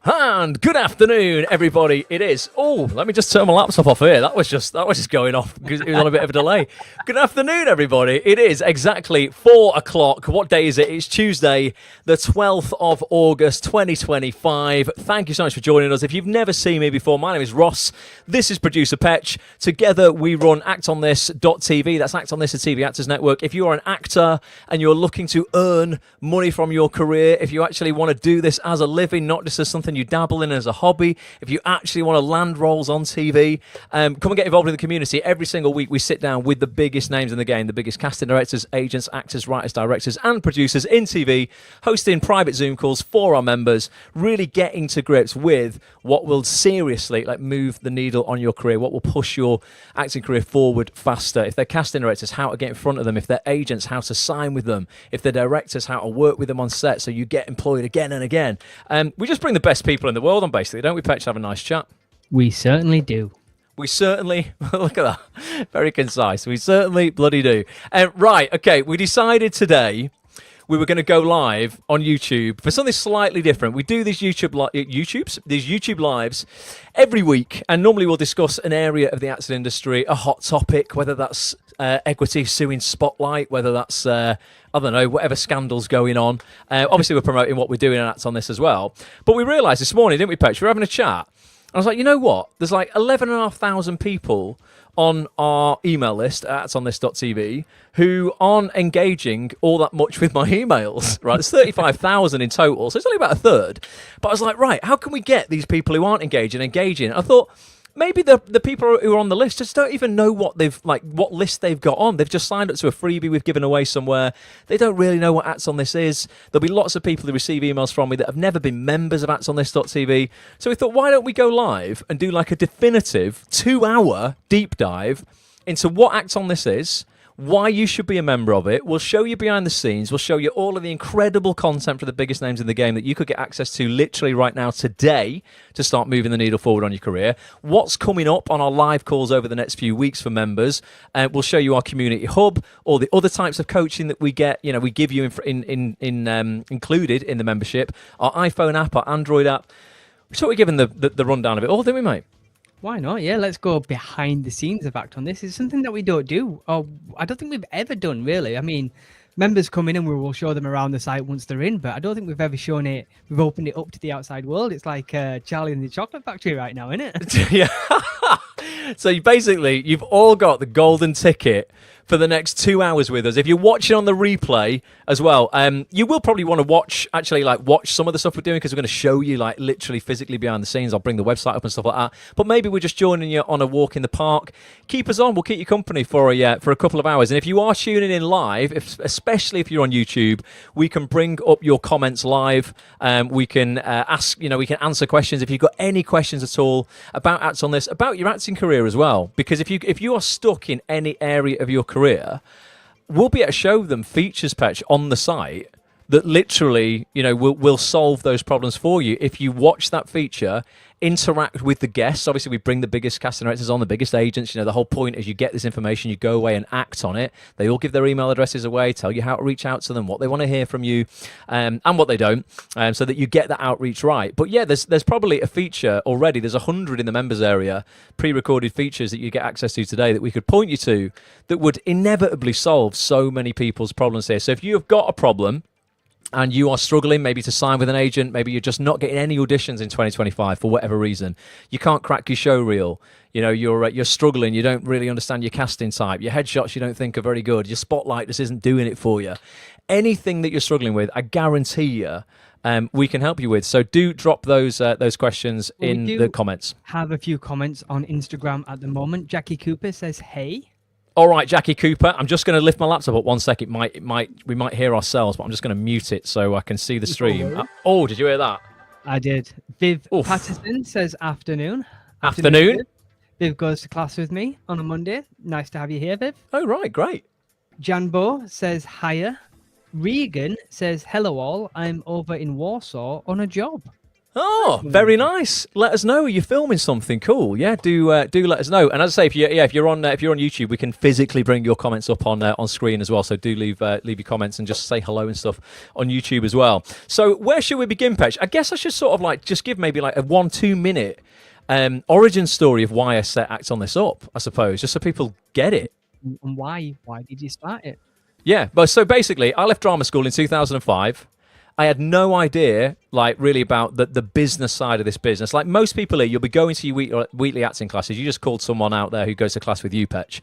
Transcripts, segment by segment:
And good afternoon, everybody. It is. Oh, let me just turn my laptop off here. That was just going off because it was on a bit of a delay. Good afternoon, everybody. It is exactly 4 o'clock. What day is it? It's Tuesday, the 12th of August, 2025. Thank you so much for joining us. If you've never seen me before, my name is Ross. This is producer Petch. Together we run actonthis.tv. That's Act on This, the TV Actors Network. If you are an actor and you're looking to earn money from your career, if you actually want to do this as a living, not just as something you dabble in as a hobby, if you actually want to land roles on TV, come and get involved in the community. Every single week we sit down with the biggest names in the game, the biggest casting directors, agents, actors, writers, directors and producers in TV, hosting private Zoom calls for our members, really getting to grips with what will seriously move the needle on your career, what will push your acting career forward faster. If they're casting directors, how to get in front of them. If they're agents, how to sign with them. If they're directors, how to work with them on set so you get employed again and again. We just bring the best people in the world on, basically, don't we, Petch? Have a nice chat. We certainly do. We certainly, look at that, very concise. We certainly bloody do. Right, okay, we decided today we were going to go live on YouTube for something slightly different. We do these YouTube lives every week, and normally we'll discuss an area of the acting industry, a hot topic, whether that's equity suing Spotlight, whether that's I don't know, whatever scandal's going on. Obviously, we're promoting what we're doing and Act on This as well. But we realised this morning, didn't we, Petch? We were having a chat. I was like, you know what? There's like 11,500 people on our email list at actonthis.tv who aren't engaging all that much with my emails, right? There's 35,000 in total, so it's only about a third. But I was like, right, how can we get these people who aren't engaging? I thought, maybe the people who are on the list just don't even know what list they've got on. They've just signed up to a freebie we've given away somewhere. They don't really know what Acts on This is. There'll be lots of people who receive emails from me that have never been members of actonthis.tv. So we thought, why don't we go live and do like a definitive 2-hour deep dive into what Act on This is, why you should be a member of it. We'll show you behind the scenes. We'll show you all of the incredible content for the biggest names in the game that you could get access to literally right now today to start moving the needle forward on your career. What's coming up on our live calls over the next few weeks for members. We'll show you our community hub, all the other types of coaching that we get. You know, we give you included in the membership. Our iPhone app, our Android app. We sort of given the rundown of it all, didn't we, mate? Why not? Yeah, let's go behind the scenes of Act on This. It's something that we don't do, or I don't think we've ever done, really. I mean, members come in and we will show them around the site once they're in, but I don't think we've ever shown it. We've opened it up to the outside world. It's like Charlie and the Chocolate Factory right now, isn't it? Yeah. So you've all got the golden ticket for the next 2 hours with us. If you're watching on the replay as well, you will probably want to watch some of the stuff we're doing, because we're going to show you literally physically behind the scenes. I'll bring the website up and stuff like that. But maybe we're just joining you on a walk in the park. Keep us on. We'll keep you company for a couple of hours. And if you are tuning in live, especially if you're on YouTube, we can bring up your comments live. We can we can answer questions if you've got any questions at all about Acts on This, about your acting career as well. Because if you are stuck in any area of your career, we'll be able to show them features, Patch, on the site that literally, will solve those problems for you. If you watch that feature, interact with the guests. Obviously, we bring the biggest casting directors on, the biggest agents. The whole point is you get this information, you go away and act on it. They all give their email addresses away, tell you how to reach out to them, what they want to hear from you, and what they don't, so that you get that outreach right. But yeah, there's probably a feature already. There's 100 in the members area, pre-recorded features that you get access to today that we could point you to that would inevitably solve so many people's problems here. So if you have got a problem and you are struggling maybe to sign with an agent, maybe you're just not getting any auditions in 2025 for whatever reason, you can't crack your show reel, you're struggling, you don't really understand your casting type, your headshots you don't think are very good, your Spotlight just isn't doing it for you. Anything that you're struggling with, I guarantee you, we can help you with. So do drop those questions in the comments. Have a few comments on Instagram at the moment. Jackie Cooper says, hey. All right, Jackie Cooper, I'm just going to lift my laptop up 1 second. We might hear ourselves, but I'm just going to mute it so I can see the stream. Oh, did you hear that? I did. Viv Patterson says afternoon. Afternoon. Viv goes to class with me on a Monday. Nice to have you here, Viv. Oh, right, great. Janbo says hiya. Regan says, hello all, I'm over in Warsaw on a job. Oh, very nice. Let us know. You're filming something cool. Yeah, do let us know. And as I say, if you're on YouTube, we can physically bring your comments up on screen as well. So do leave your comments and just say hello and stuff on YouTube as well. So where should we begin, Petch? I guess I should sort of like just give maybe like a 1-2 minute origin story of why I set Act on this up, I suppose, just so people get it. And why did you start it? Yeah, but so basically, I left drama school in 2005. I had no idea, like, really about the business side of this business. Like most people here, you'll be going to your weekly acting classes. You just called someone out there who goes to class with you, Petch,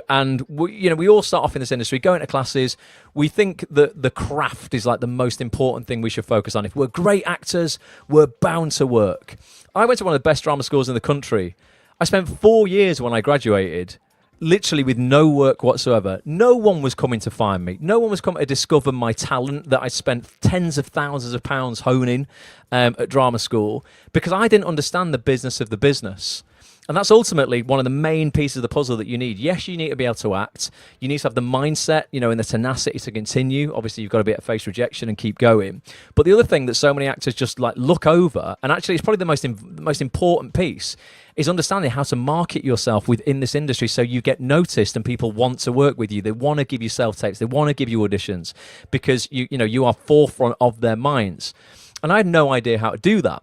and we all start off in this industry, going to classes. We think that the craft is like the most important thing we should focus on. If we're great actors, we're bound to work. I went to one of the best drama schools in the country. I spent 4 years when I graduated literally with no work whatsoever. No one was coming to find me. No one was coming to discover my talent that I spent tens of thousands of pounds honing at drama school, because I didn't understand the business of the business. And that's ultimately one of the main pieces of the puzzle that you need. Yes, you need to be able to act. You need to have the mindset, and the tenacity to continue. Obviously, you've got to be able to face rejection and keep going. But the other thing that so many actors just like look over, and actually it's probably the most important piece, is understanding how to market yourself within this industry so you get noticed and people want to work with you. They want to give you self-tapes. They want to give you auditions because you are forefront of their minds. And I had no idea how to do that.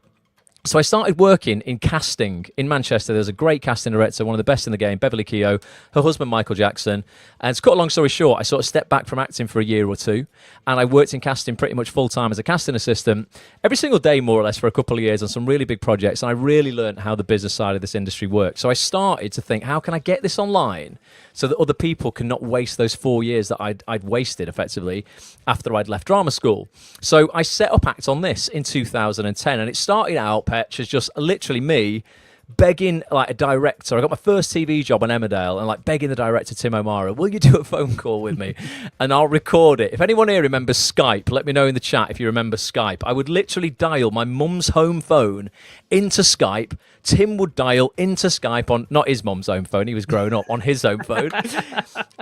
So I started working in casting in Manchester. There's a great casting director, one of the best in the game, Beverly Keogh, her husband, Michael Jackson. And to cut a long story short, I sort of stepped back from acting for a year or two, and I worked in casting pretty much full-time as a casting assistant every single day, more or less, for a couple of years on some really big projects. And I really learned how the business side of this industry works. So I started to think, how can I get this online so that other people can not waste those 4 years that I'd wasted, effectively, after I'd left drama school. So I set up Act on This in 2010, and it started out, Petch, as just literally me begging like a director. I got my first TV job on Emmerdale and like begging the director, Tim O'Mara, will you do a phone call with me and I'll record it. If anyone here remembers Skype, let me know in the chat if you remember Skype. I would literally dial my mum's home phone into Skype. Tim would dial into Skype on, not his mum's home phone, he was grown up, on his home phone.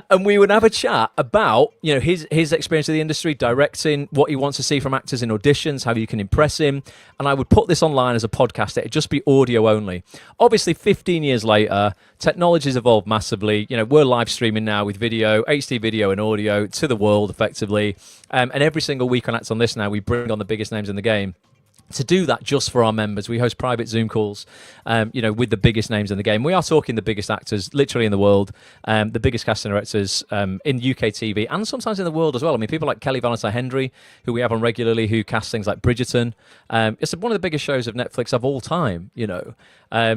And we would have a chat about, his experience of the industry, directing, what he wants to see from actors in auditions, how you can impress him. And I would put this online as a podcast. It'd just be audio only. Obviously, 15 years later, technology's evolved massively. We're live streaming now with video, HD video and audio to the world, effectively. And every single week on Act on This now, we bring on the biggest names in the game. To do that just for our members, we host private Zoom calls, with the biggest names in the game. We are talking the biggest actors, literally in the world, the biggest casting directors in UK TV, and sometimes in the world as well. I mean, people like Kelly Valentine Hendry, who we have on regularly, who cast things like Bridgerton. It's one of the biggest shows of Netflix of all time,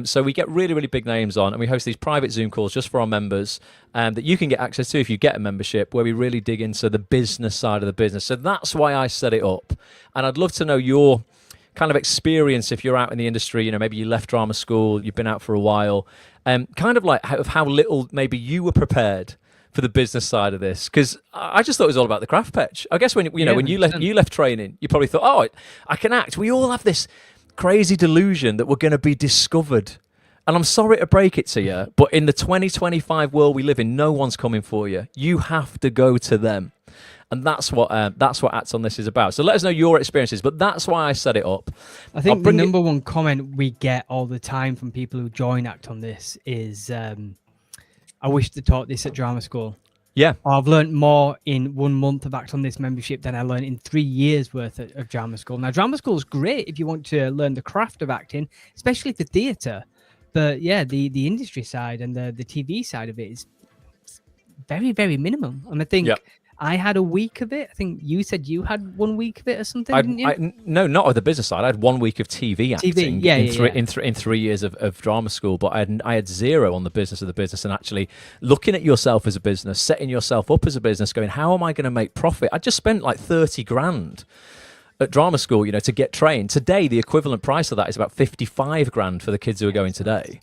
So we get really, really big names on, and we host these private Zoom calls just for our members that you can get access to if you get a membership, where we really dig into the business side of the business. So that's why I set it up. And I'd love to know your kind of experience if you're out in the industry, maybe you left drama school, you've been out for a while, kind of like how little maybe you were prepared for the business side of this, because I just thought it was all about the craft, Petch. I guess when you left training, you probably thought, oh, I can act. We all have this crazy delusion that we're going to be discovered. And I'm sorry to break it to you, but in the 2025 world we live in, no one's coming for you. You have to go to them. And that's what Act on This is about. So let us know your experiences. But that's why I set it up. I think the number one comment we get all the time from people who join Act on This is, I wish they taught this at drama school. Yeah. Or I've learned more in 1 month of Act on This membership than I learned in 3 years worth of drama school. Now, drama school is great if you want to learn the craft of acting, especially for theatre. But yeah, the industry side and the TV side of it is very, very minimum. And I think... Yep. I had a week of it. I think you said you had 1 week of it or something, didn't you? No, not of the business side. I had 1 week of TV acting in 3 years of drama school, but I had zero on the business of the business, and actually looking at yourself as a business, setting yourself up as a business, going, how am I going to make profit? I just spent like 30 grand at drama school, to get trained. Today, the equivalent price of that is about 55 grand for the kids who are going today.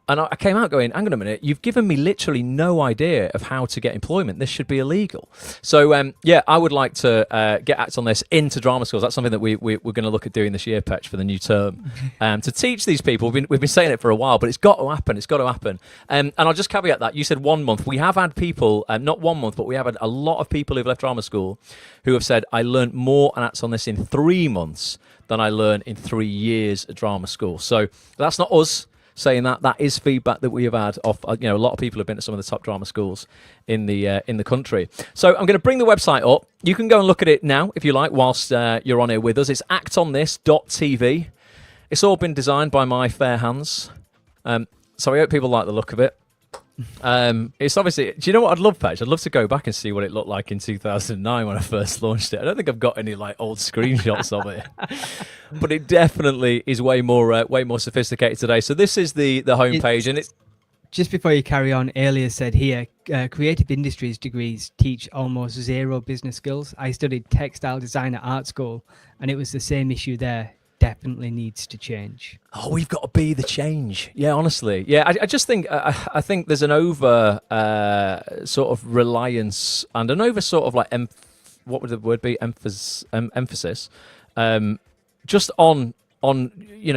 And I came out going, hang on a minute, you've given me literally no idea of how to get employment. This should be illegal. So, I would like to get Act on This into drama schools. That's something that we're going to look at doing this year, Petch, for the new term, to teach these people. We've been saying it for a while, but it's got to happen. It's got to happen. And I'll just caveat that. You said 1 month. We have had people, not 1 month, but we have had a lot of people who've left drama school who have said, I learned more on Act on This in 3 months than I learned in 3 years at drama school. So that's not us saying that is feedback that we have had off. A lot of people have been at some of the top drama schools in the country. So I'm going to bring the website up. You can go and look at it now if you like, whilst you're on here with us. It's actonthis.tv. It's all been designed by my fair hands. So I hope people like the look of it. It's obviously. Do you know what I'd love, Patch? I'd love to go back and see what it looked like in 2009 when I first launched it. I don't think I've got any like old screenshots of it, but it definitely is way more sophisticated today. So this is the homepage, and it's just before you carry on. Alias said here, creative industries degrees teach almost zero business skills. I studied textile design at art school, and it was the same issue there. Definitely needs to change. Oh, we've got to be the change. Yeah, honestly. Yeah, I just think I think there's an over sort of reliance and an over sort of like what would the word be? Emphasis. Just on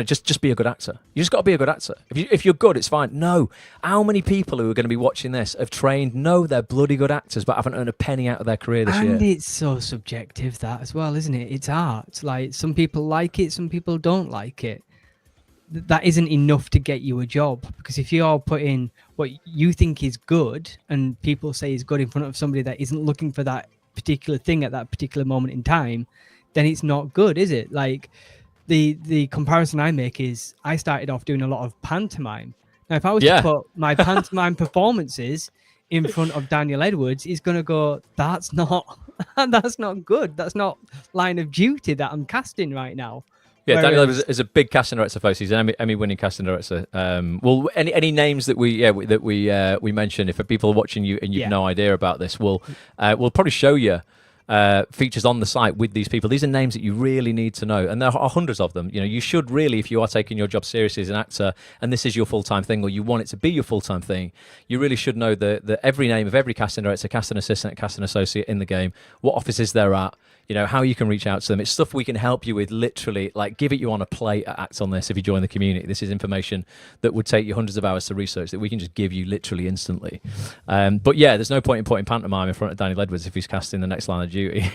just be a good actor. You just got to be a good actor. If you're good, it's fine. No, how many people who are going to be watching this have trained? No, they're bloody good actors, but haven't earned a penny out of their career this year. And it's so subjective that as well, isn't it? It's art. Like some people like it, some people don't like it. That isn't enough to get you a job, because if you're putting what you think is good and people say is good in front of somebody that isn't looking for that particular thing at that particular moment in time, then it's not good, is it? Like. The comparison I make is I started off doing a lot of pantomime. Now, if I was to put my pantomime performances in front of Daniel Edwards, he's going to go, that's not good. That's not line of duty that I'm casting right now. Yeah, Daniel Edwards is a big casting director, folks. He's an Emmy-winning casting director. Well, any names that we mention, if people are watching you and you've no idea about this, we'll probably show you features on the site with these people. These are names that you really need to know, and there are hundreds of them. You should really, if you are taking your job seriously as an actor and this is your full-time thing, or you want it to be your full-time thing, you really should know the every name of every casting director, casting assistant, casting associate in the game, what offices they're at, how you can reach out to them. It's stuff we can help you with, literally, like give it you on a plate at Act on This if you join the community. This is information that would take you hundreds of hours to research that we can just give you literally instantly. But yeah, there's no point in putting pantomime in front of Daniel Edwards if he's casting the next line of duty.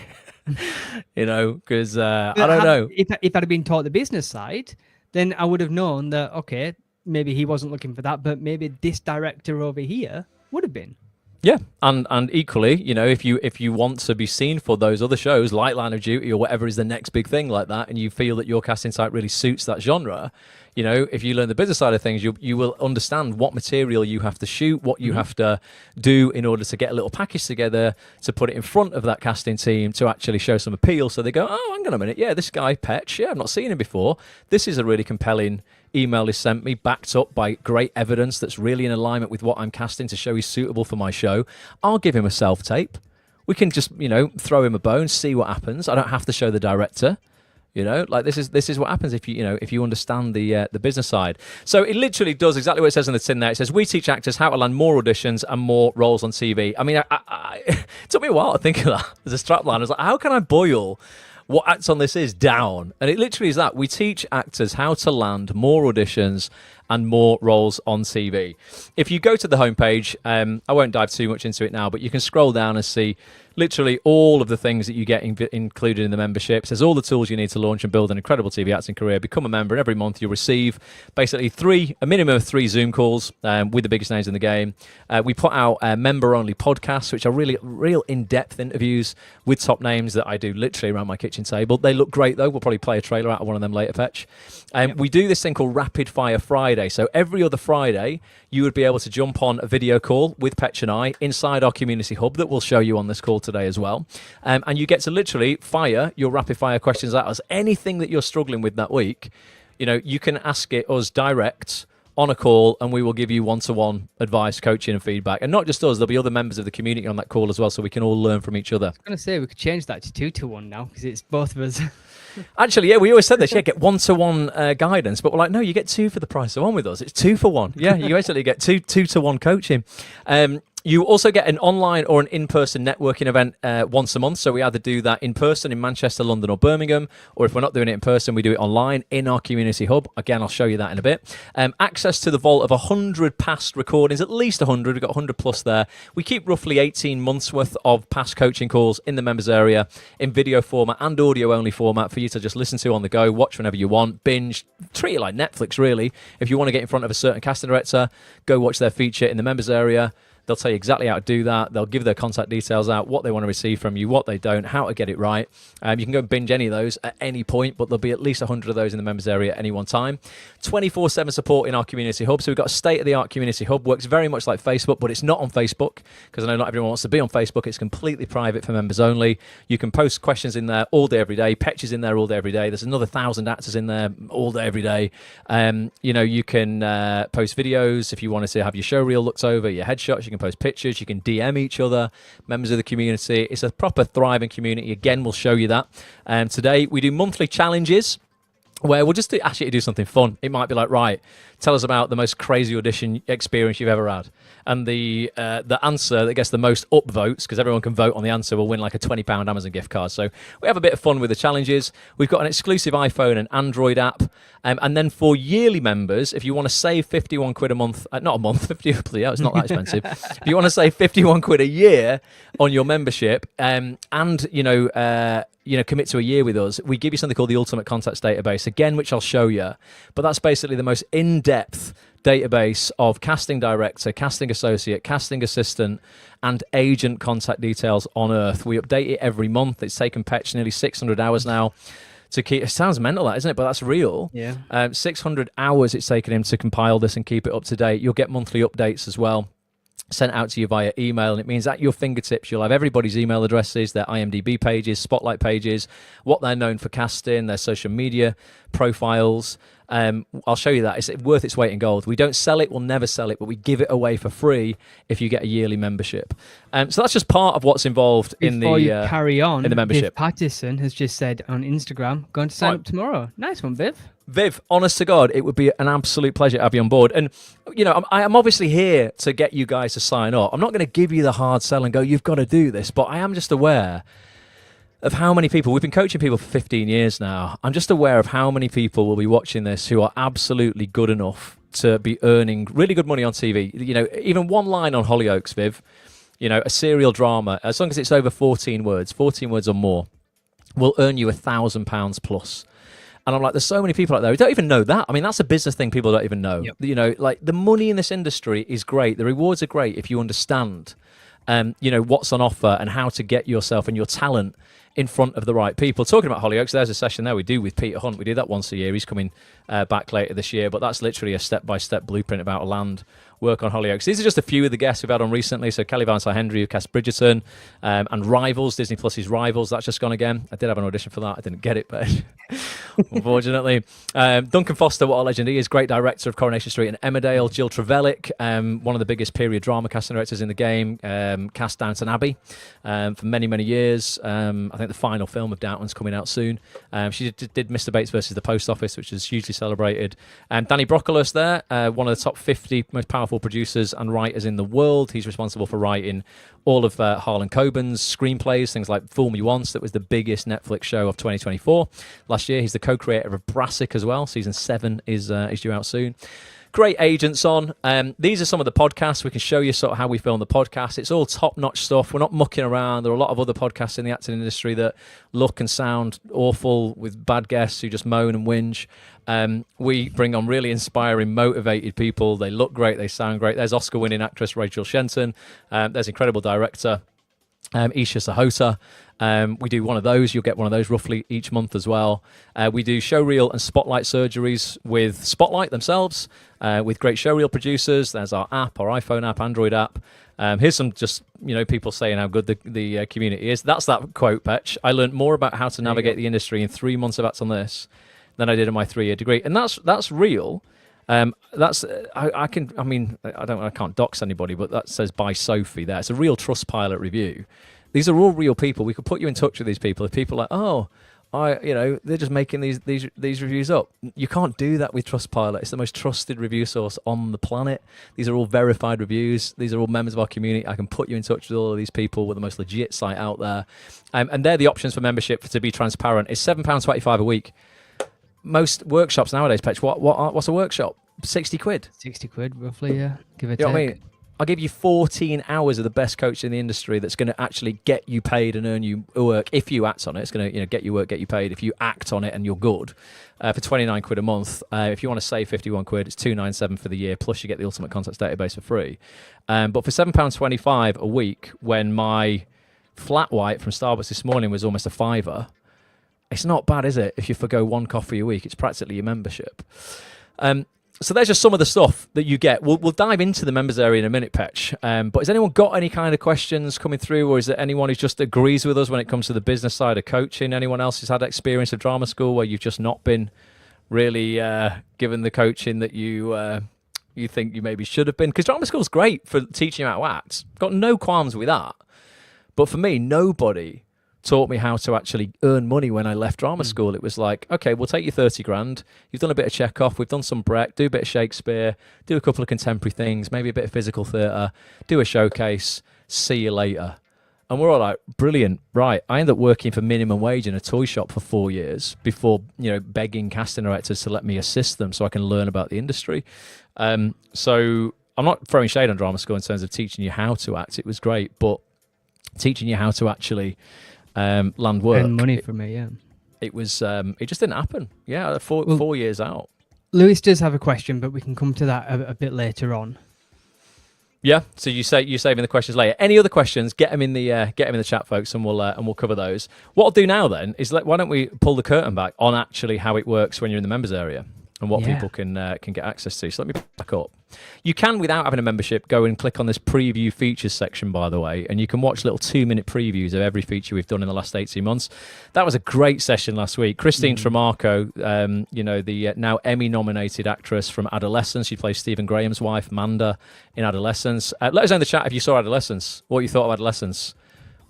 Because I don't know. If I'd have been taught the business side, then I would have known that, okay, maybe he wasn't looking for that, but maybe this director over here would have been. Yeah, and equally, if you want to be seen for those other shows like Line of Duty or whatever is the next big thing like that, and you feel that your casting site really suits that genre, if you learn the business side of things, you will understand what material you have to shoot, what you have to do in order to get a little package together to put it in front of that casting team to actually show some appeal. So they go, oh, hang on a minute, yeah, this guy Petch, yeah, I've not seen him before. This is a really compelling email he sent me, backed up by great evidence that's really in alignment with what I'm casting to show he's suitable for my show. I'll give him a self-tape. We can just, throw him a bone, see what happens. I don't have to show the director. This is what happens if you understand the business side. So it literally does exactly what it says in the tin there. It says, we teach actors how to land more auditions and more roles on TV. I mean, it took me a while to think of that as a strapline. I was like, how can I boil what Act on This is down? And it literally is that. We teach actors how to land more auditions and more roles on TV. If you go to the homepage, I won't dive too much into it now, but you can scroll down and see literally all of the things that you get included in the membership. There's all the tools you need to launch and build an incredible TV acting career. Become a member, and every month you'll receive basically a minimum of 3 Zoom calls with the biggest names in the game. We put out member-only podcasts, which are really real in-depth interviews with top names that I do literally around my kitchen table. They look great, though. We'll probably play a trailer out of one of them later, Petch. We do this thing called Rapid Fire Friday. So every other Friday, you would be able to jump on a video call with Petch and I inside our community hub that we'll show you on this call today as well. And you get to literally fire your rapid fire questions at us. Anything that you're struggling with that week, you can ask it us direct on a call, and we will give you one-to-one advice, coaching, and feedback. And not just us, there'll be other members of the community on that call as well, so we can all learn from each other. I was going to say we could change that to 2-to-1 now because it's both of us. Actually, yeah, we always said this. Yeah, get one-to-one guidance, but we're like, no, you get two for the price of one with us. It's 2-for-1. Yeah, you basically get two-to-one coaching. You also get an online or an in-person networking event once a month. So we either do that in person in Manchester, London, or Birmingham, or if we're not doing it in person, we do it online in our community hub. Again, I'll show you that in a bit. Access to the vault of 100 past recordings, at least 100. We've got 100 plus there. We keep roughly 18 months worth of past coaching calls in the members area in video format and audio only format for you to just listen to on the go, watch whenever you want, binge, treat it like Netflix, really. If you want to get in front of a certain casting director, go watch their feature in the members area. They'll tell you exactly how to do that. They'll give their contact details out, what they want to receive from you, what they don't, how to get it right. You can go and binge any of those at any point, but there'll be at least 100 of those in the members area at any one time. 24/7 support in our community hub. So we've got a state-of-the-art community hub. Works very much like Facebook, but it's not on Facebook because I know not everyone wants to be on Facebook. It's completely private for members only. You can post questions in there all day, every day. Petch is in there all day, every day. There's another 1,000 actors in there all day, every day. You can post videos if you wanted to have your show reel looked over, your headshots. You can post pictures. You can DM each other, members of the community. It's a proper thriving community. Again, we'll show you that. Today, we do monthly challenges where we'll just actually do something fun. It might be like, right, tell us about the most crazy audition experience you've ever had. And the answer that gets the most upvotes, because everyone can vote on the answer, will win like a £20 Amazon gift card. So we have a bit of fun with the challenges. We've got an exclusive iPhone and Android app. And then for yearly members, if you want to save 51 quid a month, not a month, 50, yeah, it's not that expensive. If you want to save 51 quid a year on your membership commit to a year with us, we give you something called the Ultimate Contacts Database, again, which I'll show you. But that's basically the most in-depth database of casting director, casting associate, casting assistant, and agent contact details on Earth. We update it every month. It's taken Petch nearly 600 hours now to keep. It sounds mental, that, isn't it? But that's real. Yeah. 600 hours it's taken him to compile this and keep it up to date. You'll get monthly updates as well, sent out to you via email, and it means at your fingertips you'll have everybody's email addresses, their IMDb pages, spotlight pages, what they're known for casting, their social media profiles. I'll show you that. It's worth its weight in gold. We don't sell it, we'll never sell it, but we give it away for free if you get a yearly membership. So that's just part of what's involved Before you carry on, in the membership. Viv Patterson has just said on Instagram, going to sign up tomorrow. Nice one, Viv. Viv, honest to God, it would be an absolute pleasure to have you on board. And, I'm obviously here to get you guys to sign up. I'm not going to give you the hard sell and go, you've got to do this, but I am just aware of how many people, we've been coaching people for 15 years now. I'm just aware of how many people will be watching this who are absolutely good enough to be earning really good money on TV. Even one line on Hollyoaks, Viv, a serial drama, as long as it's over 14 words or more, will earn you £1,000 plus. And I'm like, there's so many people out there who don't even know that. I mean, that's a business thing people don't even know. Yep. Like the money in this industry is great. The rewards are great if you understand, what's on offer and how to get yourself and your talent in front of the right people. Talking about Hollyoaks, there's a session there we do with Peter Hunt. We do that once a year. He's coming back later this year, but that's literally a step-by-step blueprint about a land work on Hollyoaks. These are just a few of the guests we've had on recently. So Kelly Valentine Hendry, who cast Bridgerton, and Rivals, Disney Plus's Rivals. That's just gone again. I did have an audition for that. I didn't get it, but unfortunately. Duncan Foster, what a legend he is. Great director of Coronation Street and Emmerdale. Jill Trevellick, one of the biggest period drama casting directors in the game, cast Downton Abbey for many, many years. I think the final film of Downton's coming out soon. She did Mr. Bates versus the Post Office, which is hugely celebrated. Danny Broccolus there, one of the top 50 most powerful producers and writers in the world. He's responsible for writing all of Harlan Coben's screenplays, things like Fool Me Once, that was the biggest Netflix show of 2024 last year. He's the co-creator of Brassic as well. Season 7 is due out soon. Great agents on. These are some of the podcasts. We can show you sort of how we film the podcast. It's all top-notch stuff. We're not mucking around. There are a lot of other podcasts in the acting industry that look and sound awful with bad guests who just moan and whinge. We bring on really inspiring, motivated people. They look great. They sound great. There's Oscar-winning actress Rachel Shenton. There's incredible director Isha Sahota. We do one of those. You'll get one of those roughly each month as well. We do showreel and spotlight surgeries with Spotlight themselves, with great showreel producers. There's our app, our iPhone app, Android app. Here's some just people saying how good the community is. That's that quote, Petch. I learned more about how to navigate the industry in 3 months of acts on this than I did in my 3-year degree, and that's real. That's I can. I mean, I can't dox anybody, but that says by Sophie. There, it's a real Trustpilot review. These are all real people. We could put you in touch with these people. If people are like, oh, they're just making these reviews up. You can't do that with Trustpilot. It's the most trusted review source on the planet. These are all verified reviews. These are all members of our community. I can put you in touch with all of these people with the most legit site out there. And they're the options for membership. To be transparent, it's £7.25 a week. Most workshops nowadays, Petch, what's a workshop? 60 quid. 60 quid, roughly, yeah. Give or take. You know what I mean? I'll give you 14 hours of the best coach in the industry that's going to actually get you paid and earn you work. If you act on it, it's going to get you work, get you paid. If you act on it and you're good, for 29 quid a month. If you want to save 51 quid, it's 297 for the year, plus you get the Ultimate Contacts database for free. But for £7.25 a week, when my flat white from Starbucks this morning was almost a fiver, it's not bad, is it? If you forgo one coffee a week, it's practically your membership. So there's just some of the stuff that you get. We'll dive into the members area in a minute, Petch. But has anyone got any kind of questions coming through, or is there anyone who just agrees with us when it comes to the business side of coaching? Anyone else who's had experience of drama school where you've just not been really given the coaching that you think you maybe should have been? Because drama school's great for teaching you how to act. Got no qualms with that. But for me, nobody taught me how to actually earn money when I left drama school. It was like, okay, we'll take you 30 grand. You've done a bit of Chekhov. We've done some Brecht, do a bit of Shakespeare, do a couple of contemporary things, maybe a bit of physical theatre, do a showcase, see you later. And we're all like, brilliant. Right. I ended up working for minimum wage in a toy shop for 4 years before, begging casting directors to let me assist them so I can learn about the industry. So I'm not throwing shade on drama school in terms of teaching you how to act. It was great, but teaching you how to actually land work and money for me, yeah. It was it just didn't happen. Yeah, 4 years out. Lewis does have a question, but we can come to that a bit later on. Yeah, so you're saving the questions later. Any other questions? Get them in the chat, folks, and we'll cover those. What I'll do now then is why don't we pull the curtain back on actually how it works when you're in the members area and what people can get access to. So let me back up. You can, without having a membership, go and click on this preview features section, by the way, and you can watch little 2-minute previews of every feature we've done in the last 18 months. That was a great session last week. Christine Tremarco, the now Emmy-nominated actress from Adolescence. She plays Stephen Graham's wife, Manda, in Adolescence. Let us know in the chat if you saw Adolescence, what you thought of Adolescence.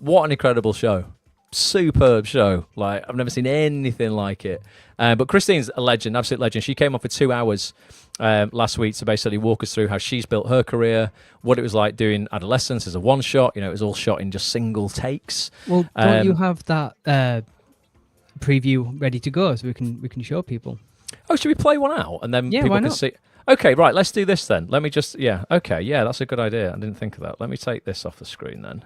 What an incredible show. Superb show. Like, I've never seen anything like it. But Christine's a legend, absolute legend. She came on for 2 hours last week to basically walk us through how she's built her career, what it was like doing Adolescence as a one shot. It was all shot in just single takes. Well, don't you have that preview ready to go so we can show people? Oh, should we play one out and then people can see? Okay, right. Let's do this then. Let me just Okay, yeah, that's a good idea. I didn't think of that. Let me take this off the screen then.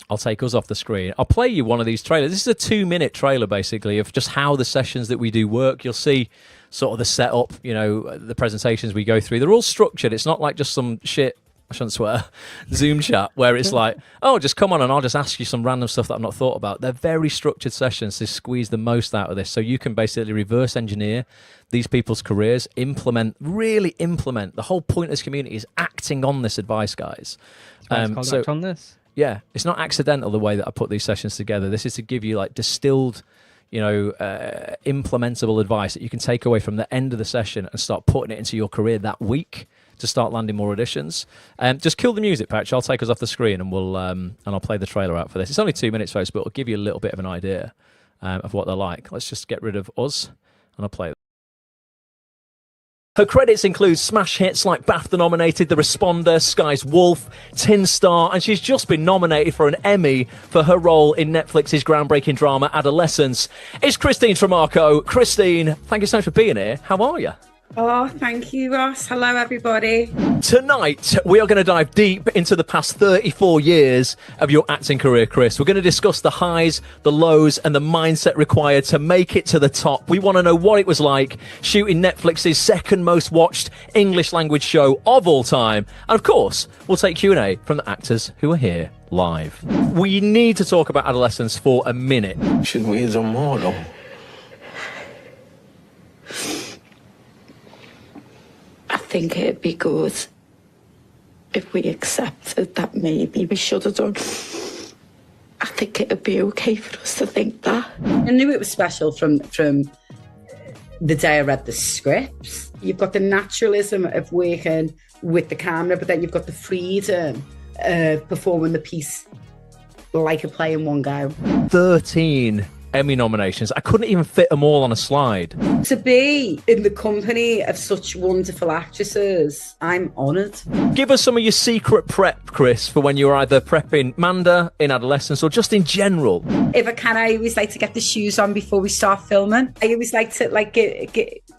I'll take us off the screen. I'll play you one of these trailers. This is a 2-minute trailer, basically, of just how the sessions that we do work. You'll see sort of the setup, the presentations we go through. They're all structured. It's not like just some shit, I shouldn't swear, Zoom chat, where it's like, oh, just come on and I'll just ask you some random stuff that I've not thought about. They're very structured sessions to squeeze the most out of this. So you can basically reverse engineer these people's careers, really implement. The whole point of this community is acting on this advice, guys. So act on this. Yeah, it's not accidental the way that I put these sessions together. This is to give you like distilled, implementable advice that you can take away from the end of the session and start putting it into your career that week to start landing more auditions. Just kill the music, Patch. I'll take us off the screen and I'll play the trailer out for this. It's only 2 minutes, folks, but it'll give you a little bit of an idea of what they're like. Let's just get rid of us and I'll play it. Her credits include smash hits like BAFTA-nominated The Responder, Sky's Wolf, Tin Star, and she's just been nominated for an Emmy for her role in Netflix's groundbreaking drama Adolescence. It's Christine Tremarco. Christine, thank you so much for being here. How are you? Oh, thank you, Ross. Hello, everybody. Tonight, we are going to dive deep into the past 34 years of your acting career, Chris. We're going to discuss the highs, the lows, and the mindset required to make it to the top. We want to know what it was like shooting Netflix's second most watched English language show of all time. And of course, we'll take Q&A from the actors who are here live. We need to talk about Adolescence for a minute. Shouldn't we have done more, though? I think it'd be good if we accepted that maybe we should have done. I think it'd be okay for us to think that. I knew it was special from the day I read the scripts. You've got the naturalism of working with the camera, but then you've got the freedom of performing the piece like a play in one go. 13 Emmy nominations. I couldn't even fit them all on a slide. To be in the company of such wonderful actresses, I'm honoured. Give us some of your secret prep, Chris, for when you were either prepping Manda in adolescence or just in general. If I can, I always like to get the shoes on before we start filming. I always like to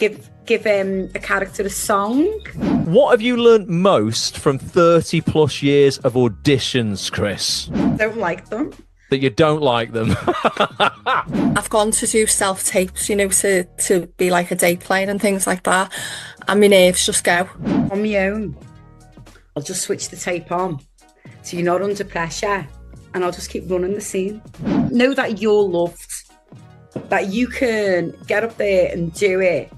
give a character a song. What have you learnt most from 30 plus years of auditions, Chris? Don't like them. That you don't like them. I've gone to do self-tapes, you know, to be like a day player and things like that. And my nerves just go. On my own, I'll just switch the tape on. So you're not under pressure. And I'll just keep running the scene. Know that you're loved. That you can get up there and do it.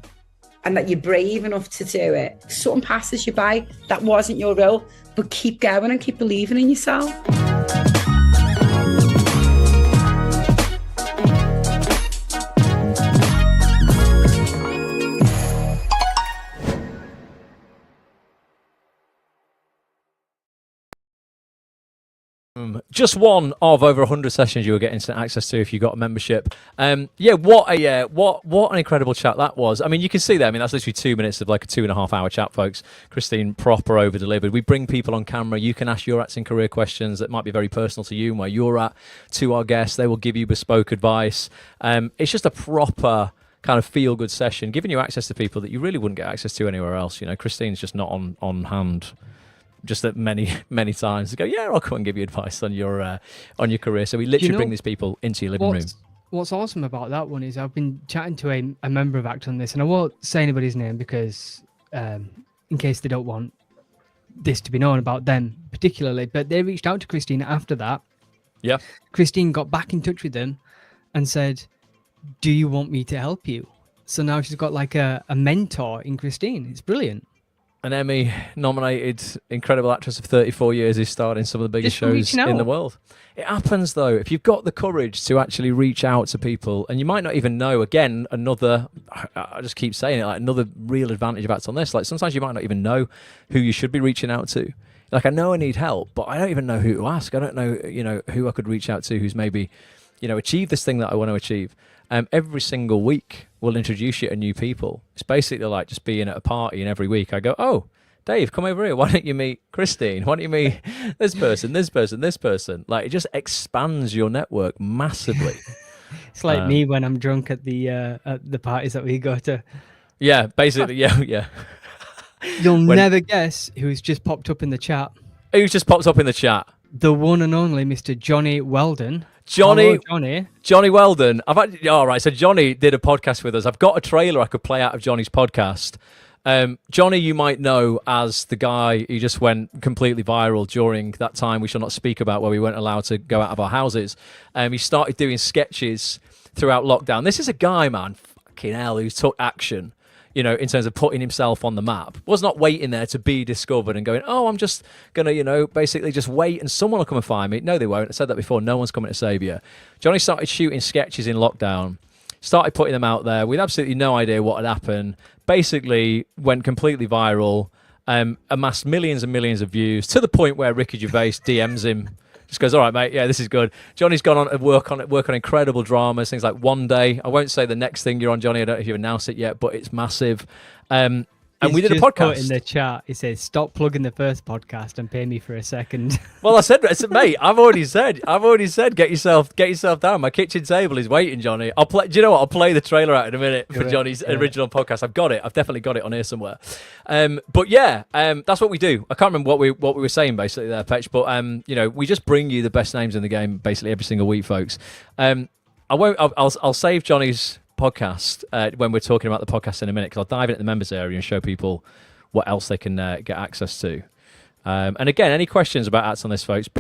And that you're brave enough to do it. Something passes you by. That wasn't your role. But keep going and keep believing in yourself. Just one of over 100 sessions you will get instant access to if you got a membership. What an incredible chat that was. I mean, you can see there. I mean, that's literally 2 minutes of like a 2.5 hour chat, folks. Christine proper over delivered. We bring people on camera. You can ask your acting career questions that might be very personal to you and where you're at to our guests. They will give you bespoke advice. It's just a proper kind of feel good session, giving you access to people that you really wouldn't get access to anywhere else. You know, Christine's just not on hand. Just that many times to go, yeah, I'll come and give you advice on your career. So we literally bring these people into your living room. What's awesome about that one is I've been chatting to a member of ACT on this, and I won't say anybody's name because in case they don't want this to be known about them particularly, but they reached out to Christine after that. Yeah. Christine got back in touch with them and said, do you want me to help you? So now she's got like a mentor in Christine. It's brilliant. An Emmy-nominated incredible actress of 34 years who's starred in some of the biggest shows in the world. It happens, though. If you've got the courage to actually reach out to people, and you might not even know, again, I just keep saying it, like another real advantage of Acts on this. Like sometimes you might not even know who you should be reaching out to. Like I know I need help, but I don't even know who to ask. I don't know, who I could reach out to who's maybe, achieved this thing that I want to achieve. Every single week we'll introduce you to new people. It's basically like just being at a party, and every week I go, oh, Dave, come over here. Why don't you meet Christine? Why don't you meet this person, this person, this person? Like it just expands your network massively. It's like me when I'm drunk at the parties that we go to. Yeah, basically, yeah. You'll never guess who's just popped up in the chat. Who's just popped up in the chat? The one and only Mr. Johnny Weldon. Johnny Weldon. All right. So Johnny did a podcast with us. I've got a trailer I could play out of Johnny's podcast. Johnny, you might know as the guy who just went completely viral during that time we shall not speak about, where we weren't allowed to go out of our houses. He started doing sketches throughout lockdown. This is a guy, man, fucking hell, who took action. In terms of putting himself on the map. Was not waiting there to be discovered and going, oh, I'm just going to, basically just wait and someone will come and find me. No, they won't. I said that before. No one's coming to save you. Johnny started shooting sketches in lockdown, started putting them out there with absolutely no idea what had happened, basically went completely viral, amassed millions and millions of views to the point where Ricky Gervais DMs him. Just goes, all right, mate. Yeah, this is good. Johnny's gone on to work on incredible dramas, things like One Day. I won't say the next thing you're on, Johnny. I don't know if you've announced it yet, but it's massive. And we did a podcast in the chat. He says, "Stop plugging the first podcast and pay me for a second." Well, I said, mate. I've already said, get yourself down. My kitchen table is waiting, Johnny. I'll play. Do you know what? I'll play the trailer out in a minute for Johnny's original podcast. I've got it. I've definitely got it on here somewhere. But yeah, that's what we do. I can't remember what we were saying basically there, Petch. But we just bring you the best names in the game basically every single week, folks. I'll save Johnny's podcast when we're talking about the podcast in a minute, because I'll dive into the members area and show people what else they can get access to. And again, any questions about Acts on this, folks,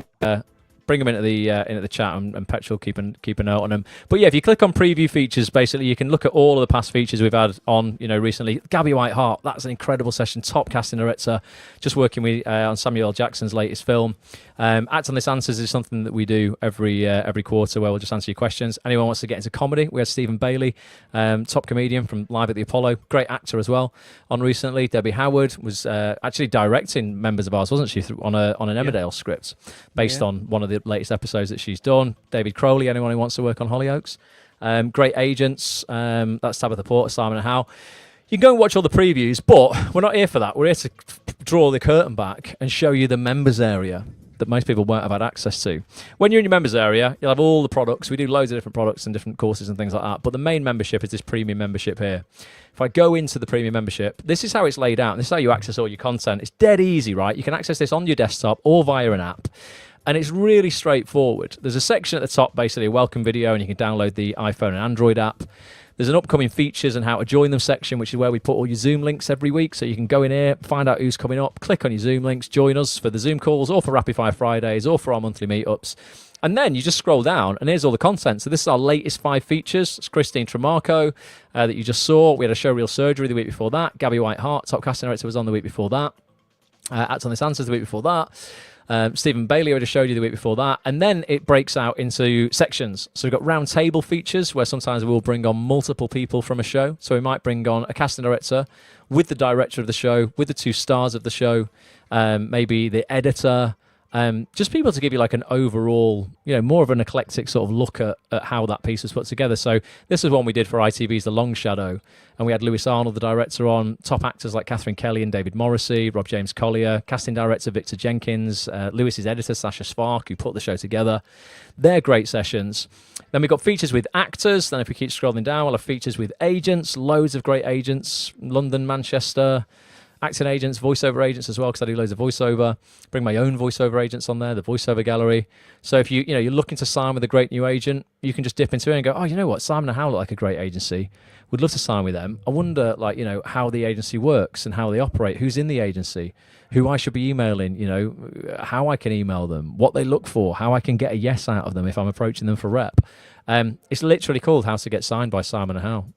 bring them into the chat, and Petrol keep a note on them. But yeah, if you click on preview features, basically you can look at all of the past features we've had on, recently. Gabby White-Hart, that's an incredible session. Top casting director, just working with on Samuel L. Jackson's latest film. Act on This Answers is something that we do every quarter, where we'll just answer your questions. Anyone wants to get into comedy, we had Stephen Bailey, top comedian from Live at the Apollo, great actor as well, on recently. Debbie Howard was actually directing members of ours, wasn't she, on an Emmerdale script based on one of the latest episodes that she's done. David Crowley, anyone who wants to work on Hollyoaks. Great agents, that's Tabitha Porter, Simon and Howe. You can go and watch all the previews, but we're not here for that. We're here to draw the curtain back and show you the members area that most people won't have had access to. When you're in your members area, you'll have all the products. We do loads of different products and different courses and things like that, but the main membership is this premium membership here. If I go into the premium membership, this is how it's laid out. This is how you access all your content. It's dead easy, right? You can access this on your desktop or via an app. And it's really straightforward. There's a section at the top, basically a welcome video, and you can download the iPhone and Android app. There's an upcoming features and how to join them section, which is where we put all your Zoom links every week. So you can go in here, find out who's coming up, click on your Zoom links, join us for the Zoom calls or for Rapid Fire Fridays or for our monthly meetups. And then you just scroll down and here's all the content. So this is our latest 5 features. It's Christine Tremarco that you just saw. We had a show Real Surgery the week before that. Gabby White-Hart, top casting director, was on the week before that. Act on This Answers the week before that. Stephen Bailey already showed you the week before that, and then it breaks out into sections. So we've got round table features where sometimes we'll bring on multiple people from a show. So we might bring on a casting director with the director of the show, with the 2 stars of the show, maybe the editor, just people to give you like an overall, more of an eclectic sort of look at how that piece was put together. So this is one we did for ITV's The Long Shadow, and we had Lewis Arnold, the director, on, top actors like Catherine Kelly and David Morrissey, Rob James Collier, casting director Victor Jenkins, Lewis's editor Sasha Spark, who put the show together. They're great sessions. Then we've got features with actors. Then if we keep scrolling down, we'll have features with agents, loads of great agents, London, Manchester, acting agents, voiceover agents as well, because I do loads of voiceover. Bring my own voiceover agents on there, the voiceover gallery. So if you're looking to sign with a great new agent, you can just dip into it and go, oh, you know what, Simon and Howell look like a great agency. Would love to sign with them. I wonder, how the agency works and how they operate, who's in the agency, who I should be emailing, how I can email them, what they look for, how I can get a yes out of them if I'm approaching them for rep. It's literally called How to Get Signed by Simon and Howell.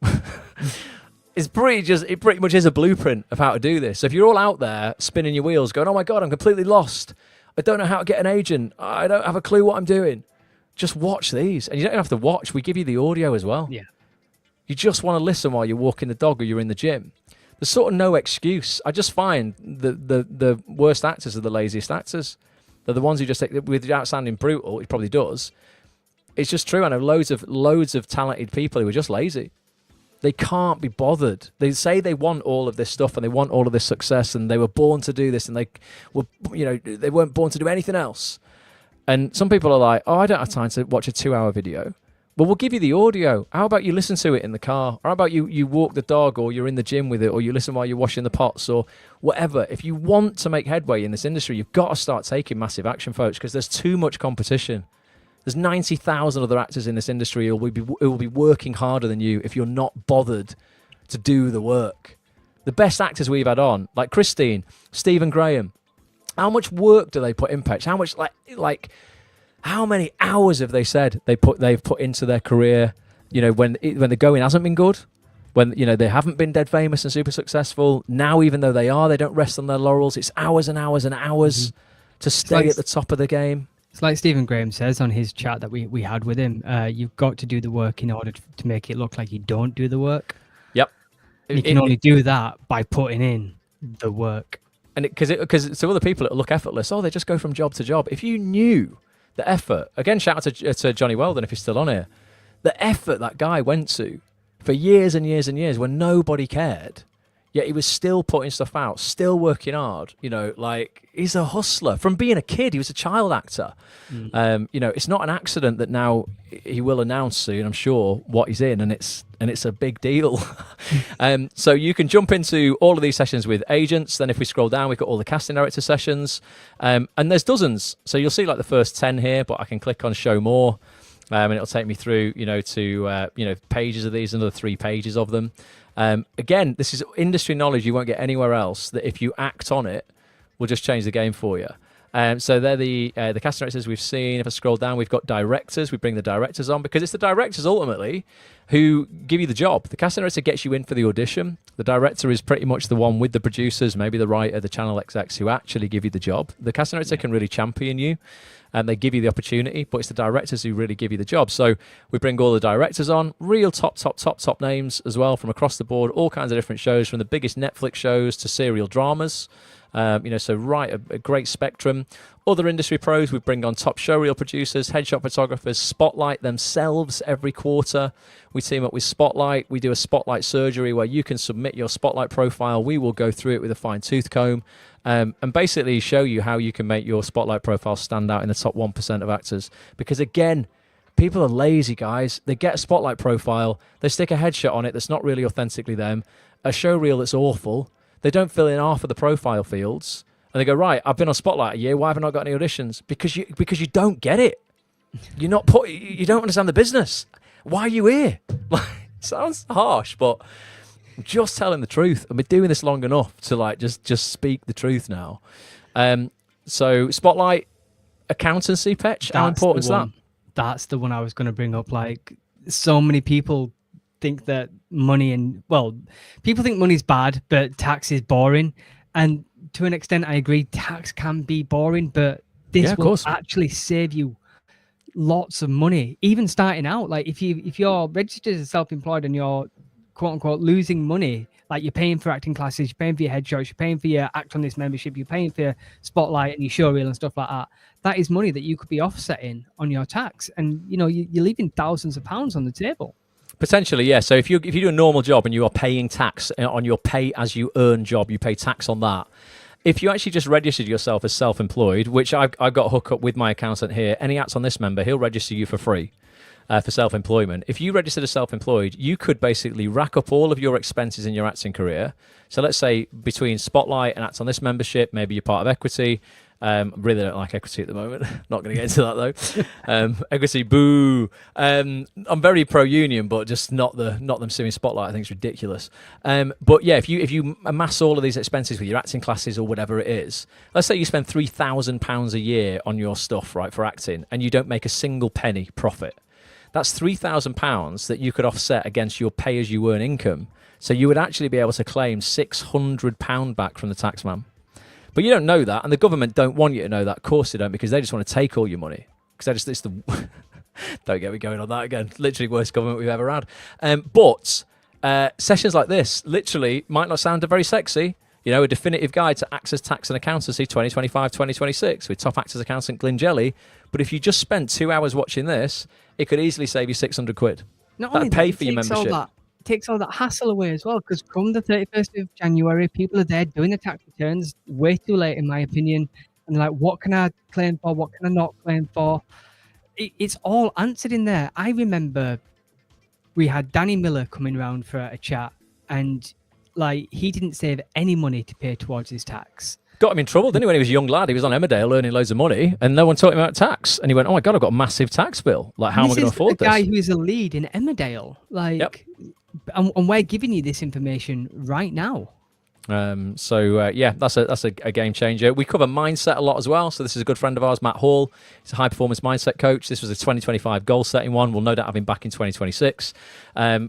It pretty much is a blueprint of how to do this. So if you're all out there spinning your wheels going, oh my God, I'm completely lost. I don't know how to get an agent. I don't have a clue what I'm doing. Just watch these. And you don't have to watch. We give you the audio as well. Yeah. You just want to listen while you're walking the dog or you're in the gym. There's sort of no excuse. I just find the worst actors are the laziest actors. They're the ones who just take, without sounding brutal, it probably does. It's just true. I know loads of talented people who are just lazy. They can't be bothered. They say they want all of this stuff and they want all of this success and they were born to do this and they weren't born to do anything else. And some people are like, oh, I don't have time to watch a 2-hour video. Well, we'll give you the audio. How about you listen to it in the car? Or how about you walk the dog or you're in the gym with it or you listen while you're washing the pots or whatever. If you want to make headway in this industry, you've got to start taking massive action, folks, because there's too much competition. There's 90,000 other actors in this industry who will be working harder than you if you're not bothered to do the work. The best actors we've had on, like Christine, Stephen Graham, how much work do they put in Pitch? How much how many hours have they said they've put into their career? When the going hasn't been good, when they haven't been dead famous and super successful. Now, even though they are, they don't rest on their laurels. It's hours and hours and hours to stay at the top of the game. It's like Stephen Graham says on his chat that we had with him. You've got to do the work in order to make it look like you don't do the work. Yep. You can only do that by putting in the work. And because to other people it'll look effortless. Oh, they just go from job to job. If you knew the effort, again, shout out to Johnny Weldon if he's still on here, the effort that guy went to for years and years and years when nobody cared, yet he was still putting stuff out, still working hard. He's a hustler. From being a kid, he was a child actor. It's not an accident that now he will announce soon, I'm sure, what he's in, and it's a big deal. So you can jump into all of these sessions with agents. Then if we scroll down, we've got all the casting director sessions, and there's dozens. So you'll see like the first 10 here, but I can click on show more. And it'll take me through, to pages of these, another 3 pages of them. Again, this is industry knowledge you won't get anywhere else, that if you act on it, will just change the game for you. So they're the casting directors we've seen. If I scroll down, we've got directors. We bring the directors on because it's the directors ultimately who give you the job. The casting director gets you in for the audition. The director is pretty much the one with the producers, maybe the writer, the channel execs who actually give you the job. The casting director can really champion you and they give you the opportunity, but it's the directors who really give you the job. So we bring all the directors on, real top names as well from across the board, all kinds of different shows, from the biggest Netflix shows to serial dramas. So a great spectrum. Other industry pros, we bring on top showreel producers, headshot photographers, Spotlight themselves every quarter. We team up with Spotlight. We do a Spotlight surgery where you can submit your Spotlight profile. We will go through it with a fine-tooth comb and basically show you how you can make your Spotlight profile stand out in the top 1% of actors. Because again, people are lazy, guys. They get a Spotlight profile, they stick a headshot on it that's not really authentically them, a showreel that's awful. They don't fill in half of the profile fields, and they go, right, I've been on Spotlight a year. Why have I not got any auditions? Because you don't get it. You don't understand the business. Why are you here? Sounds harsh, but I'm just telling the truth. I've been doing this long enough to just speak the truth now. So Spotlight, accountancy, Petch. How important is that? That's the one I was going to bring up. Like, so many people think that people think money's bad, but tax is boring. And to an extent, I agree, tax can be boring, but this will actually save you lots of money, even starting out. Like if you're registered as self-employed and you're quote unquote losing money, like you're paying for acting classes, you're paying for your headshots, you're paying for your Act on This membership, you're paying for your Spotlight and your showreel and stuff like that. That is money that you could be offsetting on your tax, and you're leaving thousands of pounds on the table. Potentially, yeah. So if you do a normal job and you are paying tax on your pay as you earn job, you pay tax on that. If you actually just registered yourself as self-employed, which I've got hooked up with my accountant here, any Acts on This member, he'll register you for free for self-employment. If you registered as self-employed, you could basically rack up all of your expenses in your acting career. So let's say between Spotlight and Acts on This membership, maybe you're part of Equity. Really don't like Equity at the moment. Not going to get into that though. Equity, boo. I'm very pro-union, but just not them suing Spotlight. I think it's ridiculous. But yeah, if you amass all of these expenses with your acting classes or whatever it is, let's say you spend £3,000 a year on your stuff, right, for acting, and you don't make a single penny profit. That's £3,000 that you could offset against your pay-as-you-earn income. So you would actually be able to claim £600 back from the taxman. But you don't know that, and the government don't want you to know that. Of course they don't, because they just want to take all your money. Because it's the don't get me going on that again. Literally worst government we've ever had. But sessions like this literally might not sound very sexy. A definitive guide to Access Tax and Accountancy 2025-2026 with top actors accountant Glyn Jelly. But if you just spent 2 hours watching this, it could easily save you £600. Not only That'd pay for your membership. Takes all that hassle away as well, because come the 31st of January, people are there doing the tax returns way too late, in my opinion. And they're like, what can I claim for? What can I not claim for? It's all answered in there. I remember we had Danny Miller coming around for a chat, and he didn't save any money to pay towards his tax. Got him in trouble, didn't he, when he was a young lad? He was on Emmerdale earning loads of money, and no one taught him about tax. And he went, oh my God, I've got a massissive tax bill. How am I going to afford this? This is the guy who is a lead in Emmerdale. Yep. And we're giving you this information right now. That's a game changer. We cover mindset a lot as well. So this is a good friend of ours, Matt Hall. He's a high performance mindset coach. This was a 2025 goal setting one. We'll no doubt have him back in 2026.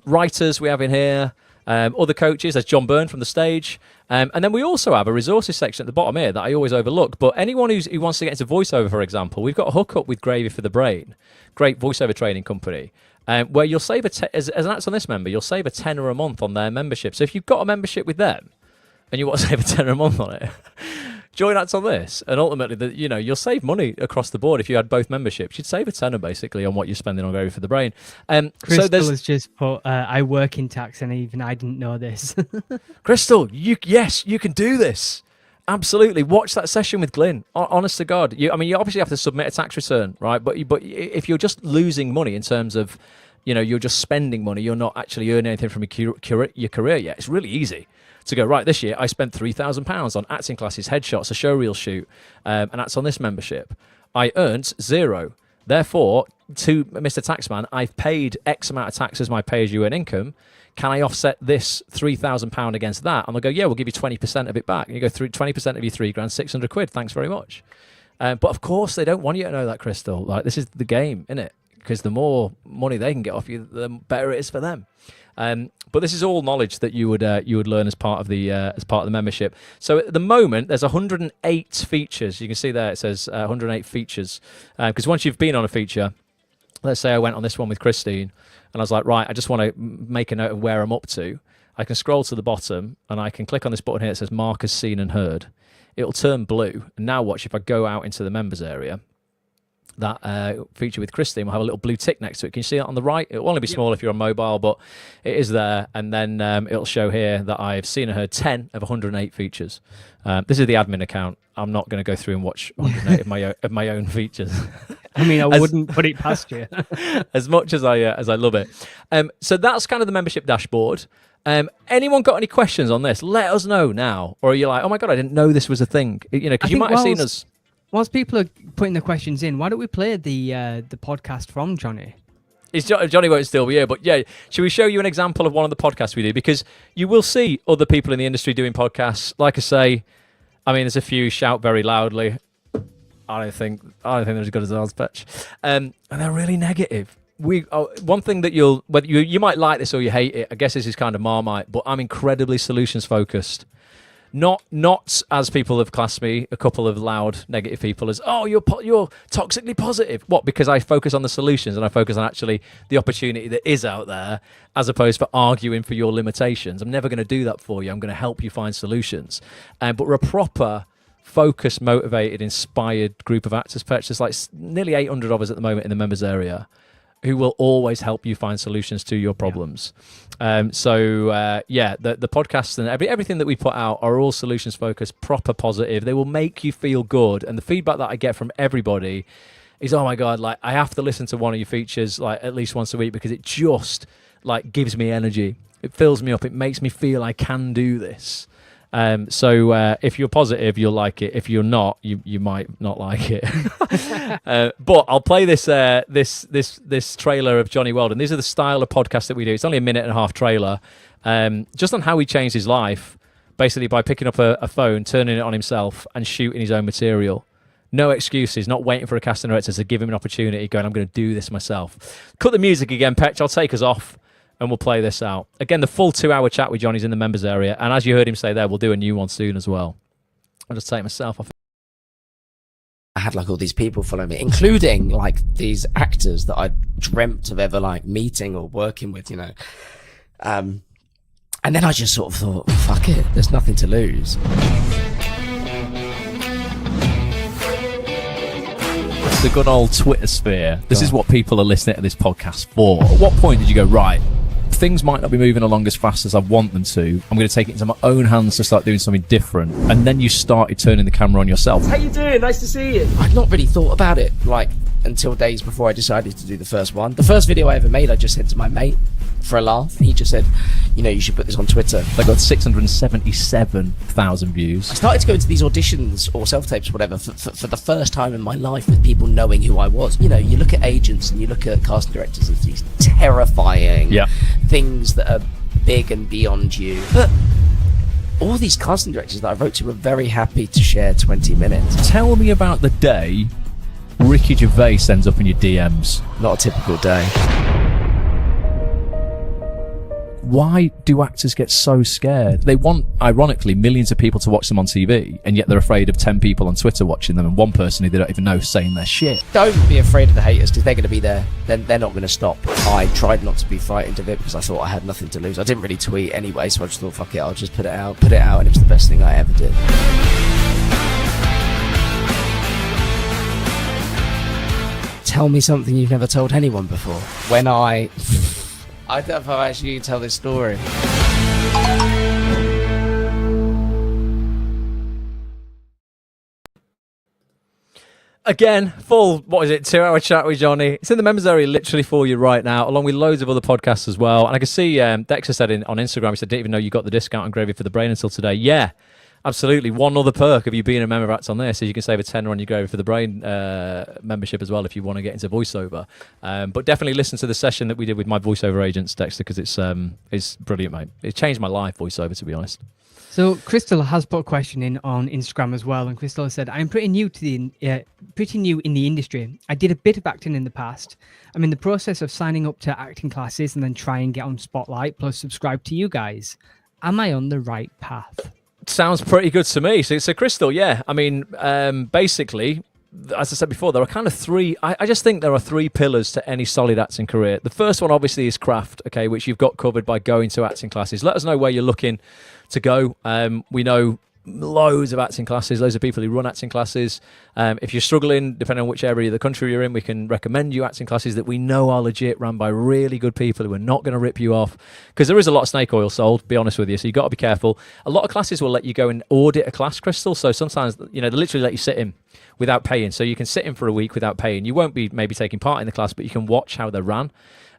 Writers we have in here. Other coaches, there's John Byrne from The Stage. And then we also have a resources section at the bottom here that I always overlook. But anyone who wants to get into voiceover, for example, we've got a hookup with Gravy for the Brain, great voiceover training company, where you'll save as an Acts on This member, you'll save a tenner a month on their membership. So if you've got a membership with them and you want to save a tenner a month on it, join Acts on This, and ultimately, you'll save money across the board if you had both memberships. You'd save a tenner basically on what you're spending on Gravy for the Brain. Crystal has just put, I work in tax, and even I didn't know this. Crystal, you can do this. Absolutely. Watch that session with Glyn. Honest to God. You obviously have to submit a tax return, right? But if you're just losing money in terms of, you're just spending money, you're not actually earning anything from your career yet. It's really easy to go, right, this year I spent £3,000 on acting classes, headshots, a showreel shoot, and that's on this membership. I earned £0. Therefore, to Mr. Taxman, I've paid X amount of tax as my pay-as-you-earn income. Can I offset this £3,000 against that? And they'll go, yeah, we'll give you 20% of it back. And you go through 20% of your £3,000, £600. Thanks very much. But of course, they don't want you to know that, Crystal. Like, this is the game, isn't it? Because the more money they can get off you, the better it is for them. But this is all knowledge that you would learn as part of the membership. So at the moment, there's 108 features. You can see there it says 108 features. Because once you've been on a feature, let's say I went on this one with Christine, and I was like, right, I just want to make a note of where I'm up to. I can scroll to the bottom, and I can click on this button here that says Mark as seen and heard. It'll turn blue. And now watch, if I go out into the members area, that feature with Christine will have a little blue tick next to it. Can you see it on the right? It'll only be small if you're on mobile, but it is there. And then it'll show here that I've seen and heard 10 of 108 features. This is the admin account. I'm not going to go through and watch 108 of my own features. I mean, I wouldn't put it past you. As much as I love it. So that's kind of the membership dashboard. Anyone got any questions on this? Let us know now. Or are you like, oh my God, I didn't know this was a thing? You know, because you might have seen us. Whilst people are putting the questions in, why don't we play the podcast from Johnny? Johnny won't still be here, but yeah, should we show you an example of one of the podcasts we do? Because you will see other people in the industry doing podcasts. Like I say, I mean, there's a few shout very loudly. I don't think they're as good as ours, Patch. And they're really negative. One thing that you might like this or you hate it. I guess this is kind of Marmite, but I'm incredibly solutions focused. Not as people have classed me, a couple of loud negative people, as, oh, you're toxically positive. What? Because I focus on the solutions and I focus on actually the opportunity that is out there, as opposed to arguing for your limitations. I'm never going to do that for you. I'm going to help you find solutions. But we're a proper, focused, motivated, inspired group of actors. There's like nearly 800 of us at the moment in the members area, who will always help you find solutions to your problems. The podcasts and everything that we put out are all solutions focused, proper positive. They will make you feel good. And the feedback that I get from everybody is, oh my God, like I have to listen to one of your features like at least once a week because it just like gives me energy. It fills me up. It makes me feel I can do this. If you're positive, you'll like it. If you're not, you might not like it. But I'll play this trailer of Johnny Weldon. These are the style of podcast that we do. It's only a 1.5-minute trailer, just on how he changed his life, basically by picking up a phone, turning it on himself, and shooting his own material. No excuses, not waiting for a casting director to give him an opportunity, going, I'm going to do this myself. Cut the music again, Petch. I'll take us off. And we'll play this out. Again, the full 2-hour chat with Johnny's in the members area. And as you heard him say there, we'll do a new one soon as well. I'll just take myself off. I had like all these people follow me, including like these actors that I dreamt of ever like meeting or working with, you know. And then I just sort of thought, well, fuck it, there's nothing to lose. The good old Twitter sphere. This is what people are listening to this podcast for. At what point did you go, right, things might not be moving along as fast as I want them to. I'm going to take it into my own hands to start doing something different. And then you started turning the camera on yourself. How you doing? Nice to see you. I'd not really thought about it, like, until days before I decided to do the first one. The first video I ever made, I just said to my mate for a laugh. He just said, you know, you should put this on Twitter. They got 677,000 views. I started to go into these auditions or self-tapes or whatever for the first time in my life with people knowing who I was. You know, you look at agents and you look at casting directors as these terrifying things that are big and beyond you. But all these casting directors that I wrote to were very happy to share 20 minutes. Tell me about the day Ricky Gervais ends up in your DMs. Not a typical day. Why do actors get so scared? They want, ironically, millions of people to watch them on TV, and yet they're afraid of 10 people on Twitter watching them and one person who they don't even know saying their shit. Don't be afraid of the haters, because they're going to be there. Then they're not going to stop. I tried not to be frightened of it because I thought I had nothing to lose. I didn't really tweet anyway, so I just thought, fuck it, I'll just put it out, and it was the best thing I ever did. Tell me something you've never told anyone before. When I don't know if I actually can tell this story. Again, full, 2-hour chat with Johnny. It's in the members area literally for you right now, along with loads of other podcasts as well. And I can see Dexter said on Instagram, he said, didn't even know you got the discount on Gravy for the Brain until today. Yeah, Absolutely. One other perk of you being a member of Acts on This is you can save a tenner on your Go for the Brain membership as well if you want to get into voiceover. But definitely listen to the session that we did with my voiceover agents, Dexter, because it's brilliant, mate. It changed my life, voiceover, to be honest. So Crystal has put a question in on Instagram as well, and Crystal has said, "I'm pretty new in the industry. I did a bit of acting in the past. I'm in the process of signing up to acting classes and then try and get on Spotlight plus subscribe to you guys. Am I on the right path?" Sounds pretty good to me. So Crystal, yeah. I mean, basically, as I said before, there are kind of three. I just think there are three pillars to any solid acting career. The first one, obviously, is craft, okay, which you've got covered by going to acting classes. Let us know where you're looking to go. We know loads of acting classes, loads of people who run acting classes. If you're struggling, depending on which area of the country you're in, we can recommend you acting classes that we know are legit, run by really good people who are not going to rip you off, because there is a lot of snake oil sold, be honest with you, so you've got to be careful. A lot of classes will let you go and audit a class, Crystal, so sometimes, you know, they literally let you sit in without paying, so you can sit in for a week without paying. You won't be maybe taking part in the class, but you can watch how they're ran.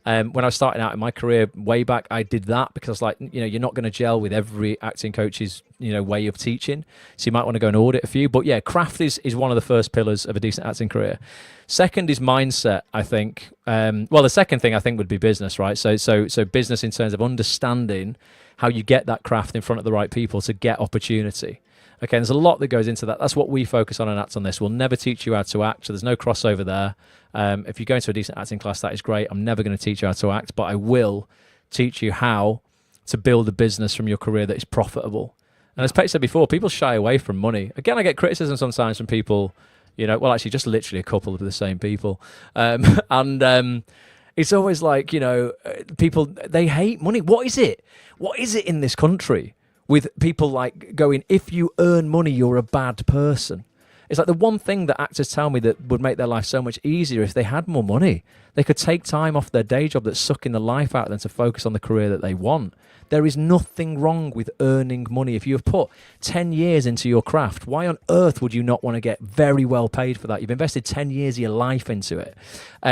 When I was starting out in my career way back, I did that because I was like, you know, you're not going to gel with every acting coach's, you know, way of teaching. So you might want to go and audit a few. But yeah, craft is one of the first pillars of a decent acting career. Second is mindset, I think. Well, the second thing I think would be business, right? So business in terms of understanding how you get that craft in front of the right people to get opportunity. Okay, and there's a lot that goes into that. That's what we focus on and Act on This. We'll never teach you how to act, so there's no crossover there. If you go into a decent acting class, that is great. I'm never going to teach you how to act, but I will teach you how to build a business from your career that is profitable. And as Pete said before, people shy away from money. Again, I get criticism sometimes from people, you know, well, actually just literally a couple of the same people. It's always like, you know, people, they hate money. What is it? What is it in this country with people like going, if you earn money, you're a bad person? It's like the one thing that actors tell me that would make their life so much easier if they had more money. They could take time off their day job that's sucking the life out of them to focus on the career that they want. There is nothing wrong with earning money. If you have put 10 years into your craft, why on earth would you not want to get very well paid for that? You've invested 10 years of your life into it.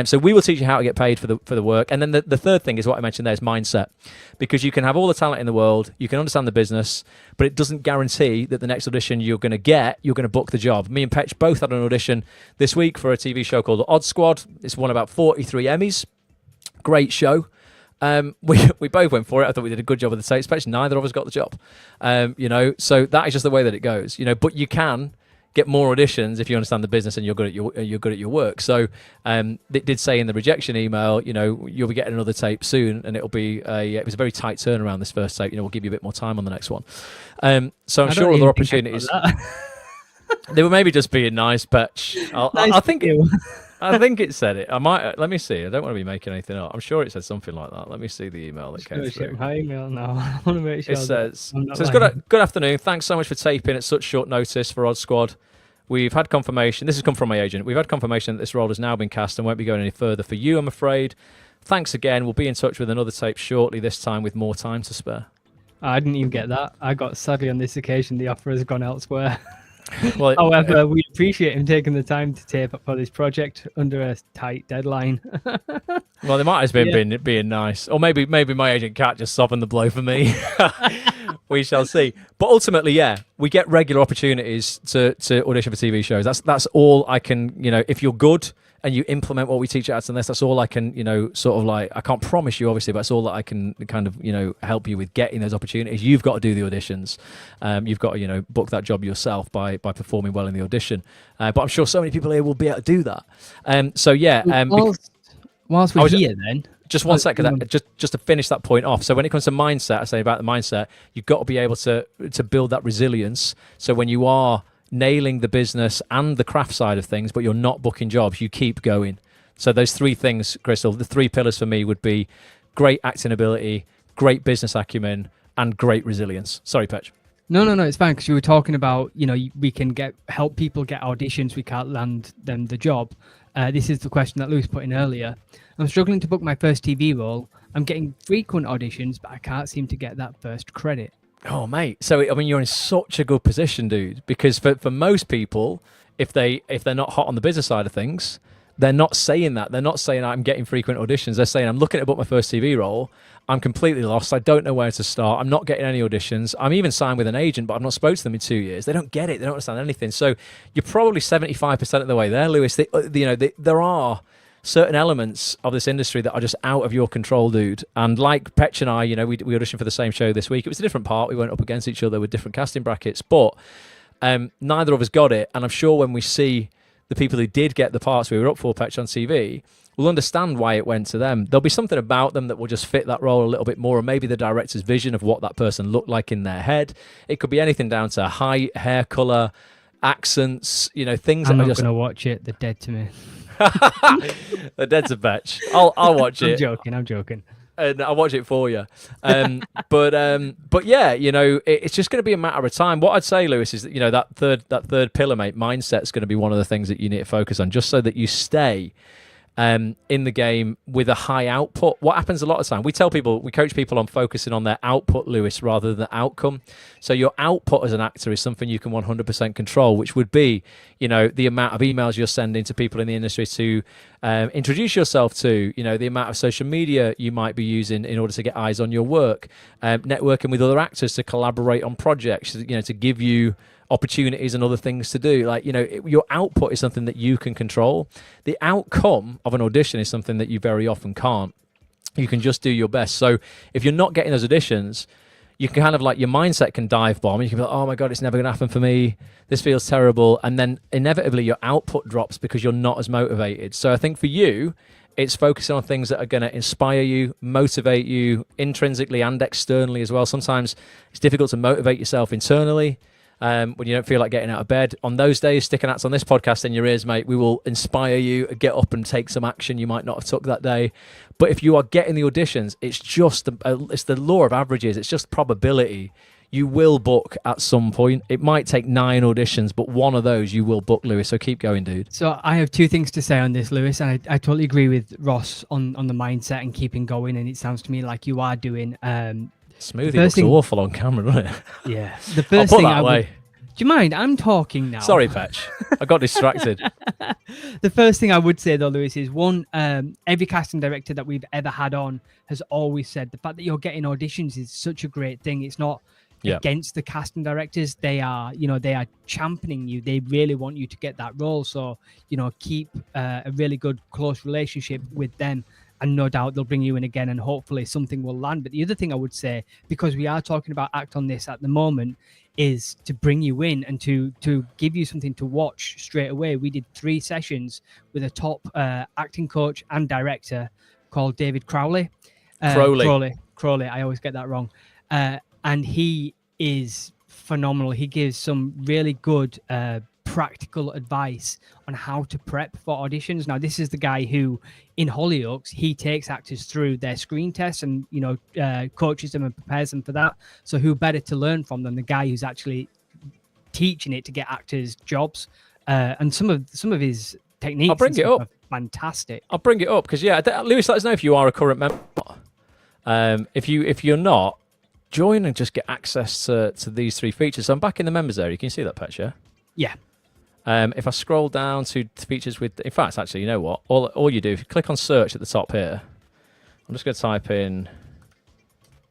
So we will teach you how to get paid for the work. And then the third thing is what I mentioned there is mindset. Because you can have all the talent in the world, you can understand the business, but it doesn't guarantee that the next audition you're going to book the job. Me and Petch both had an audition this week for a TV show called Odd Squad. It's won about 43 Emmys. Great show. We both went for it. I thought we did a good job of the tapes, but neither of us got the job. You know, so that is just the way that it goes. You know, but you can get more auditions if you understand the business and you're good at your work. So it did say in the rejection email, you know, you'll be getting another tape soon, and it was a very tight turnaround this first tape. You know, we'll give you a bit more time on the next one. So I'm sure other opportunities. They were maybe just being nice, Petch. I think it. I think it said it. I might. Let me see. I don't want to be making anything up. I'm sure it said something like that. Let me see the email that came through. My email now. I want to make sure. It says, good afternoon. Thanks so much for taping at such short notice for Odd Squad. We've had confirmation. This has come from my agent. We've had confirmation that this role has now been cast and won't be going any further for you, I'm afraid. Thanks again. We'll be in touch with another tape shortly, this time with more time to spare. I didn't even get that. I got, sadly, on this occasion, the offer has gone elsewhere. Well, however, we appreciate him taking the time to tape up for this project under a tight deadline. Well, they might have been being nice, or maybe my agent Kat just softened the blow for me. We shall see. But ultimately, yeah, we get regular opportunities to audition for TV shows. That's all I can, you know. If you're good and you implement what we teach at Acts on This, that's all I can, you know, sort of like, I can't promise you, obviously, but that's all that I can kind of, you know, help you with getting those opportunities. You've got to do the auditions. You've got to, you know, book that job yourself by performing well in the audition. But I'm sure so many people here will be able to do that. So, yeah. Whilst we're here, then. Just one second, just to finish that point off. So when it comes to mindset, I say about the mindset, you've got to be able to build that resilience. So when you are nailing the business and the craft side of things, but you're not booking jobs, you keep going. So those three things, Crystal, the three pillars for me would be great acting ability, great business acumen, and great resilience. Sorry, Petch. No, it's fine, because you were talking about, you know, we can help people get auditions, we can't land them the job. This is the question that Lewis put in earlier. I'm struggling to book my first TV role. I'm getting frequent auditions, but I can't seem to get that first credit. Oh, mate. So, I mean, you're in such a good position, dude, because for most people, if they're not hot on the business side of things, they're not saying that. They're not saying I'm getting frequent auditions. They're saying I'm looking to book my first TV role. I'm completely lost. I don't know where to start. I'm not getting any auditions. I'm even signed with an agent, but I've not spoken to them in 2 years. They don't get it. They don't understand anything. So you're probably 75% of the way there, Lewis. There are certain elements of this industry that are just out of your control, dude. And like Petch and I, we auditioned for the same show this week. It was a different part. We went up against each other with different casting brackets, but neither of us got it. And I'm sure when we see the people who did get the parts we were up for, Petch, on TV, we'll understand why it went to them. There'll be something about them that will just fit that role a little bit more, or maybe the director's vision of what that person looked like in their head. It could be anything down to height, hair colour, accents, things I'm that not are just... going to watch it. They're dead to me. They're dead to Petch. I'll watch it. I'm joking. And I'll watch it for you. But yeah, it's just going to be a matter of time. What I'd say, Lewis, is that, that third pillar, mate, mindset's going to be one of the things that you need to focus on, just so that you stay in the game with a high output. What happens a lot of time, we coach people on focusing on their output, Lewis, rather than the outcome. So your output as an actor is something you can 100% control, which would be, the amount of emails you're sending to people in the industry to introduce yourself to, the amount of social media you might be using in order to get eyes on your work, networking with other actors to collaborate on projects, to give you opportunities and other things to do. Your output is something that you can control. The outcome of an audition is something that you very often can't. You can just do your best. So if you're not getting those auditions, you can kind of your mindset can dive bomb. You can be like, oh my God, it's never going to happen for me. This feels terrible. And then inevitably your output drops because you're not as motivated. So I think for you, it's focusing on things that are going to inspire you, motivate you intrinsically and externally as well. Sometimes it's difficult to motivate yourself internally. When you don't feel like getting out of bed. On those days, stick an axe on this podcast in your ears, mate. We will inspire you, get up and take some action you might not have took that day. But if you are getting the auditions, it's just it's the law of averages. It's just probability. You will book at some point. It might take 9 auditions, but one of those you will book, Lewis. So keep going, dude. So I have 2 things to say on this, Lewis, and I totally agree with Ross on the mindset and keeping going. And it sounds to me like you are doing. Smoothie looks awful on camera, doesn't it? Yeah. The first thing I would... Do you mind? I'm talking now. Sorry, Petch. I got distracted. The first thing I would say, though, Lewis, is one, every casting director that we've ever had on has always said the fact that you're getting auditions is such a great thing. It's not against the casting directors. They are championing you. They really want you to get that role. So, keep a really good, close relationship with them. And no doubt they'll bring you in again and hopefully something will land. But the other thing I would say, because we are talking about Act on This at the moment, is to bring you in and to give you something to watch straight away. We did 3 sessions with a top acting coach and director called David Crowley. Crowley. I always get that wrong. And he is phenomenal. He gives some really good practical advice on how to prep for auditions. Now, this is the guy who, in Hollyoaks, he takes actors through their screen tests and coaches them and prepares them for that. So who better to learn from than the guy who's actually teaching it to get actors jobs? And some of his techniques. I'll bring it up. Fantastic. I'll bring it up because Lewis, let us know if you are a current member. If you're not, join and just get access to these 3 features. So I'm back in the members area. You can see that, Petch, yeah? Yeah. If I scroll down to features with... In fact, actually, you know what? All you do, if you click on search at the top here, I'm just going to type in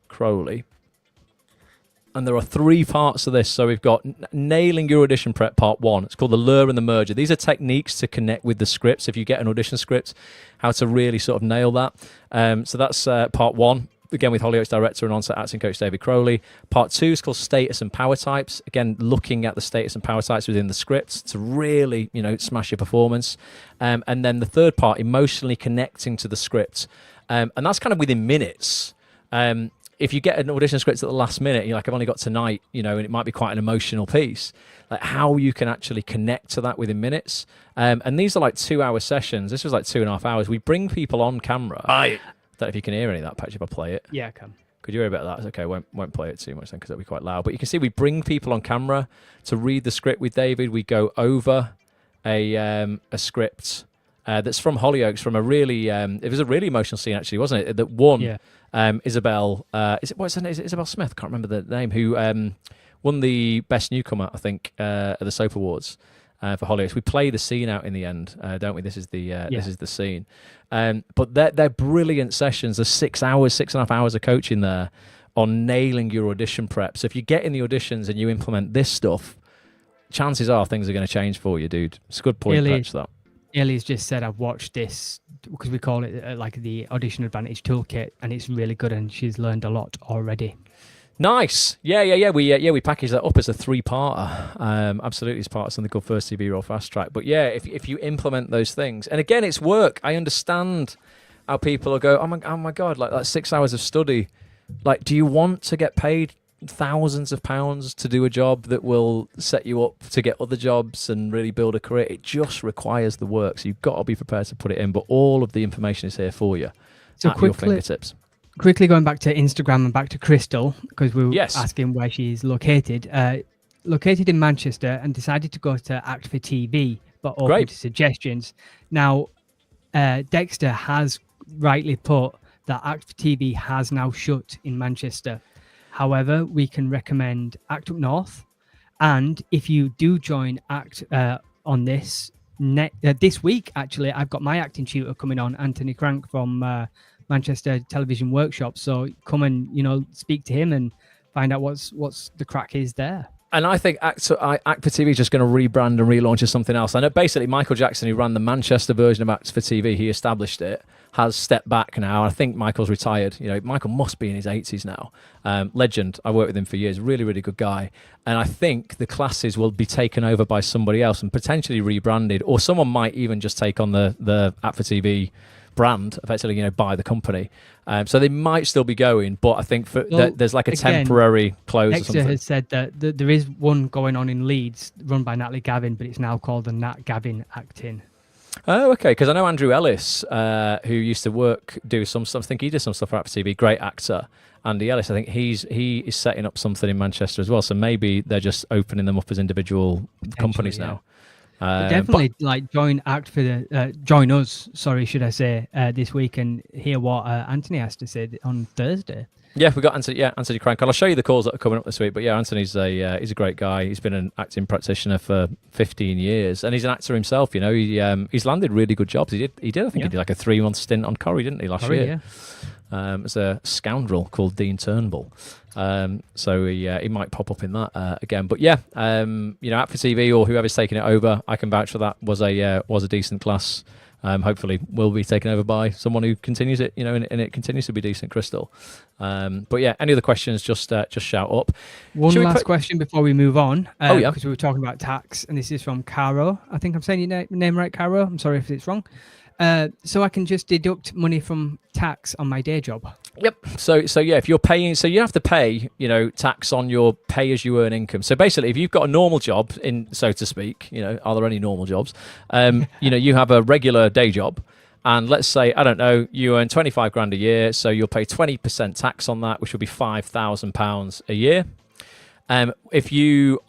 Crowley. And there are 3 parts to this. So we've got nailing your audition prep, part 1. It's called the lure and the merger. These are techniques to connect with the scripts. If you get an audition script, how to really sort of nail that. So that's part 1. Again, with Hollyoaks director and on-set acting coach David Crowley. Part 2 is called status and power types. Again, looking at the status and power types within the script to really, smash your performance. And then the third part, emotionally connecting to the script. And that's kind of within minutes. If you get an audition script at the last minute, you're like, I've only got tonight, and it might be quite an emotional piece. Like how you can actually connect to that within minutes. And these are like 2-hour sessions. This was like 2.5 hours. We bring people on camera. Right. I don't know if you can hear any of that, Patch, if I play it. Yeah, I can. Could you hear a bit of that? It's okay, won't play it too much then because it'll be quite loud. But you can see we bring people on camera to read the script with David. We go over a script that's from Hollyoaks, from a really... it was a really emotional scene, actually, wasn't it? That won Isabel... what's her name? Is it Isabel Smith? I can't remember the name. Who won the Best Newcomer, I think, at the Soap Awards. for Hollyoaks. We play the scene out in the end, don't we? This is the scene. But they're brilliant sessions. There's 6.5 hours of coaching there on nailing your audition prep. So if you get in the auditions and you implement this stuff, chances are things are going to change for you, dude. It's a good point, Patch, that. Ellie's just said, I've watched this because we call it like the Audition Advantage Toolkit, and it's really good, and she's learned a lot already. Nice. Yeah. We package that up as a 3-parter. Absolutely, as part of something called First TV Roll Fast Track. But yeah, if you implement those things, and again, it's work. I understand how people will go, oh my God, like 6 hours of study. Like, do you want to get paid thousands of pounds to do a job that will set you up to get other jobs and really build a career? It just requires the work, so you've got to be prepared to put it in. But all of the information is here for you at your fingertips. Quickly going back to Instagram and back to Crystal, because we were asking where she's located. Located in Manchester, and decided to go to Act for TV, but open to suggestions. Now, Dexter has rightly put that Act for TV has now shut in Manchester. However, we can recommend Act Up North, and if you do join Act on this week, actually, I've got my acting tutor coming on, Anthony Crank from Manchester Television Workshop. So come and speak to him and find out what's the crack is there. And I think Act for TV is just going to rebrand and relaunch as something else. I know basically Michael Jackson, who ran the Manchester version of Act for TV, he established it, has stepped back now. I think Michael's retired. Michael must be in his 80s now. Legend. I worked with him for years. Really, really good guy. And I think the classes will be taken over by somebody else and potentially rebranded, or someone might even just take on the Act for TV brand, effectively, by the company. So they might still be going, but I think there's like a temporary close or something. Dexter has said that there is one going on in Leeds run by Natalie Gavin, but it's now called the Nat Gavin Acting. Oh, okay. Because I know Andrew Ellis, who used to do some stuff. I think he did some stuff for Apple TV. Great actor, Andy Ellis. I think he is setting up something in Manchester as well. So maybe they're just opening them up as individual companies now. Definitely, join us. Sorry, should I say this week and hear what Anthony has to say on Thursday. Yeah, we got Anthony Crank. I'll show you the calls that are coming up this week. But yeah, Anthony's he's a great guy. He's been an acting practitioner for 15 years, and he's an actor himself. He's landed really good jobs. He did. He did like a 3-month stint on Corrie, didn't he, last year? Yeah. As a scoundrel called Dean Turnbull. So he might pop up in that again. But yeah, Act for TV or whoever's taking it over, I can vouch for that. Was a decent class. Hopefully will be taken over by someone who continues it, and it continues to be decent, Crystal. But yeah, any other questions, just shout up. One last question before we move on. Because we were talking about tax, and this is from Caro. I think I'm saying your name right, Caro. I'm sorry if it's wrong. So I can just deduct money from tax on my day job. Yep. So yeah, if you're paying, so you have to pay, tax on your pay as you earn income. So basically, if you've got a normal job, so to speak, are there any normal jobs? You have a regular day job, and let's say, I don't know, you earn 25 grand a year, so you'll pay 20% tax on that, which will be £5,000 a year. If you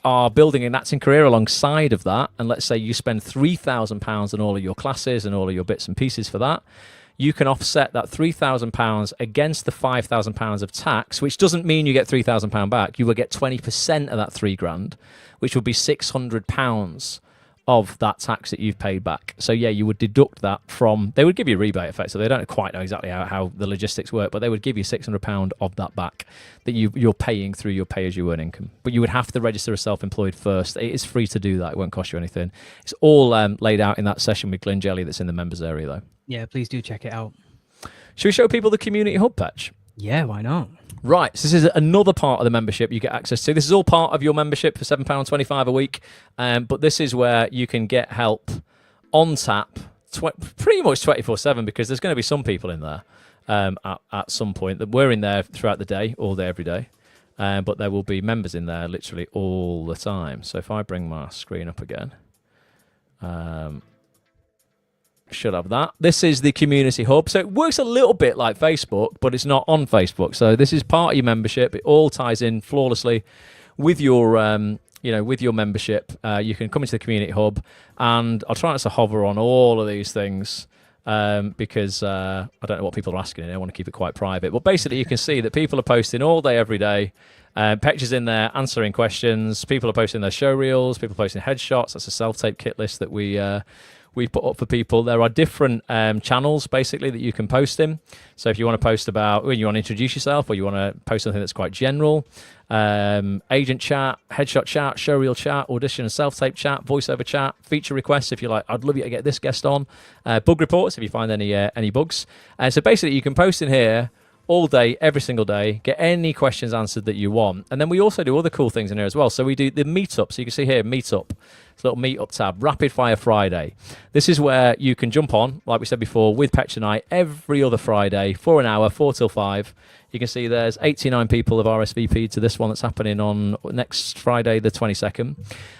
are building an acting career alongside of that, and let's say you spend £3,000 on all of your classes and all of your bits and pieces for that, you can offset that £3,000 against the £5,000 of tax, which doesn't mean you get £3,000 back. You will get 20% of that £3,000, which will be £600 of that tax that you've paid back. So yeah, you would deduct that from, they would give you a rebate effect, so they don't quite know exactly how the logistics work, but they would give you £600 of that back that you're paying through your pay as you earn income. But you would have to register as self-employed first. It is free to do that. It won't cost you anything. It's all laid out in that session with Glenn Jelly that's in the members area though. Yeah, please do check it out. Should we show people the community hub, Patch? Yeah, why not? Right, so this is another part of the membership you get access to. This is all part of your membership for £7.25 a week, but this is where you can get help on tap pretty much 24/7, because there's going to be some people in there at some point. That we're in there throughout the day, all day, every day, but there will be members in there literally all the time. So if I bring my screen up again, should have that. This is the community hub. So it works a little bit like Facebook, but it's not on Facebook. So this is part of your membership. It all ties in flawlessly with your with your membership. You can come into the community hub, and I'll try not to hover on all of these things. because I don't know what people are asking. I want to keep it quite private. But basically, you can see that people are posting all day, every day. Petch is in there answering questions. People are posting their show reels. People are posting headshots. That's a self-tape kit list that we've put up for people. There are different channels basically that you can post in. So if you want to post about, when you want to introduce yourself, or you want to post something that's quite general, agent chat, headshot chat, showreel chat, audition and self-tape chat, voiceover chat, feature requests if you're like, I'd love you to get this guest on, bug reports if you find any bugs. So basically you can post in here all day, every single day, get any questions answered that you want. And then we also do other cool things in here as well. So we do the meetup. So you can see here, meetup. It's a little meetup tab, Rapid Fire Friday. This is where you can jump on, like we said before, with Petch and I every other Friday for an hour, 4 till 5. You can see there's 89 people have RSVP'd to this one that's happening on next Friday, the 22nd.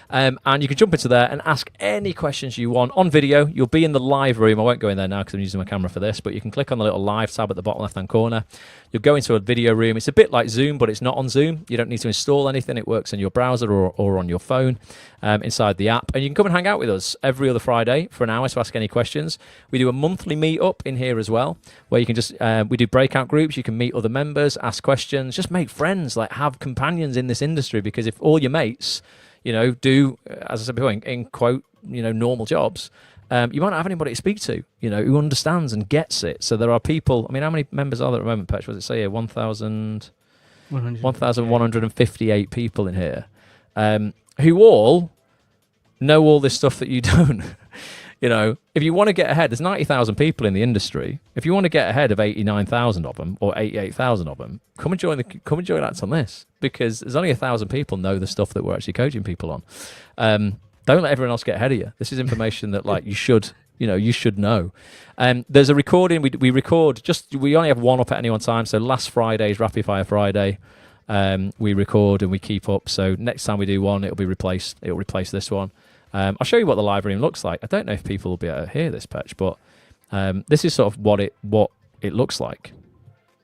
And you can jump into there and ask any questions you want on video. You'll be in the live room. I won't go in there now because I'm using my camera for this, but you can click on the little live tab at the bottom left-hand corner. You'll go into a video room. It's a bit like Zoom, but it's not on Zoom. You don't need to install anything. It works in your browser or on your phone inside the app. And you can come and hang out with us every other Friday for an hour to ask any questions. We do a monthly meet-up in here as well, where you can just, we do breakout groups. You can meet other members, ask questions, just make friends, like have companions in this industry, because if all your mates, do, as I said before, in quote, normal jobs, you might not have anybody to speak to, who understands and gets it. So there are people, how many members are there at the moment, Petch? Was it say here, 1,158 people in here, who all know all this stuff that you don't. If you want to get ahead, there's 90,000 people in the industry. If you want to get ahead of 89,000 of them or 88,000 of them, come and join Acts on this, because there's only 1,000 people know the stuff that we're actually coaching people on. Don't let everyone else get ahead of you. This is information that you should know. There's a recording. We record we only have one up at any one time. So last Friday's Rapid Fire Friday. We record and we keep up. So next time we do one, it'll replace this one. I'll show you what the live room looks like. I don't know if people will be able to hear this, Petch, but this is sort of what it looks like.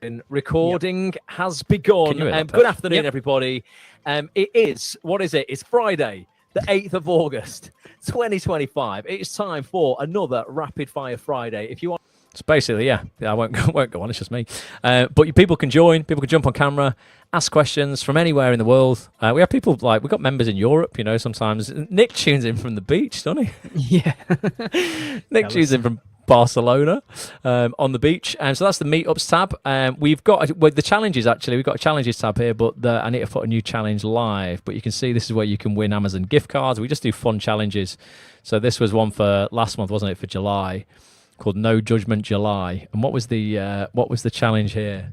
And recording has begun. Good afternoon, everybody. It is, what is it? It's Friday, the 8th of August, 2025. It's time for another Rapid Fire Friday. If you want, it's basically, I won't go on. It's just me. But people can join. People can jump on camera, ask questions from anywhere in the world. We have people we've got members in Europe. Sometimes Nick tunes in from the beach, doesn't he? Yeah. Nick tunes in from Barcelona on the beach, and so that's the meetups tab. We've got the challenges. Actually, we've got a challenges tab here, but I need to put a new challenge live. But you can see this is where you can win Amazon gift cards. We just do fun challenges. So this was one for last month, wasn't it? For July, called No Judgment July. And what was the challenge here?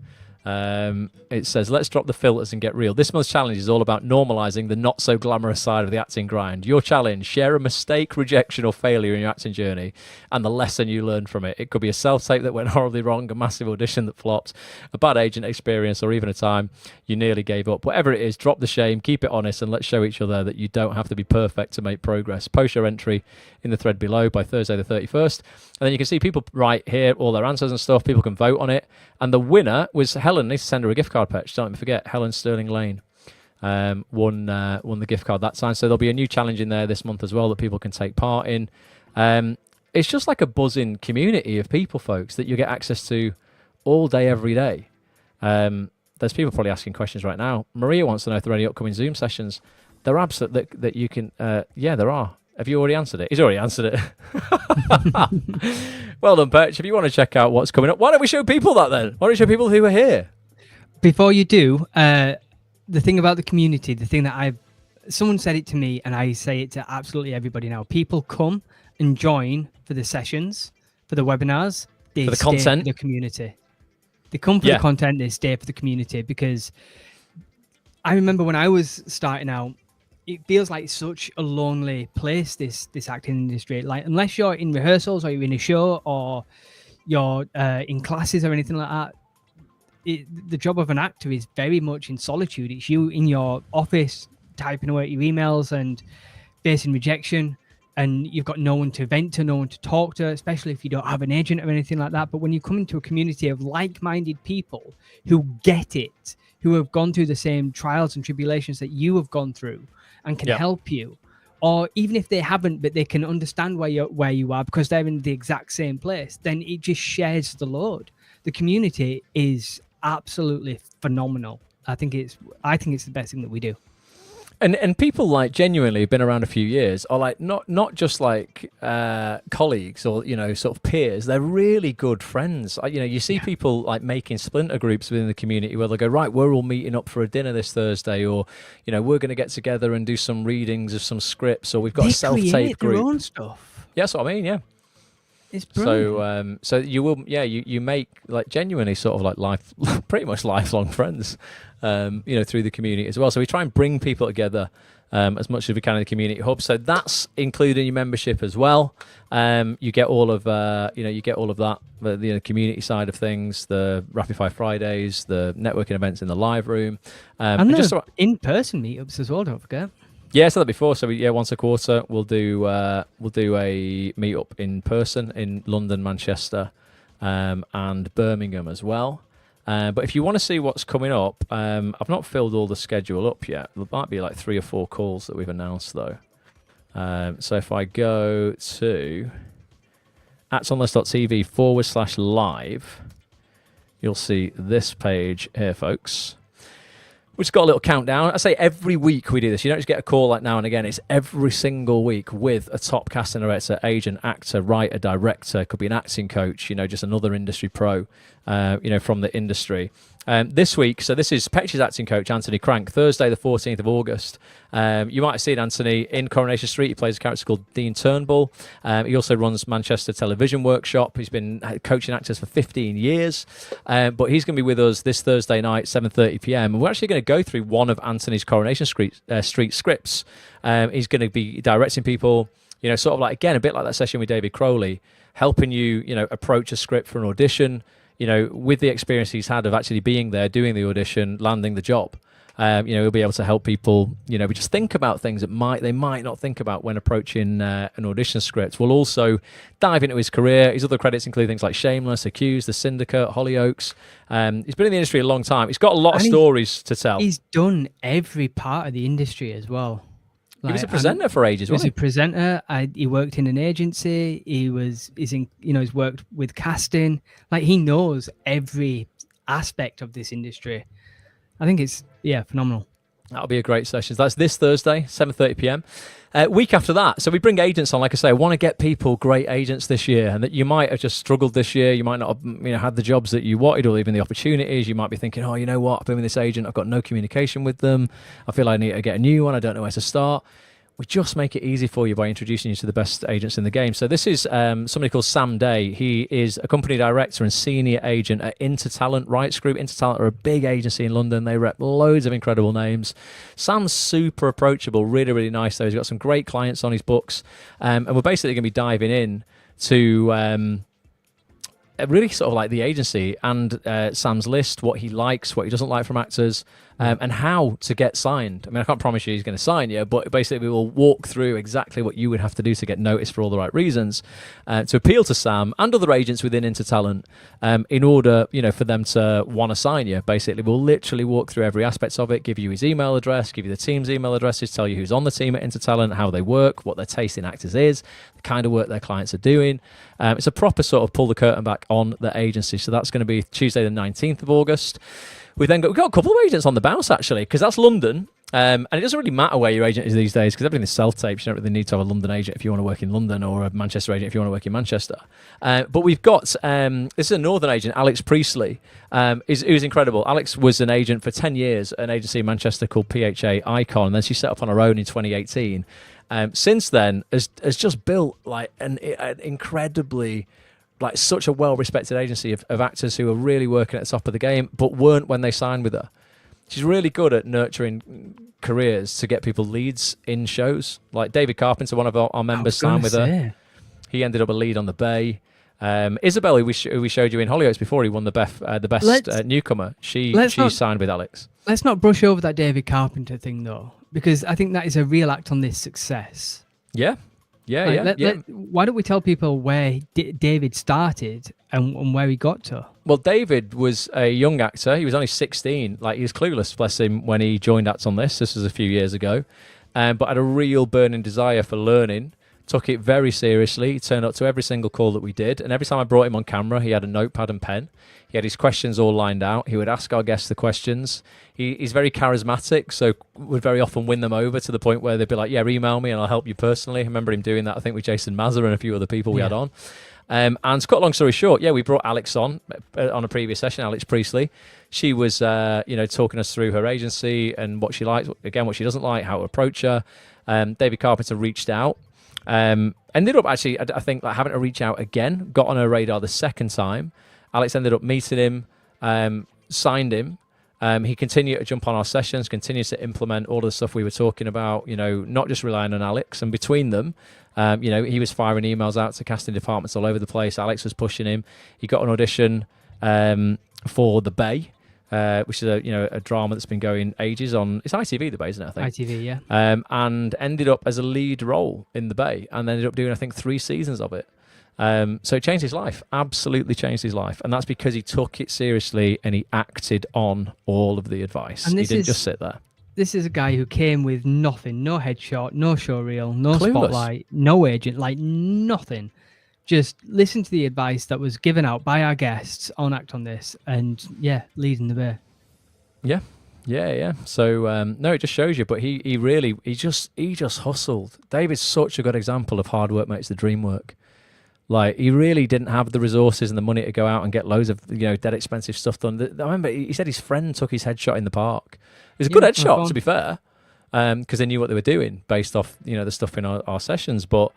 It says, let's drop the filters and get real. This month's challenge is all about normalizing the not so glamorous side of the acting grind. Your challenge: share a mistake, rejection, or failure in your acting journey and the lesson you learned from it. It could be a self-tape that went horribly wrong, a massive audition that flopped, a bad agent experience, or even a time you nearly gave up. Whatever it is, drop the shame, keep it honest, and let's show each other that you don't have to be perfect to make progress. Post your entry in the thread below by Thursday the 31st. And then you can see people write here all their answers and stuff. People can vote on it. And the winner was Helen. Needs to send her a gift card, Petch. Don't forget, Helen Sterling Lane won the gift card that time. So there'll be a new challenge in there this month as well that people can take part in. It's just like a buzzing community of people, folks, that you get access to all day, every day. There's people probably asking questions right now. Maria wants to know if there are any upcoming Zoom sessions. There are apps that you can... there are. Have you already answered it? He's already answered it. Well done, Petch. If you want to check out what's coming up, why don't we show people that then? Why don't we show people who are here? Before you do, the thing about the community, the thing that someone said it to me, and I say it to absolutely everybody now. People come and join for the sessions, for the webinars. They for the stay content. For the community. They come for the content, they stay for the community, because I remember when I was starting out, it feels like such a lonely place, this acting industry. Like, unless you're in rehearsals or you're in a show or you're in classes or anything like that, the job of an actor is very much in solitude. It's you in your office typing away at your emails and facing rejection, and you've got no one to vent to, no one to talk to, especially if you don't have an agent or anything like that. But when you come into a community of like-minded people who get it, who have gone through the same trials and tribulations that you have gone through, and can help you, or even if they haven't, but they can understand where you are because they're in the exact same place, then it just shares the load. The community is absolutely phenomenal. I think it's the best thing that we do. And people like genuinely have been around a few years are like not just like colleagues or sort of peers. They're really good friends. You see people like making splinter groups within the community where they go, right, we're all meeting up for a dinner this Thursday, or we're going to get together and do some readings of some scripts, or we've got a self-tape group. Their own stuff. Yeah, that's what I mean. Yeah. It's brilliant. So you will, you make like genuinely sort of like pretty much lifelong friends, through the community as well. So we try and bring people together as much as we can in the community hub. So that's including your membership as well. You get all of, you get all of that, the community side of things, the Rapid Fire Fridays, the networking events in the live room, and just in-person meetups as well. Don't forget. Yeah, I said that before. So once a quarter we'll do a meetup in person in London, Manchester, and Birmingham as well. But if you want to see what's coming up, I've not filled all the schedule up yet. There might be like 3 or 4 calls that we've announced though. So if I go to actonlist.tv/live, you'll see this page here, folks. We've just got a little countdown. I say every week we do this. You don't just get a call like now and again. It's every single week with a top casting director, agent, actor, writer, director. Could be an acting coach, just another industry pro, from the industry. This week, so this is Petch's acting coach, Anthony Crank, Thursday the 14th of August. You might have seen Anthony in Coronation Street. He plays a character called Dean Turnbull. He also runs Manchester Television Workshop. He's been coaching actors for 15 years. But he's going to be with us this Thursday night, 7:30 p.m. And we're actually going to go through one of Anthony's Coronation Street scripts. He's going to be directing people, sort of like, again, a bit like that session with David Crowley, helping you, approach a script for an audition, with the experience he's had of actually being there, doing the audition, landing the job. He'll be able to help people, just think about things that they might not think about when approaching an audition script. We'll also dive into his career. His other credits include things like Shameless, Accused, The Syndicate, Hollyoaks. He's been in the industry a long time. He's got a lot of stories to tell. He's done every part of the industry as well. He was a presenter for ages, wasn't he? He was a presenter. He worked in an agency. He's worked with casting. Like, he knows every aspect of this industry. I think it's phenomenal. That'll be a great session. So that's this Thursday, 7:30 p.m. Week after that, so we bring agents on. Like I say, I want to get people great agents this year, and that you might have just struggled this year. You might not have, had the jobs that you wanted or even the opportunities. You might be thinking, oh, you know what? I've been with this agent. I've got no communication with them. I feel I need to get a new one. I don't know where to start. We just make it easy for you by introducing you to the best agents in the game. So this is somebody called Sam Day. He is a company director and senior agent at Intertalent Rights Group. Intertalent are a big agency in London. They rep loads of incredible names. Sam's super approachable, really, really nice though. He's got some great clients on his books. And we're basically going to be diving in to really sort of like the agency and Sam's list, what he likes, what he doesn't like from actors, and how to get signed. I mean, I can't promise you he's going to sign you, but basically we will walk through exactly what you would have to do to get noticed for all the right reasons, to appeal to Sam and other agents within Intertalent, in order, for them to want to sign you. Basically, we'll literally walk through every aspect of it, give you his email address, give you the team's email addresses, tell you who's on the team at Intertalent, how they work, what their taste in actors is, the kind of work their clients are doing. It's a proper sort of pull the curtain back on the agency. So that's going to be Tuesday the 19th of August. We've got a couple of agents on the bounce, actually, because that's London. And it doesn't really matter where your agent is these days, because everything is self-taped. You don't really need to have a London agent if you want to work in London, or a Manchester agent if you want to work in Manchester. But we've got, this is a Northern agent, Alex Priestley, who's incredible. Alex was an agent for 10 years at an agency in Manchester called PHA Icon, and then she set up on her own in 2018. Since then, has just built like an incredibly, like such a well-respected agency of actors who are really working at the top of the game, but weren't when they signed with her. She's really good at nurturing careers to get people leads in shows. Like David Carpenter, one of our members, signed with her. He ended up a lead on The Bay. Isabel, who we showed you in Hollyoaks before, he won the best newcomer. She signed with Alex. Let's not brush over that David Carpenter thing, though, because I think that is a real act on this success. Yeah. Why don't we tell people where David started and where he got to? Well, David was a young actor. He was only 16. Like, he was clueless, bless him, when he joined Acts on This. This was a few years ago. but had a real burning desire for learning. Took it very seriously. He turned up to every single call that we did. And every time I brought him on camera, he had a notepad and pen. He had his questions all lined out. He would ask our guests the questions. He's very charismatic, so would very often win them over to the point where they'd be like, yeah, email me and I'll help you personally. I remember him doing that, I think, with Jason Mazza and a few other people we had on. And to cut a long story short, we brought Alex on a previous session, Alex Priestley. She was, talking us through her agency and what she likes, again, what she doesn't like, how to approach her. David Carpenter reached out. Ended up actually, I think, like having to reach out again, got on her radar the second time. Alex ended up meeting him, signed him. He continued to jump on our sessions, continues to implement all of the stuff we were talking about, not just relying on Alex. And between them, he was firing emails out to casting departments all over the place. Alex was pushing him. He got an audition for The Bay, which is a drama that's been going ages on. It's ITV, The Bay, isn't it? I think ITV, yeah. And ended up as a lead role in The Bay, and ended up doing, I think, 3 seasons of it. So it changed his life, absolutely changed his life, and that's because he took it seriously and he acted on all of the advice. And he didn't just sit there. This is a guy who came with nothing, no headshot, no showreel, no Clueless. spotlight, no agent, like nothing. Just listen to the advice that was given out by our guests on Act on This, and leading the Bay. Yeah. So no, it just shows you. But he just hustled. David's such a good example of hard work makes the dream work. Like, he really didn't have the resources and the money to go out and get loads of dead expensive stuff done. I remember he said his friend took his headshot in the park. It was a good headshot, to be fair, because they knew what they were doing based off the stuff in our sessions. But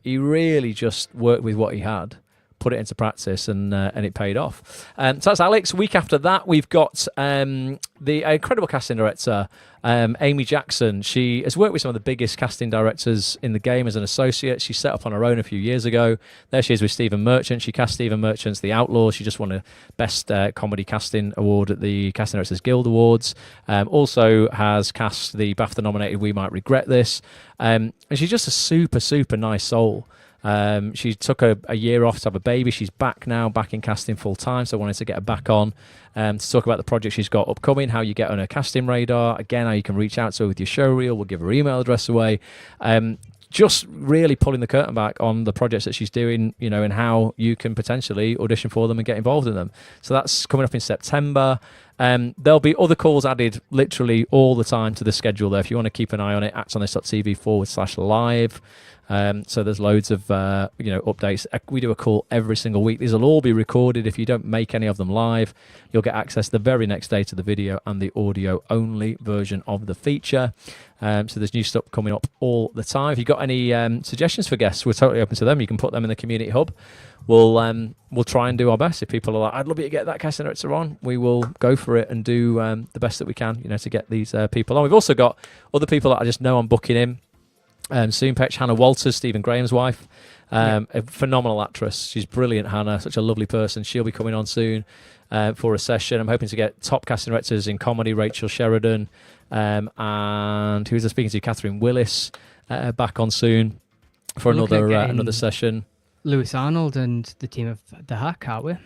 he really just worked with what he had, put it into practice, and it paid off. So that's Alex. Week after that, we've got the incredible casting director, Amy Jackson. She has worked with some of the biggest casting directors in the game as an associate. She set up on her own a few years ago. There she is with Stephen Merchant. She cast Stephen Merchant's The Outlaws. She just won a Best Comedy Casting Award at the Casting Directors Guild Awards. Also has cast the BAFTA-nominated We Might Regret This. And she's just a super, super nice soul. She took a year off to have a baby. She's back now, back in casting full time. So I wanted to get her back on to talk about the project she's got upcoming, how you get on her casting radar, again, how you can reach out to her with your show reel. We'll give her email address away. Just really pulling the curtain back on the projects that she's doing, and how you can potentially audition for them and get involved in them. So that's coming up in September. There'll be other calls added literally all the time to the schedule there. If you want to keep an eye on it, actonthis.tv/live. So there's loads of updates. We do a call every single week. These will all be recorded. If you don't make any of them live, you'll get access the very next day to the video and the audio only version of the feature. So there's new stuff coming up all the time. If you've got any suggestions for guests, we're totally open to them. You can put them in the community hub. We'll try and do our best. If people are like, I'd love you to get that casting director on, we will go for it and do the best that we can, to get these people on. We've also got other people that I just know I'm booking in. Soon Petch, Hannah Walters, Stephen Graham's wife, a phenomenal actress. She's brilliant, Hannah, such a lovely person. She'll be coming on soon for a session. I'm hoping to get top casting directors in comedy, Rachel Sheridan, and who's I speaking to, Catherine Willis, back on soon for another session. Lewis Arnold and the team of The Hack, aren't we?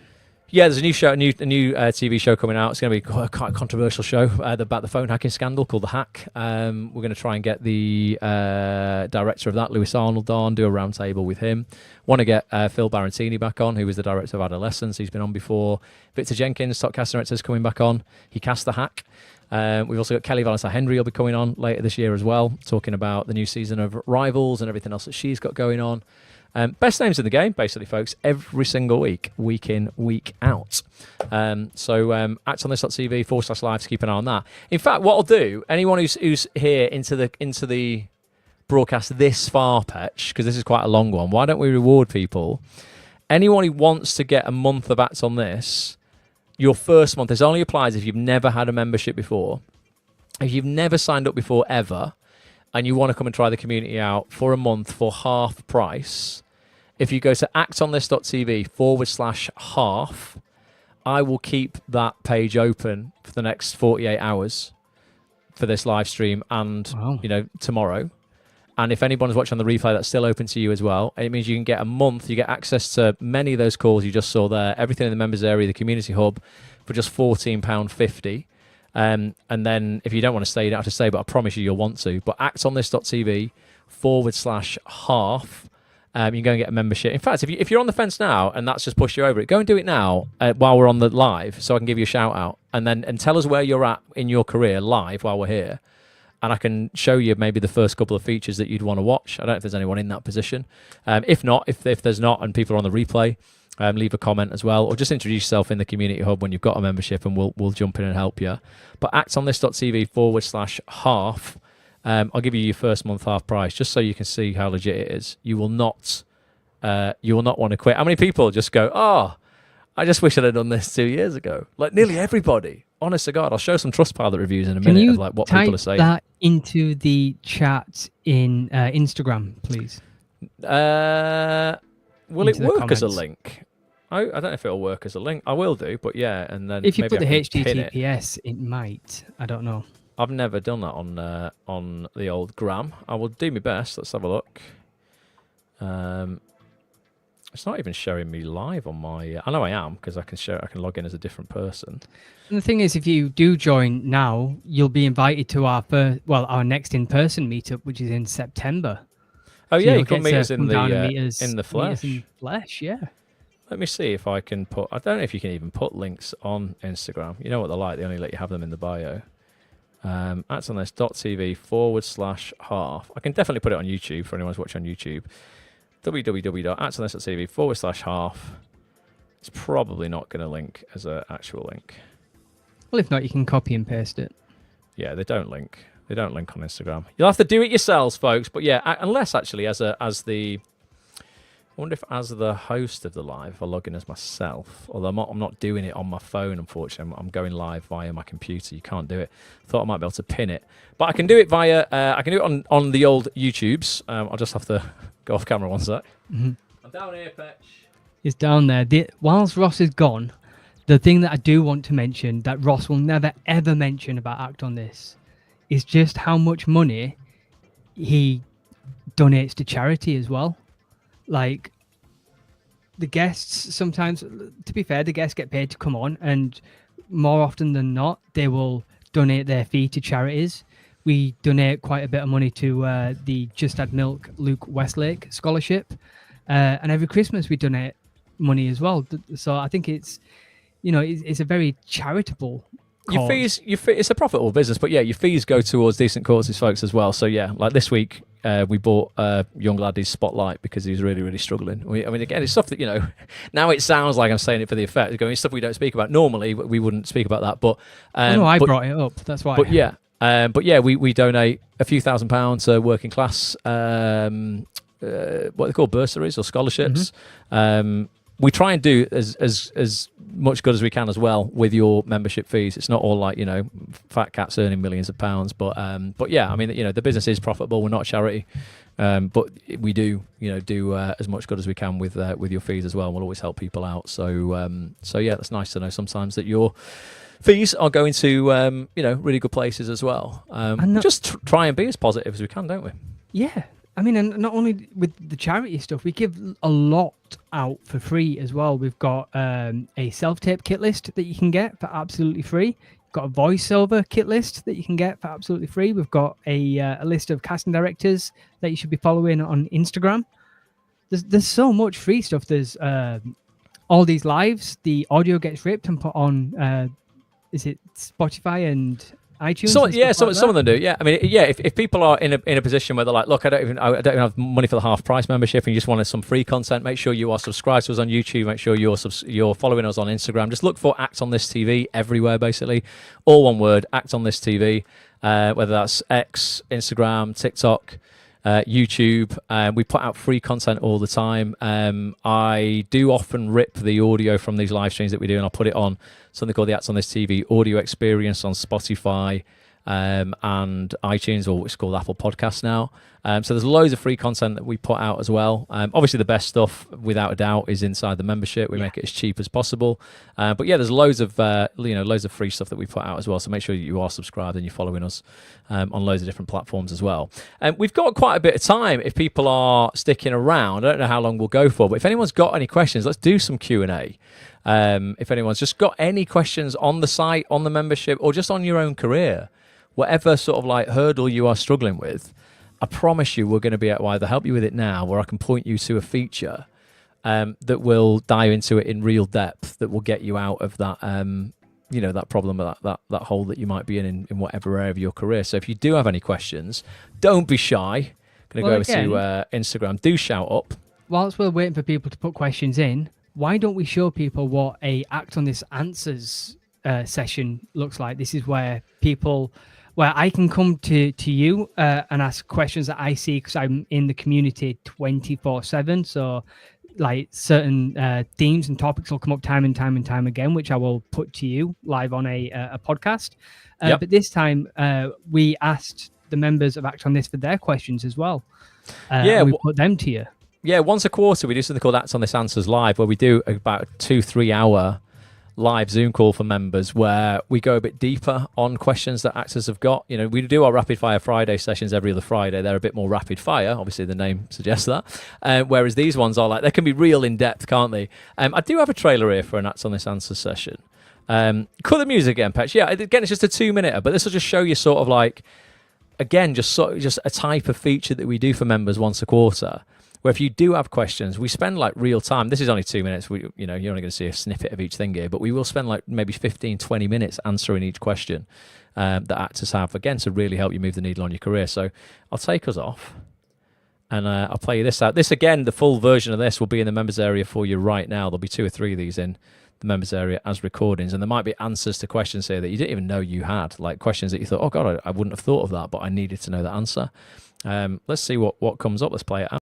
Yeah, there's a new show, a new TV show coming out. It's going to be quite a controversial show about the phone hacking scandal called The Hack. We're going to try and get the director of that, Lewis Arnold, on, do a roundtable with him. Want to get Phil Barantini back on, who was the director of Adolescence. He's been on before. Victor Jenkins, top casting director, is coming back on. He cast The Hack. We've also got Kelly Valentine Henry will be coming on later this year as well, talking about the new season of Rivals and everything else that she's got going on. Best names in the game, basically, folks, every single week in, week out. So actonthis.tv/live to keep an eye on that. In fact, what I'll do, anyone who's here into the broadcast this far, Petch, because this is quite a long one, why don't we reward people? Anyone who wants to get a month of Act on This, your first month, this only applies if you've never had a membership before. If you've never signed up before ever, and you want to come and try the community out for a month for half price, if you go to actonthis.tv/half, I will keep that page open for the next 48 hours for this live stream and tomorrow. And if anyone's watching on the replay, that's still open to you as well. It means you can get a month. You get access to many of those calls you just saw there, everything in the members area, the community hub, for just £14.50. And then if you don't want to stay, you don't have to stay, but I promise you'll want to. But actonthis.tv/half. You can go and get a membership. In fact, if you're on the fence now and that's just pushed you over it, go and do it now while we're on the live, so I can give you a shout out and tell us where you're at in your career live while we're here, and I can show you maybe the first couple of features that you'd want to watch. I don't know if there's anyone in that position. If not, if there's not and people are on the replay, leave a comment as well, or just introduce yourself in the community hub when you've got a membership, and we'll jump in and help you. But actonthis.tv/half. I'll give you your first month half price just so you can see how legit it is. You will not want to quit. How many people just go, oh, I just wish I'd have done this 2 years ago? Like nearly everybody. Honest to God, I'll show some Trustpilot reviews in a minute of like what people are saying. Can you type that into the chat in Instagram, please? Will Into it work as a comments. link? I don't know if it'll work as a link. I will do, but yeah, and then If you maybe put the I can pin it. HTTPS, it might. I don't know. I've never done that on the old gram. I will do my best. Let's have a look. It's not even showing me live on my. I know I am because I can log in as a different person. And the thing is, if you do join now, you'll be invited to our next in-person meetup, which is in September. Oh So yeah, you'll you can get meet to us in come down and the meet us- in the meet us flesh. in flesh, yeah. Let me see if I can put. I don't know if you can even put links on Instagram. You know what they're like. They only let you have them in the bio. actonthis.tv/half. I can definitely put it on YouTube for anyone who's watching on YouTube. www.actonthis.tv/half. It's probably not going to link as an actual link. Well, if not, you can copy and paste it. Yeah, they don't link. They don't link on Instagram. You'll have to do it yourselves, folks. But yeah, unless actually I wonder if as the host of the live, if I log in as myself, although I'm not doing it on my phone, unfortunately. I'm going live via my computer. You can't do it. Thought I might be able to pin it. But I can do it via, I can do it on the old YouTubes. I'll just have to go off camera one sec. Mm-hmm. I'm down here, Petch. It's down there. Whilst Ross is gone, the thing that I do want to mention that Ross will never ever mention about Act on This is just how much money he donates to charity as well. Like the guests sometimes, to be fair, the guests get paid to come on, and more often than not, they will donate their fee to charities. We donate quite a bit of money to the Just Add Milk Luke Westlake scholarship, and every Christmas we donate money as well. So I think it's a very charitable cause. It's a profitable business, but yeah, your fees go towards decent causes, folks, as well. So yeah, like this week, we bought a young lad his Spotlight because he was really, really struggling. I mean, again, it's stuff that, now it sounds like I'm saying it for the effect. It's stuff we don't speak about. Normally, we wouldn't speak about that, but... I brought it up, that's why. But yeah, we donate a few £1,000s to working class, what they call bursaries or scholarships. Mm-hmm. We try and do as much good as we can as well with your membership fees. It's not all like, fat cats earning millions of pounds, but yeah, I mean, the business is profitable. We're not a charity, but we do as much good as we can with your fees as well. We'll always help people out. So yeah, that's nice to know sometimes that your fees are going to really good places as well. Just try and be as positive as we can, don't we? Yeah. I mean, and not only with the charity stuff, we give a lot out for free as well. We've got a self-tape kit list that you can get for absolutely free. We've got a voiceover kit list that you can get for absolutely free. We've got a list of casting directors that you should be following on Instagram. There's so much free stuff. There's all these lives. The audio gets ripped and put on, is it Spotify and iTunes? Some of them do. Yeah, I mean, yeah. If people are in a position where they're like, look, I don't even have money for the half price membership, and you just wanted some free content, make sure you are subscribed to us on YouTube. Make sure you're following us on Instagram. Just look for Act on This TV everywhere, basically, all one word. Act on This TV, whether that's X, Instagram, TikTok, YouTube. We put out free content all the time. I do often rip the audio from these live streams that we do, and I'll put it on something called the Act on This TV audio experience on Spotify. and iTunes, or it's called Apple Podcasts now. So there's loads of free content that we put out as well. Obviously, the best stuff, without a doubt, is inside the membership. We make it as cheap as possible. But yeah, there's loads of loads of free stuff that we put out as well. So make sure you are subscribed and you're following us on loads of different platforms as well. We've got quite a bit of time if people are sticking around. I don't know how long we'll go for, but if anyone's got any questions, let's do some Q&A. If anyone's just got any questions on the site, on the membership, or just on your own career, whatever sort of like hurdle you are struggling with, I promise you we're going to be able to either help you with it now, or I can point you to a feature that will dive into it in real depth, that will get you out of that that problem, that hole that you might be in whatever area of your career. So if you do have any questions, don't be shy. Going to go over to Instagram. Do shout up. Whilst we're waiting for people to put questions in, why don't we show people what a Act on This Answers session looks like? This is where I can come to you and ask questions that I see, because I'm in the community 24/7. So like certain themes and topics will come up time and time again, which I will put to you live on a podcast. But this time we asked the members of Act on This for their questions as well. And we put them to you. Yeah, once a quarter we do something called Act on This Answers Live, where we do about a 2-3 hour live Zoom call for members, where we go a bit deeper on questions that actors have got. We do our Rapid Fire Friday sessions every other Friday. They're a bit more rapid fire. Obviously, the name suggests that. Whereas these ones are they can be real in depth, can't they? I do have a trailer here for an Act on This Answers session. Cut the music again, Petch. Yeah, again, it's just a 2-minute, but this will just show you sort of like, again, just a type of feature that we do for members once a quarter, where if you do have questions, we spend like real time. This is only 2 minutes. You're only going to see a snippet of each thing here, but we will spend like maybe 15-20 minutes answering each question that actors have, again, to really help you move the needle on your career. So I'll take us off and I'll play you this out. This, again, the full version of this will be in the members area for you right now. There'll be 2 or 3 of these in the members area as recordings, and there might be answers to questions here that you didn't even know you had, like questions that you thought, oh God, I wouldn't have thought of that, but I needed to know the answer. Let's see what comes up. Let's play it out.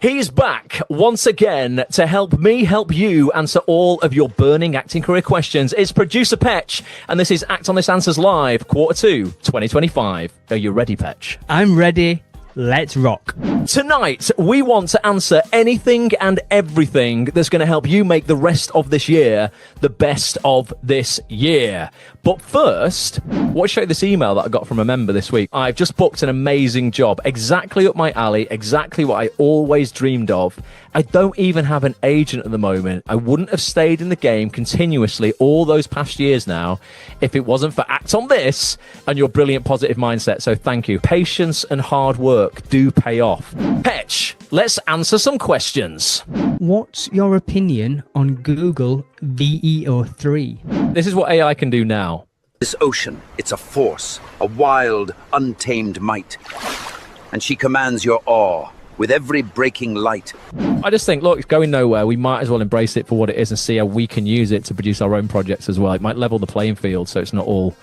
He's back once again to help me help you answer all of your burning acting career questions. It's producer Petch, and this is Act on This Answers Live, Q2 2025. Are you ready, Petch? I'm ready. Let's rock. Tonight, we want to answer anything and everything that's going to help you make the rest of this year the best of this year. But first, I want to show you this email that I got from a member this week. I've just booked an amazing job, exactly up my alley, exactly what I always dreamed of. I don't even have an agent at the moment. I wouldn't have stayed in the game continuously all those past years now if it wasn't for Act on This and your brilliant positive mindset. So thank you. Patience and hard work do pay off. Petch, let's answer some questions. What's your opinion on Google VEO3? This is what AI can do now. This ocean, it's a force, a wild, untamed might. And she commands your awe with every breaking light. I just think, look, it's going nowhere. We might as well embrace it for what it is and see how we can use it to produce our own projects as well. It might level the playing field so it's not all,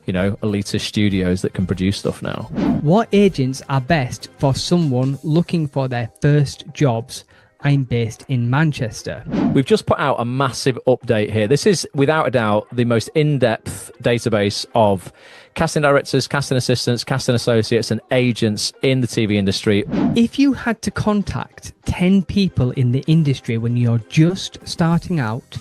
elitist studios that can produce stuff now. What agents are best for someone looking for their first jobs? I'm based in Manchester. We've just put out a massive update here. This is, without a doubt, the most in-depth database of casting directors, casting assistants, casting associates, and agents in the TV industry. If you had to contact 10 people in the industry when you're just starting out,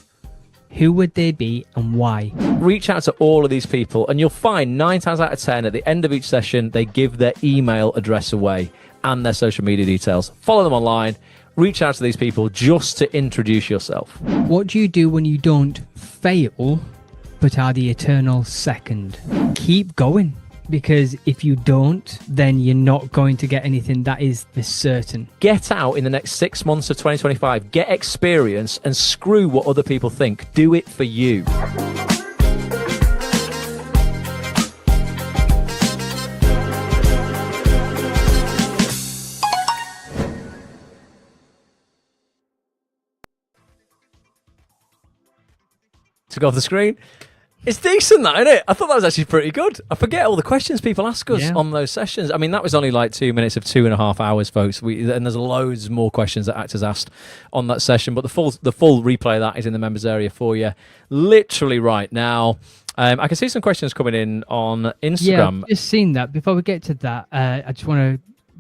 who would they be and why? Reach out to all of these people and you'll find 9 times out of 10 at the end of each session, they give their email address away and their social media details. Follow them online. Reach out to these people just to introduce yourself. What do you do when you don't fail, but are the eternal second? Keep going, because if you don't, then you're not going to get anything. That is for certain. Get out in the next 6 months of 2025. Get experience and screw what other people think. Do it for you. To go off the screen. It's decent, that, isn't it? I thought that was actually pretty good. I forget all the questions people ask us on those sessions. I mean, that was only like 2 minutes of 2.5 hours, folks. And there's loads more questions that actors asked on that session. But the full replay of that is in the members area for you literally right now. I can see some questions coming in on Yeah, Instagram. I've just seen that. Before we get to that, I just want to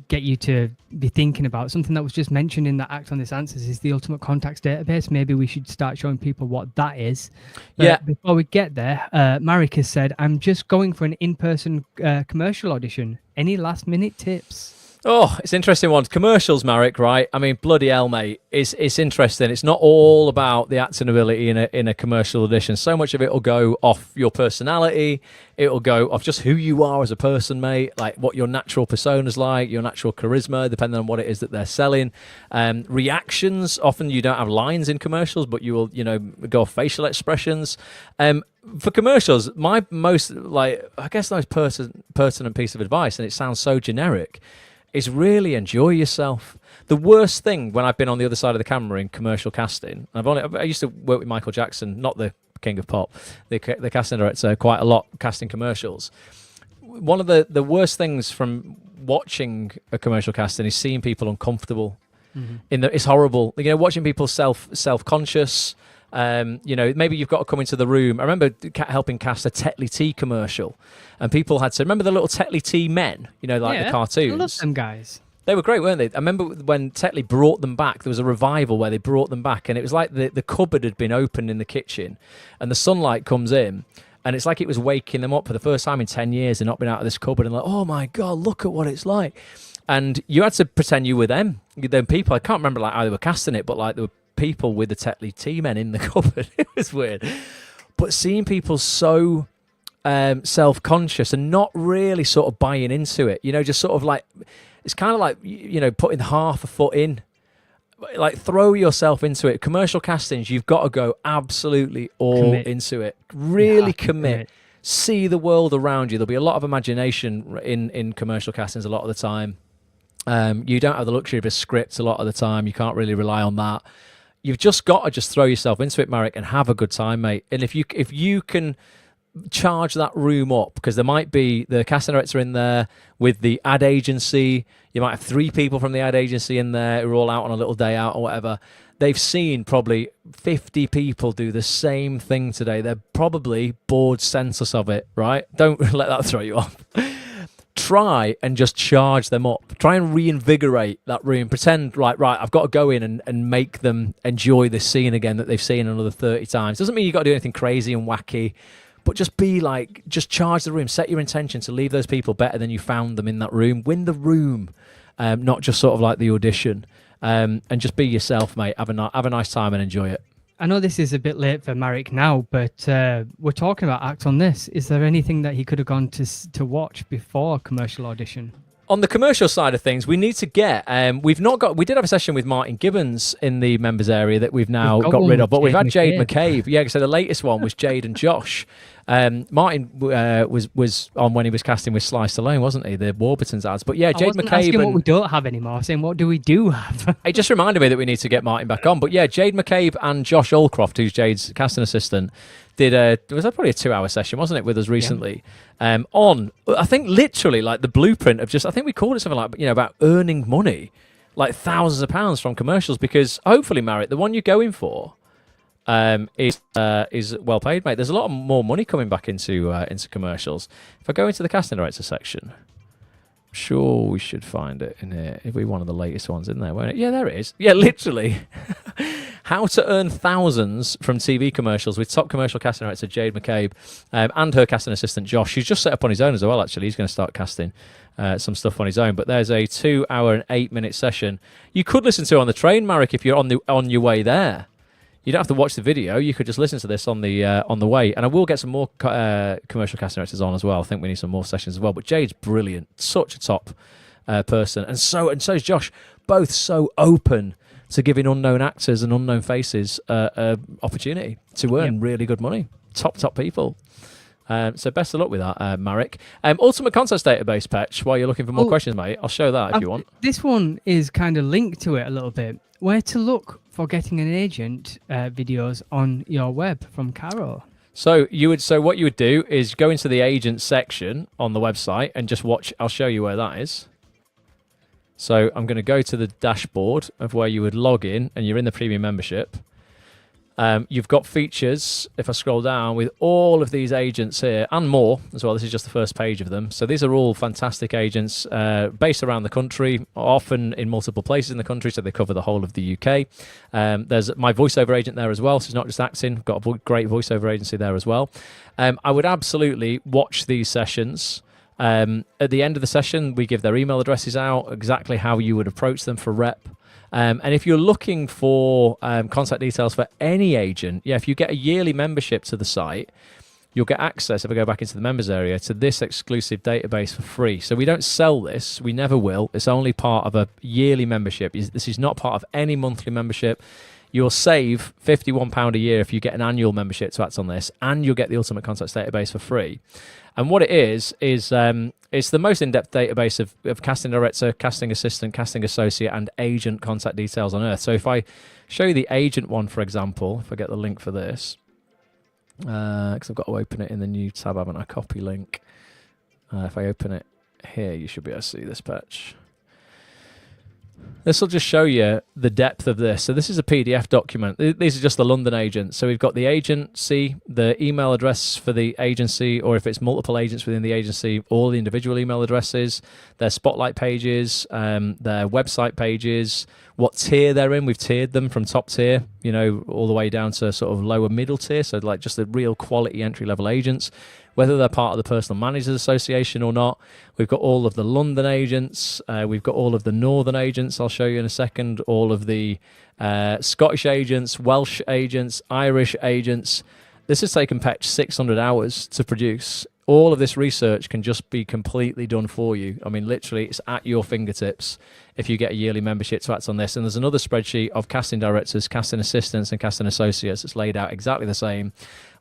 get you to be thinking about something that was just mentioned in that Act on This Answers is the Ultimate Contacts database. Maybe we should start showing people what that is. But Yeah. before we get there, Marek has said, I'm just going for an in-person commercial audition. Any last-minute tips? Oh, it's interesting one. Commercials, Marek, right? I mean, bloody hell, mate. It's interesting. It's not all about the acting ability in a commercial audition. So much of it will go off your personality. It'll go off just who you are as a person, mate. Like what your natural persona's like, your natural charisma, depending on what it is that they're selling. Reactions. Often you don't have lines in commercials, but you will, go off facial expressions. For commercials, my most, I guess, the most pertinent piece of advice, and it sounds so generic, is really enjoy yourself. The worst thing when I've been on the other side of the camera in commercial casting, I used to work with Michael Jackson, not the King of Pop, the casting director, quite a lot casting commercials. One of the worst things from watching a commercial casting is seeing people uncomfortable. It's horrible. Watching people self-conscious. Maybe you've got to come into the room. I remember helping cast a Tetley Tea commercial, and people had to remember the little Tetley Tea men, the cartoons. I love them guys. They were great, weren't they? I remember when Tetley brought them back, there was a revival where they brought them back, and it was like the cupboard had been opened in the kitchen, and the sunlight comes in, and it's like it was waking them up for the first time in 10 years. They've not been out of this cupboard, and like, oh my God, look at what it's like. And you had to pretend you were them. Them people, I can't remember how they were casting it, but there were people with the Tetley Tea men in the cupboard. It was weird. But seeing people so self-conscious and not really sort of buying into it, just sort of it's kind of like, putting half a foot in. Throw yourself into it. Commercial castings, you've got to go absolutely all into it. Really commit. See the world around you. There'll be a lot of imagination in commercial castings a lot of the time. You don't have the luxury of a script a lot of the time. You can't really rely on that. You've just got to just throw yourself into it, Marek, and have a good time, mate. And if you can charge that room up, because there might be the casting director in there with the ad agency, you might have 3 people from the ad agency in there who are all out on a little day out or whatever. They've seen probably 50 people do the same thing today. They're probably bored senseless of it, right? Don't let that throw you off. Try and just charge them up. Try and reinvigorate that room. Pretend right, I've got to go in and make them enjoy this scene again that they've seen another 30 times. Doesn't mean you've got to do anything crazy and wacky, but just just charge the room. Set your intention to leave those people better than you found them in that room. Win the room, not just sort of like the audition. And just be yourself, mate. Have a nice time and enjoy it. I know this is a bit late for Marek now, but we're talking about Act on This. Is there anything that he could have gone to watch before commercial audition? On the commercial side of things, we need to get. We did have a session with Martin Gibbons in the members area that we've now got rid of, but we've had Jade McCabe. Yeah, so the latest one was Jade and Josh. Martin was on when he was casting with Sly Stallone, wasn't he? The Warburton's ads. But yeah, Jade McCabe. Asking what we don't have anymore. Saying what do we do have? It just reminded me that we need to get Martin back on. But yeah, Jade McCabe and Josh Allcroft, who's Jade's casting assistant, was that probably a 2-hour session, wasn't it, with us recently? Yeah. On, I think, literally the blueprint of I think we called it something like, about earning money, like thousands of pounds from commercials, because hopefully, Marek, the one you're going for is well paid, mate. There's a lot more money coming back into commercials. If I go into the casting director section, I'm sure we should find it in here. It'll be one of the latest ones in there, won't it? Yeah, there it is. Yeah, literally. How to earn thousands from TV commercials with top commercial casting director Jade McCabe and her casting assistant Josh, who's just set up on his own as well, actually. He's going to start casting some stuff on his own. But there's a 2-hour and 8-minute session you could listen to on the train, Marek, if you're on your way there. You don't have to watch the video. You could just listen to this on the way. And I will get some more commercial casting directors on as well. I think we need some more sessions as well. But Jade's brilliant. Such a top person. And so is Josh. Both so open to giving unknown actors and unknown faces opportunity to earn really good money. Top people. So best of luck with that, Marek. Ultimate Contacts database, Petch, while you're looking for more questions, mate. I'll show that if you want. This one is kind of linked to it a little bit. Where to look for getting an agent videos on your web from Caro. So what you would do is go into the agent section on the website and just watch. I'll show you where that is. So I'm going to go to the dashboard of where you would log in, and you're in the premium membership. You've got features, if I scroll down, with all of these agents here and more as well. This is just the first page of them. So these are all fantastic agents based around the country, often in multiple places in the country, so they cover the whole of the UK. There's my voiceover agent there as well, so it's not just acting. We've got a great voiceover agency there as well. I would absolutely watch these sessions. At the end of the session, we give their email addresses out, exactly how you would approach them for rep. And if you're looking for contact details for any agent, if you get a yearly membership to the site, you'll get access, if I go back into the members area, to this exclusive database for free. So we don't sell this. We never will. It's only part of a yearly membership. This is not part of any monthly membership. You'll save £51 a year if you get an annual membership to Act on This, and you'll get the Ultimate Contacts database for free. And what it is it's the most in-depth database of casting director, casting assistant, casting associate, and agent contact details on Earth. So if I show you the agent one, for example, if I get the link for this, because I've got to open it in the new tab, haven't I? Copy link. If I open it here, you should be able to see this patch. This will just show you the depth of this. So this is a PDF document. These are just the London agents. So we've got the agency, the email address for the agency, or if it's multiple agents within the agency, all the individual email addresses, their spotlight pages, their website pages, what tier they're in. We've tiered them from top tier, all the way down to sort of lower middle tier. So like just the real quality entry level agents, whether they're part of the Personal Managers Association or not. We've got all of the London agents. We've got all of the Northern agents. I'll show you in a second. All of the Scottish agents, Welsh agents, Irish agents. This has taken Petch 600 hours to produce. All of this research can just be completely done for you. I mean, literally, it's at your fingertips if you get a yearly membership to Act on This. And there's another spreadsheet of casting directors, casting assistants, and casting associates that's laid out exactly the same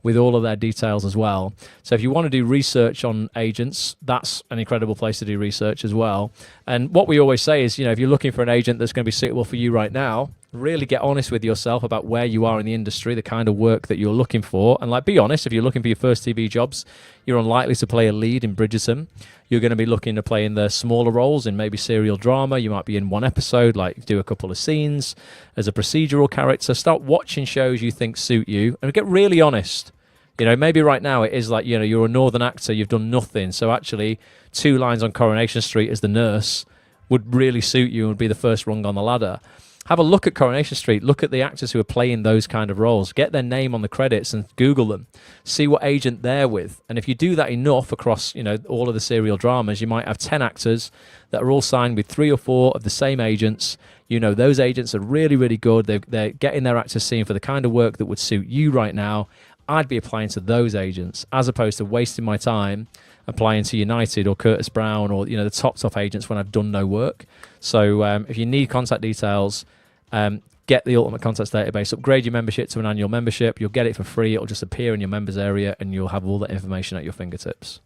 with all of their details as well. So if you want to do research on agents, that's an incredible place to do research as well. And what we always say is, if you're looking for an agent that's going to be suitable for you right now, really get honest with yourself about where you are in the industry, the kind of work that you're looking for. And be honest, if you're looking for your first TV jobs, you're unlikely to play a lead in Bridgerton. You're going to be looking to play in the smaller roles in maybe serial drama. You might be in one episode, do a couple of scenes as a procedural character. Start watching shows you think suit you and get really honest. Maybe right now it is you're a Northern actor, you've done nothing. So actually 2 lines on Coronation Street as the nurse would really suit you and would be the first rung on the ladder. Have a look at Coronation Street. Look at the actors who are playing those kind of roles. Get their name on the credits and Google them. See what agent they're with. And if you do that enough across, all of the serial dramas, you might have 10 actors that are all signed with 3 or 4 of the same agents. Those agents are really, really good. They're getting their actors seen for the kind of work that would suit you right now. I'd be applying to those agents as opposed to wasting my time applying to United or Curtis Brown or the top agents when I've done no work. So if you need contact details, get the Ultimate Contacts database, upgrade your membership to an annual membership. You'll get it for free. It'll just appear in your members area and you'll have all that information at your fingertips.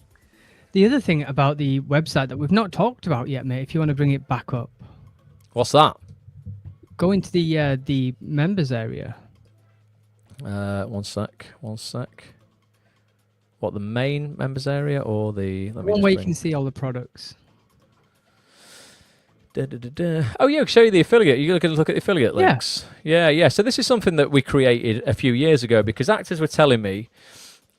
The other thing about the website that we've not talked about yet, mate, if you want to bring it back up. What's that? Go into the members area. One sec. What, the main members area or the... One way you can see all the products. Oh, yeah, I'll show you the affiliate. You're going to look at the affiliate links. Yeah. So this is something that we created a few years ago because actors were telling me,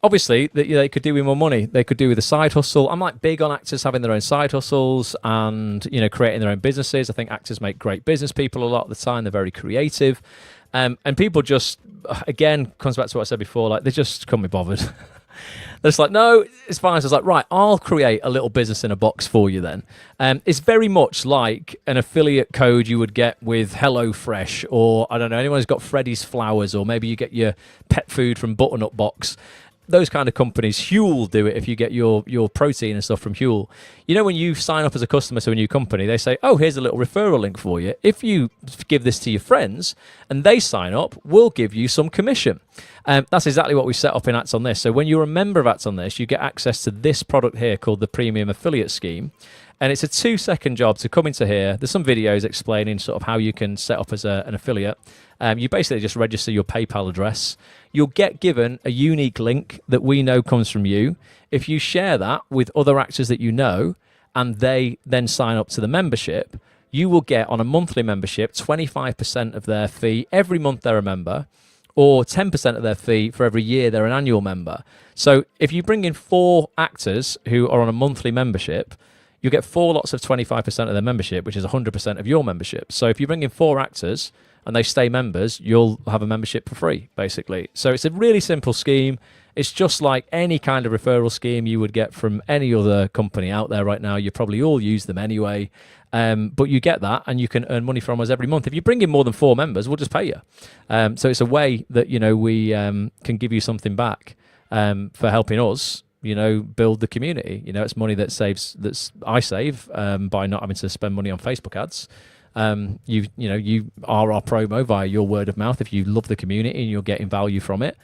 obviously, that they could do with more money. They could do with a side hustle. I'm big on actors having their own side hustles and, creating their own businesses. I think actors make great business people a lot of the time. They're very creative. And people just, again, comes back to what I said before, they just can't be bothered. They're just no, it's fine. So it's right, I'll create a little business in a box for you then. It's very much like an affiliate code you would get with HelloFresh or, I don't know, anyone who's got Freddy's Flowers or maybe you get your pet food from Button Up Box. Those kind of companies. Huel will do it if you get your protein and stuff from Huel. When you sign up as a customer to a new company, they say, oh, here's a little referral link for you. If you give this to your friends and they sign up, we'll give you some commission. That's exactly what we set up in Act on This. So when you're a member of Act on This, you get access to this product here called the Premium Affiliate Scheme. And it's a 2-second job to come into here. There's some videos explaining sort of how you can set up as an affiliate. You basically just register your PayPal address. You'll get given a unique link that we know comes from you. If you share that with other actors that you know, and they then sign up to the membership, you will get on a monthly membership 25% of their fee every month they're a member, or 10% of their fee for every year they're an annual member. So if you bring in 4 actors who are on a monthly membership, you get 4 lots of 25% of their membership, which is 100% of your membership. So if you bring in 4 actors and they stay members, you'll have a membership for free, basically. So it's a really simple scheme. It's just like any kind of referral scheme you would get from any other company out there right now. You probably all use them anyway. But you get that, and you can earn money from us every month. If you bring in more than 4 members, we'll just pay you. So it's a way that, we can give you something back for helping us, build the community. It's money that I save by not having to spend money on Facebook ads. You are our promo via your word of mouth. If you love the community and you're getting value from it,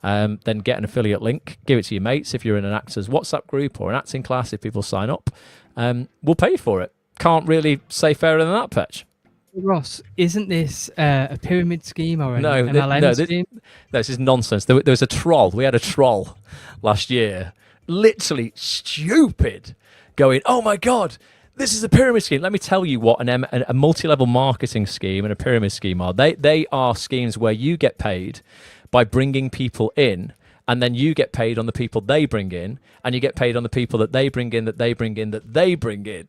then get an affiliate link, give it to your mates. If you're in an actors WhatsApp group or an acting class, if people sign up, we'll pay you for it. Can't really say fairer than that, Petch. Ross, isn't this a pyramid scheme or an MLM scheme? This is nonsense. There was a troll. We had a troll last year, literally stupid, going, "Oh my God, this is a pyramid scheme." Let me tell you what a multi-level marketing scheme and a pyramid scheme are. They are schemes where you get paid by bringing people in, and then you get paid on the people they bring in, and you get paid on the people that they bring in, that they bring in, that they bring in.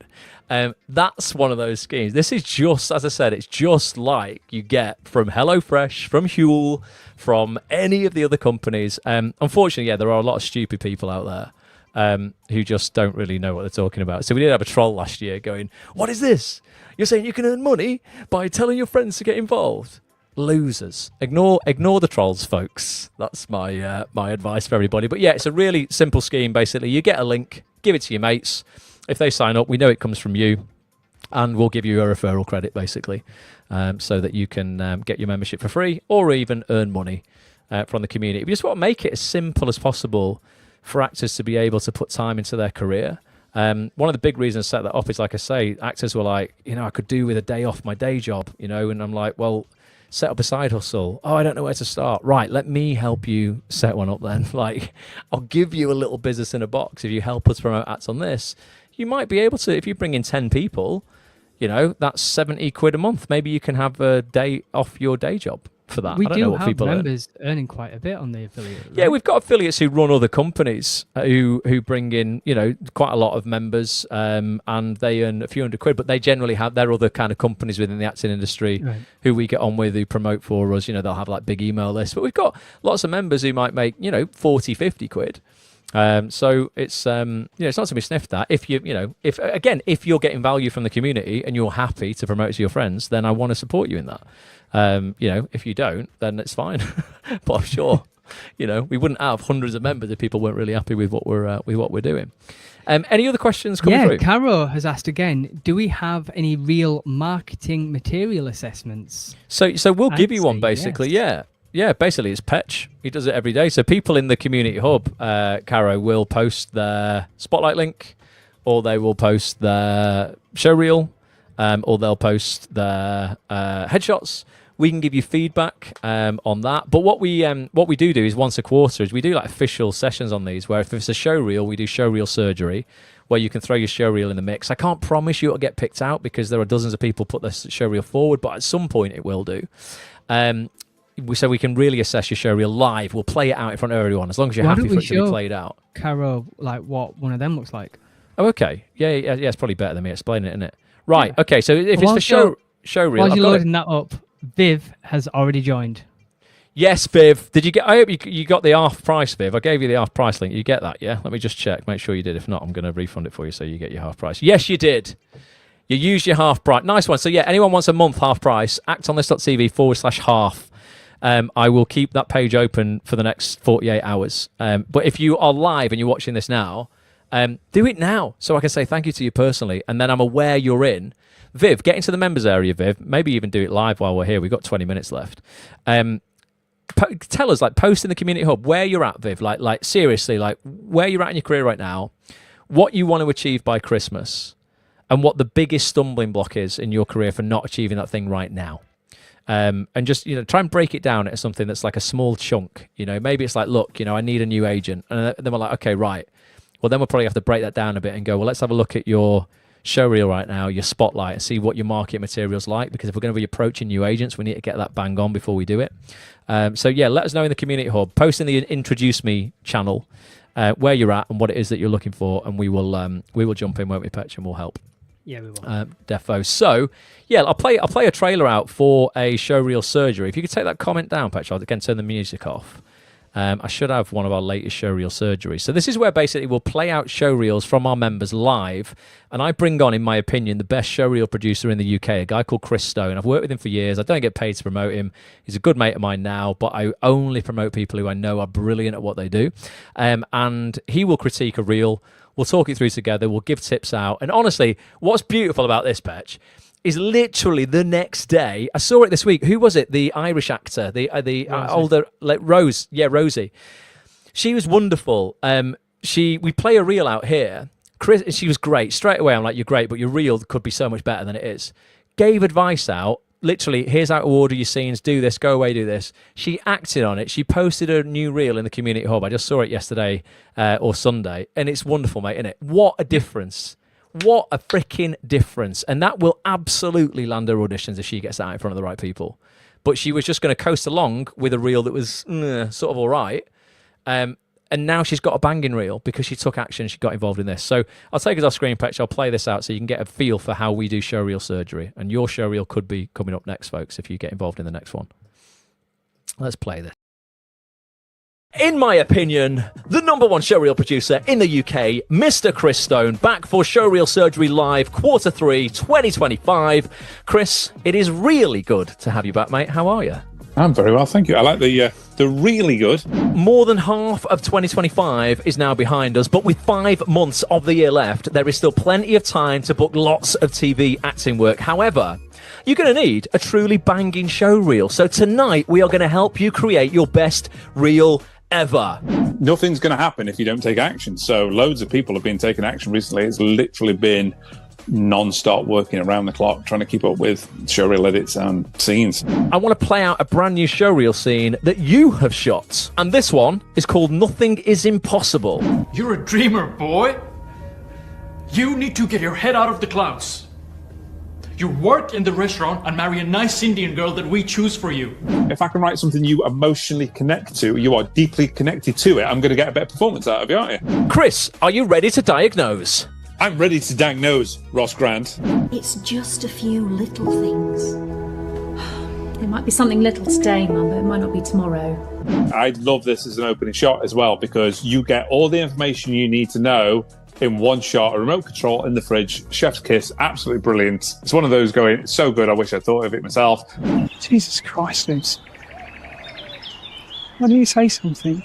That's one of those schemes. This is just, as I said, it's just like you get from HelloFresh, from Huel, from any of the other companies. Unfortunately, there are a lot of stupid people out there who just don't really know what they're talking about. So we did have a troll last year going, "What is this? You're saying you can earn money by telling your friends to get involved?" Losers. Ignore the trolls, folks. That's my my advice for everybody. But yeah, it's a really simple scheme. Basically, you get a link, give it to your mates. If they sign up, we know it comes from you, and we'll give you a referral credit, basically, so that you can get your membership for free or even earn money from the community. We just want to make it as simple as possible for actors to be able to put time into their career. One of the big reasons I set that up is, like I say, actors were like, I could do with a day off my day job, and I'm like, well, set up a side hustle. Oh, I don't know where to start. Right, let me help you set one up then. Like, I'll give you a little business in a box. If you help us promote ads on this, you might be able to, if you bring in 10 people, that's 70 quid a month. Maybe you can have a day off your day job for that. We I don't know what have people members earning quite a bit on the affiliate. Right? Yeah, we've got affiliates who run other companies who bring in, quite a lot of members, and they earn a few hundred quid, but they generally have their other kind of companies within the acting industry who we get on with, who promote for us. They'll have like big email lists, but we've got lots of members who might make, 40, 50 quid. So it's it's not to be sniffed at. If if you're getting value from the community and you're happy to promote it to your friends, then I want to support you in that. If you don't, then it's fine. But I'm sure, we wouldn't have hundreds of members if people weren't really happy with what we're doing. Any other questions coming through? Yeah, Caro has asked again, do we have any real marketing material assessments? So we'll give you one, basically. Yes. Yeah, basically it's Petch. He does it every day. So people in the community hub, Caro, will post their spotlight link, or they will post their show reel, or they'll post their headshots. We can give you feedback on that. But what we do is once a quarter is we do like official sessions on these, where if it's a show reel, we do show reel surgery, where you can throw your show reel in the mix. I can't promise you it'll get picked out because there are dozens of people put their show reel forward, but at some point it will do. So we can really assess your show reel live. We'll play it out in front of everyone as long as you're happy for it to be played out. Caro, like what one of them looks like. Oh, okay. Yeah, it's probably better than me explaining it, isn't it? Right. Yeah. Okay. So if it's the show reel, while you're loading that up, Viv has already joined. Yes, Viv. Did you get? I hope you got the half price, Viv. I gave you the half price link. You get that? Yeah. Let me just check. Make sure you did. If not, I'm going to refund it for you so you get your half price. Yes, you did. You used your half price. Nice one. So yeah, anyone wants a month half price? actonthis.tv/half. I will keep that page open for the next 48 hours. But if you are live and you're watching this now, do it now so I can say thank you to you personally, and then I'm aware you're in. Viv, get into the members area, Viv. Maybe even do it live while we're here. We've got 20 minutes left. Tell us, post in the community hub where you're at, Viv. Like seriously, where you're at in your career right now, what you want to achieve by Christmas, and what the biggest stumbling block is in your career for not achieving that thing right now. And just, try and break it down into something that's like a small chunk. Maybe it's like, look, I need a new agent. And then we're like, okay, right. Well, then we'll probably have to break that down a bit and go, well, let's have a look at your showreel right now, your spotlight, and see what your market material's like, because if we're going to be approaching new agents, we need to get that bang on before we do it. So yeah, let us know in the community hub, post in the Introduce Me channel where you're at and what it is that you're looking for, and we will jump in, won't we, Petch, and we'll help. Yeah, we will. Defo. So yeah, I'll play a trailer out for a showreel surgery. If you could take that comment down, Petch, I'll again turn the music off. I should have one of our latest showreel surgeries. So this is where basically we'll play out showreels from our members live, and I bring on, in my opinion, the best showreel producer in the UK, a guy called Chris Stone. I've worked with him for years. I don't get paid to promote him. He's a good mate of mine now, but I only promote people who I know are brilliant at what they do. And he will critique a reel. We'll talk it through together. We'll give tips out. And honestly, what's beautiful about this, Petch, is literally the next day. I saw it this week. Who was it? The Irish actor, the older, like Rose. Yeah, Rosie. She was wonderful. We play a reel out here. Chris, she was great. Straight away, I'm like, you're great, but your reel could be so much better than it is. Gave advice out. Literally, here's how to order your scenes. Do this. Go away. Do this. She acted on it. She posted a new reel in the community hub. I just saw it yesterday or Sunday, and it's wonderful, mate. Isn't it? What a difference! What a freaking difference. And that will absolutely land her auditions if she gets that out in front of the right people. But she was just going to coast along with a reel that was sort of all right. And now she's got a banging reel because she took action. She got involved in this. So I'll take us off screen, Petch. I'll play this out so you can get a feel for how we do showreel surgery. And your showreel could be coming up next, folks, if you get involved in the next one. Let's play this. In my opinion, the #1 showreel producer in the UK, Mr. Chris Stone, back for Showreel Surgery Live, Q3 2025. Chris, it is really good to have you back, mate. How are you? I'm very well, thank you. I like the really good. More than half of 2025 is now behind us, but with 5 months of the year left, there is still plenty of time to book lots of TV acting work. However, you're going to need a truly banging show reel. So tonight, we are going to help you create your best reel ever. Nothing's going to happen if you don't take action. So loads of people have been taking action recently. It's literally been non-stop working around the clock, trying to keep up with showreel edits and scenes. I want to play out a brand new showreel scene that you have shot. And this one is called Nothing is Impossible. You're a dreamer, boy. You need to get your head out of the clouds. You work in the restaurant and marry a nice Indian girl that we choose for you. If I can write something you emotionally connect to, you are deeply connected to it, I'm going to get a better performance out of you, aren't you? Chris, are you ready to diagnose? I'm ready to diagnose, Ross Grant. It's just a few little things. There might be something little today, Mum, but it might not be tomorrow. I'd love this as an opening shot as well, because you get all the information you need to know in one shot, a remote control in the fridge, chef's kiss, absolutely brilliant. It's one of those going, it's so good, I wish I thought of it myself. Jesus Christ, Liz. Why don't you say something?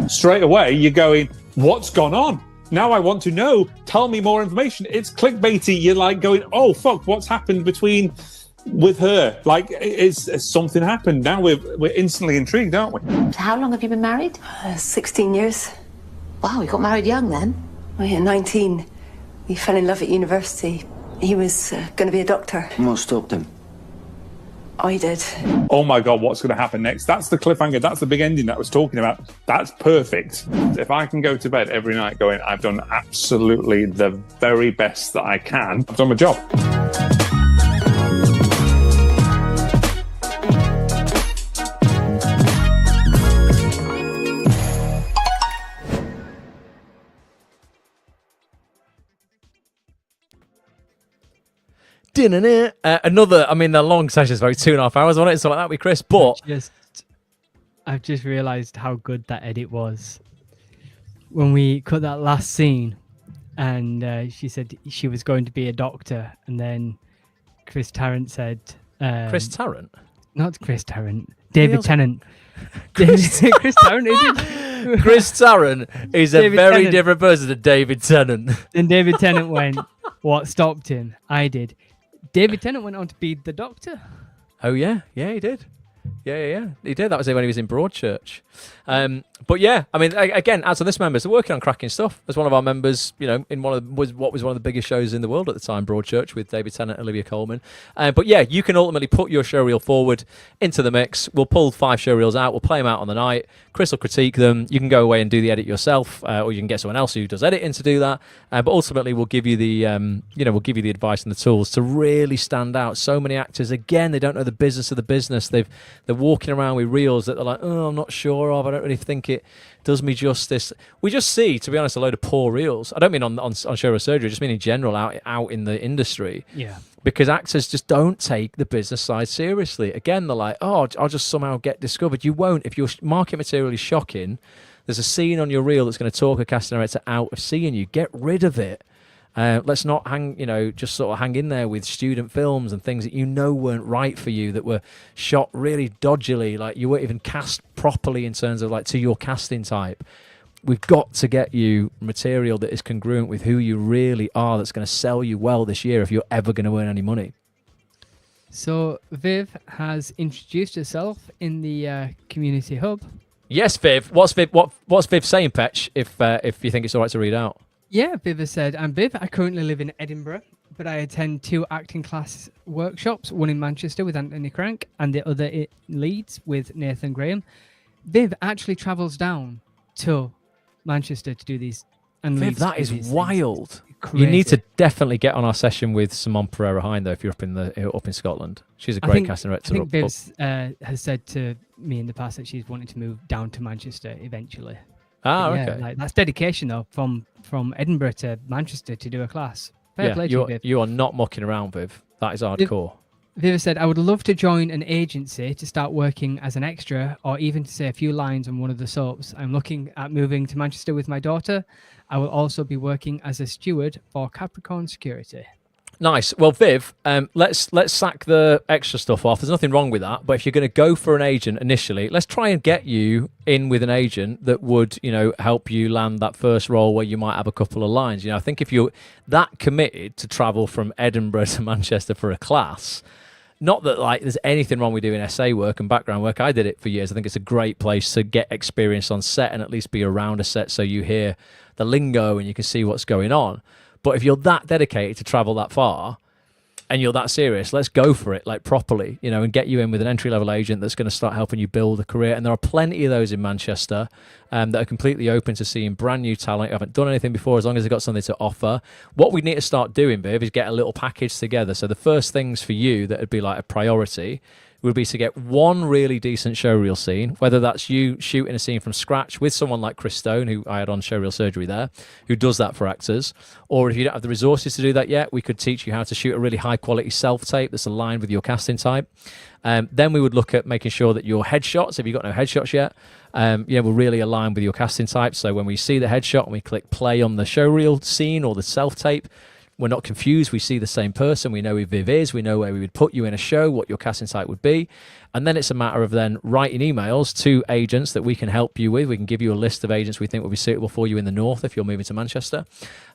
Straight away, you're going, what's gone on? Now I want to know. Tell me more information. It's clickbaity. You're like going, oh, fuck, what's happened with her? Like, is something happened? Now we're instantly intrigued, aren't we? How long have you been married? 16 years. Wow, you got married young then. Oh, yeah, 19. We fell in love at university. He was going to be a doctor. What stopped him? I did. Oh my God, what's going to happen next? That's the cliffhanger. That's the big ending that I was talking about. That's perfect. If I can go to bed every night going, I've done absolutely the very best that I can, I've done my job. Another, I mean, the long session is about 2.5 hours on it, so like that with Chris, but I've just realised how good that edit was. When we cut that last scene and she said she was going to be a doctor, and then Chris Tarrant said... Chris Tarrant? Not Chris Tarrant. David Tennant. Chris Tarrant, is it? Chris Tarrant is a David very Tennant. different person to David Tennant. Then David Tennant went, what stopped him? I did. David Tennant went on to be the Doctor. Oh, yeah. Yeah, he did. Yeah. He did. That was when he was in Broadchurch. But yeah, I mean, again, as of this members, they're working on cracking stuff. As one of our members, in what was one of the biggest shows in the world at the time, Broadchurch, with David Tennant and Olivia Colman. But yeah, you can ultimately put your showreel forward into the mix. We'll pull 5 showreels out. We'll play them out on the night. Chris will critique them. You can go away and do the edit yourself, or you can get someone else who does editing to do that. But ultimately, we'll give you the, we'll give you the advice and the tools to really stand out. So many actors, again, they don't know the business of the business. They're walking around with reels that they're like, oh, I'm not sure of. I don't really think it does me justice. We just see, to be honest, a load of poor reels. I don't mean on showreel surgery, I just mean in general out in the industry. Yeah. Because actors just don't take the business side seriously. Again, they're like, oh, I'll just somehow get discovered. You won't. If your market material is shocking, there's a scene on your reel that's going to talk a casting director out of seeing you. Get rid of it. Let's not just sort of hang in there with student films and things that weren't right for you, that were shot really dodgily, like you weren't even cast properly in terms of like to your casting type. We've got to get you material that is congruent with who you really are, that's going to sell you well this year if you're ever going to earn any money. So Viv has introduced herself in the community hub. Yes, Viv. What's Viv saying, Petch? If you think it's all right to read out. Yeah, Viv has said, I'm Viv. I currently live in Edinburgh, but I attend 2 acting class workshops, one in Manchester with Anthony Crank and the other in Leeds with Nathan Graham. Viv actually travels down to Manchester to do these. And Viv, that is wild. You need to definitely get on our session with Simone Pereira Hine, though, if you're up in Scotland. She's a great casting director. I think Viv has said to me in the past that she's wanting to move down to Manchester eventually. Okay. Like, that's dedication, though, from Edinburgh to Manchester to do a class. Fair play to you, Viv. You are not mucking around, Viv. That is hardcore. Viv said, I would love to join an agency to start working as an extra or even to say a few lines on one of the soaps. I'm looking at moving to Manchester with my daughter. I will also be working as a steward for Capricorn Security. Nice. Well, Viv, let's sack the extra stuff off. There's nothing wrong with that. But if you're going to go for an agent initially, let's try and get you in with an agent that would, help you land that first role where you might have a couple of lines. I think if you're that committed to travel from Edinburgh to Manchester for a class, not that there's anything wrong with doing essay work and background work. I did it for years. I think it's a great place to get experience on set and at least be around a set so you hear the lingo and you can see what's going on. But if you're that dedicated to travel that far and you're that serious, let's go for it properly, and get you in with an entry-level agent that's going to start helping you build a career. And there are plenty of those in Manchester that are completely open to seeing brand new talent who haven't done anything before, as long as they've got something to offer. What we need to start doing, Viv, is get a little package together. So the first things for you that would be like a priority would be to get one really decent showreel scene, whether that's you shooting a scene from scratch with someone like Chris Stone, who I had on Showreel Surgery there, who does that for actors. Or if you don't have the resources to do that yet, we could teach you how to shoot a really high-quality self-tape that's aligned with your casting type. Then we would look at making sure that your headshots, if you've got no headshots yet, will really align with your casting type. So when we see the headshot and we click play on the showreel scene or the self-tape, we're not confused. We see the same person. We know who Viv is. We know where we would put you in a show, what your casting type would be. And then it's a matter of then writing emails to agents that we can help you with. We can give you a list of agents we think will be suitable for you in the north if you're moving to Manchester.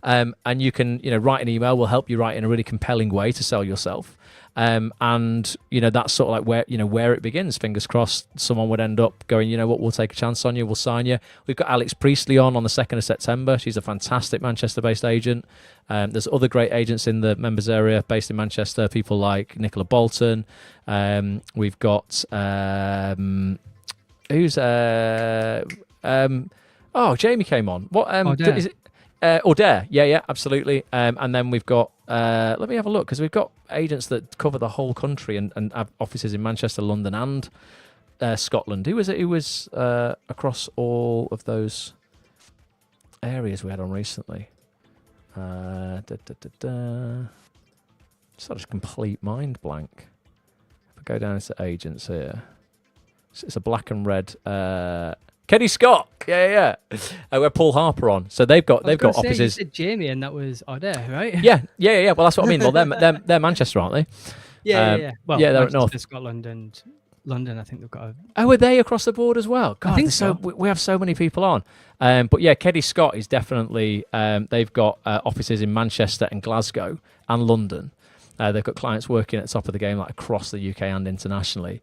And you can, write an email. We'll help you write in a really compelling way to sell yourself. And that's sort of like where it begins. Fingers crossed someone would end up going, we'll take a chance on you, we'll sign you. We've got Alex Priestley on the 2nd of September. She's a fantastic Manchester-based agent. There's other great agents in the members area based in Manchester, people like Nicola Bolton. We've got Jamie came on. What is it? Dare, yeah, absolutely. And then we've got, let me have a look, because we've got agents that cover the whole country and have offices in Manchester, London, and Scotland. Who was it? Who was across all of those areas we had on recently? Just had a complete mind blank. If I go down to agents here, it's a black and red. Kenny Scott, yeah. We're Paul Harper on, so they've got offices. You said Jamie, and that was Adair, right? Yeah. Well, that's what I mean. Well, they're Manchester, aren't they? Yeah. Well, yeah, they're up north. Scotland and London, I think they've got. Are they across the board as well? God, I think so. We have so many people on. But yeah, Kenny Scott is definitely. They've got offices in Manchester and Glasgow and London. They've got clients working at the top of the game across the UK and internationally.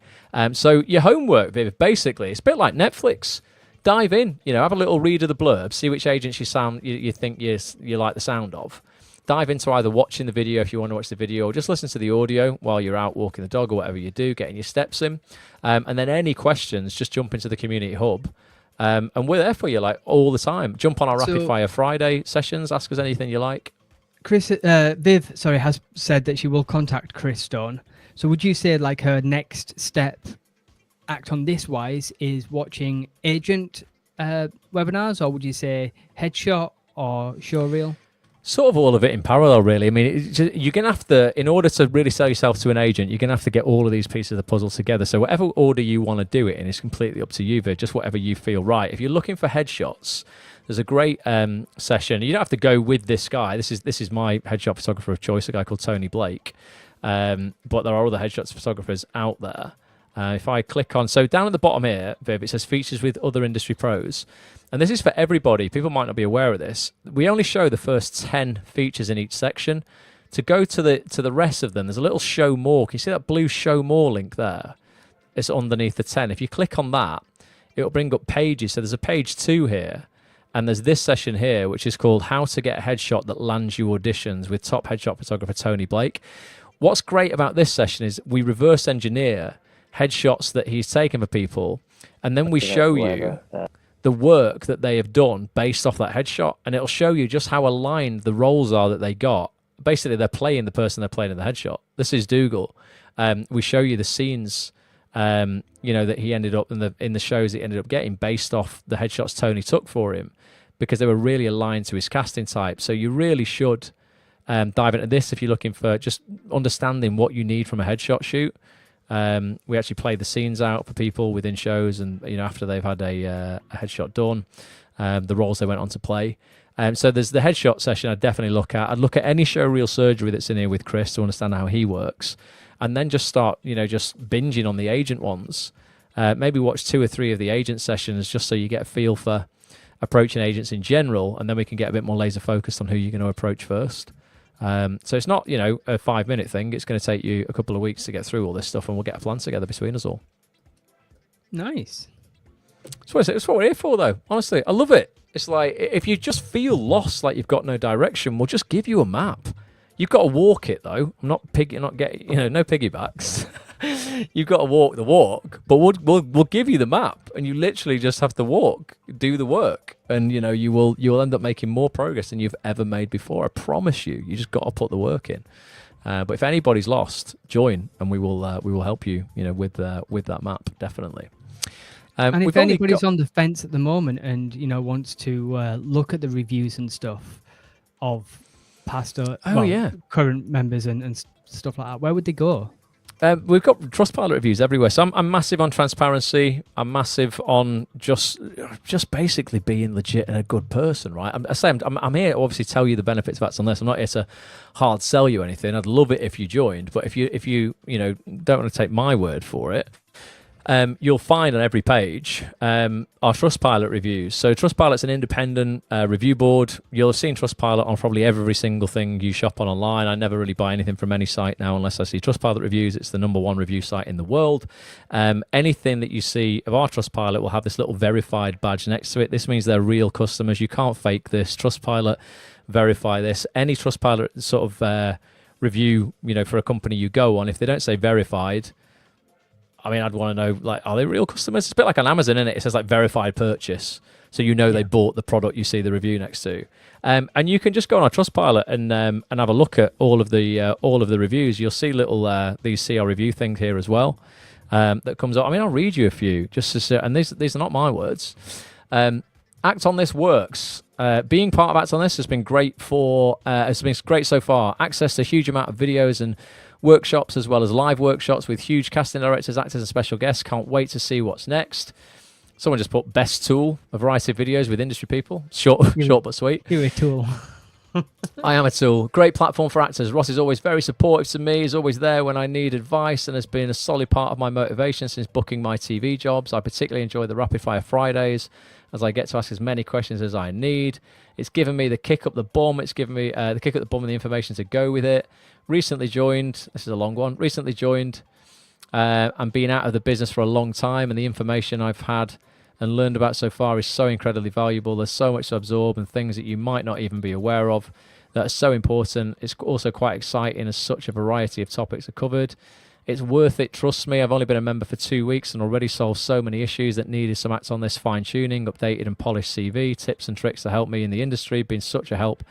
So your homework, Viv, basically, it's a bit like Netflix. dive in. Have a little read of the blurb, see which agents you think you like the sound of. Dive into either watching the video if you want to watch the video, or just listen to the audio while you're out walking the dog or whatever you do, getting your steps in. And then any questions, just jump into the community hub. And we're there for you all the time. Jump on our Rapid Fire Friday sessions, ask us anything you like. Viv, has said that she will contact Chris Stone. So would you say her next step, act on this wise, is watching agent webinars, or would you say headshot or showreel? Sort of all of it in parallel, really. I mean, you're going to have to, in order to really sell yourself to an agent, you're going to have to get all of these pieces of the puzzle together. So whatever order you want to do it in is completely up to you, Viv, just whatever you feel right. If you're looking for headshots, there's a great session. You don't have to go with this guy. This is my headshot photographer of choice, a guy called Tony Blake. But there are other headshots photographers out there. If I click on, so down at the bottom here, Viv, it says features with other industry pros. And this is for everybody. People might not be aware of this. We only show the first 10 features in each section. To go to the rest of them, there's a little show more. Can you see that blue show more link there? It's underneath the 10. If you click on that, it'll bring up pages. So there's a page 2 here. And there's this session here, which is called How to Get a Headshot That Lands You Auditions with top headshot photographer Tony Blake. What's great about this session is we reverse engineer headshots that he's taken for people, and then we show you the work that they have done based off that headshot, and it'll show you just how aligned the roles are that they got. Basically, they're playing the person they're playing in the headshot. This is Dougal. We show you the scenes, that he ended up in the shows he ended up getting based off the headshots Tony took for him, because they were really aligned to his casting type. So you really should dive into this if you're looking for just understanding what you need from a headshot shoot. We actually play the scenes out for people within shows, and after they've had a headshot done, the roles they went on to play. So there's the headshot session I'd definitely look at. I'd look at any show reel surgery that's in here with Chris to understand how he works, and then just start just binging on the agent ones. Maybe watch 2 or 3 of the agent sessions just so you get a feel for approaching agents in general, and then we can get a bit more laser focused on who you're going to approach first. So it's not, a 5-minute thing. It's going to take you a couple of weeks to get through all this stuff, and we'll get a plan together between us all. Nice. It's what we're here for, though. Honestly, I love it. It's like, if you just feel lost, like you've got no direction, we'll just give you a map. You've got to walk it, though. No piggybacks. You've got to walk the walk, but we'll give you the map, and you literally just have to walk, do the work, and you'll end up making more progress than you've ever made before. I promise you. You just got to put the work in. But if anybody's lost, join, and we will help you. With that map, definitely. And if anybody's on the fence at the moment and wants to look at the reviews and stuff of past current members and stuff like that, where would they go? We've got Trustpilot reviews everywhere. So I'm massive on transparency. I'm massive on just basically being legit and a good person, right? I'm here to obviously tell you the benefits of Acts on This. I'm not here to hard sell you anything. I'd love it if you joined, but if you don't want to take my word for it, you'll find on every page our Trustpilot reviews. So Trustpilot's an independent review board. You'll have seen Trustpilot on probably every single thing you shop on online. I never really buy anything from any site now unless I see Trustpilot reviews. It's the #1 review site in the world. Anything that you see of our Trustpilot will have this little verified badge next to it. This means they're real customers. You can't fake this. Trustpilot verify this. Any Trustpilot sort of review, for a company you go on, if they don't say verified, I mean, I'd want to know, are they real customers? It's a bit like on Amazon, isn't it? It says verified purchase. So they bought the product you see the review next to. And you can just go on our Trustpilot and have a look at all of the reviews. You'll see little these CR review things here as well that comes up. I mean, I'll read you a few and these are not my words. Act on This works. Being part of Act on This has been great so far. Access to a huge amount of videos and workshops, as well as live workshops with huge casting directors, actors, and special guests. Can't wait to see what's next. Someone just put best tool, a variety of videos with industry people. Short but sweet. You're a tool. I am a tool. Great platform for actors. Ross is always very supportive to me. He's always there when I need advice and has been a solid part of my motivation since booking my TV jobs. I particularly enjoy the Rapid Fire Fridays as I get to ask as many questions as I need. It's given me the kick up the bum. It's given me the kick up the bum and the information to go with it. Recently joined. This is a long one. Recently joined and been out of the business for a long time, and the information I've had and learned about so far is so incredibly valuable. There's so much to absorb and things that you might not even be aware of that are so important. It's also quite exciting as such a variety of topics are covered. It's worth it, trust me. I've only been a member for 2 weeks and already solved so many issues that needed some Act on This fine-tuning, updated and polished CV, tips and tricks to help me in the industry, been such a help.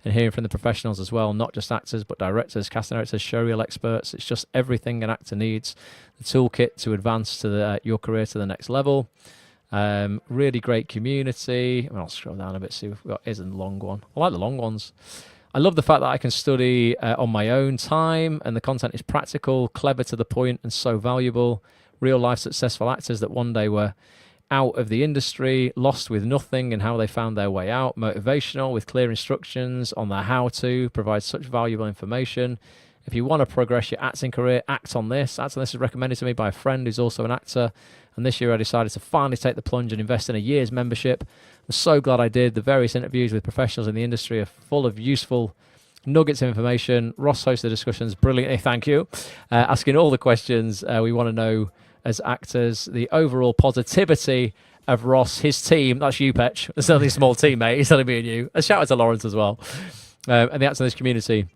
And hearing from the professionals as well, not just actors, but directors, casting directors, showreel experts. It's just everything an actor needs. The toolkit to advance to your career to the next level. Really great community. I'll scroll down a bit, see if we've got isn't a long one. I like the long ones. I love the fact that I can study on my own time, and the content is practical, clever to the point, and so valuable. Real life successful actors that one day were out of the industry, lost with nothing, and how they found their way out. Motivational with clear instructions on their how-to, provides such valuable information. If you want to progress your acting career, Act on This. Act on This is recommended to me by a friend who's also an actor. And this year I decided to finally take the plunge and invest in a year's membership. I'm so glad I did. The various interviews with professionals in the industry are full of useful nuggets of information. Ross hosts the discussions brilliantly, thank you. Asking all the questions we want to know as actors. The overall positivity of Ross, his team, that's you, Petch. It's only a small team, mate. It's only me and you. A shout out to Lawrence as well. And the Act on This community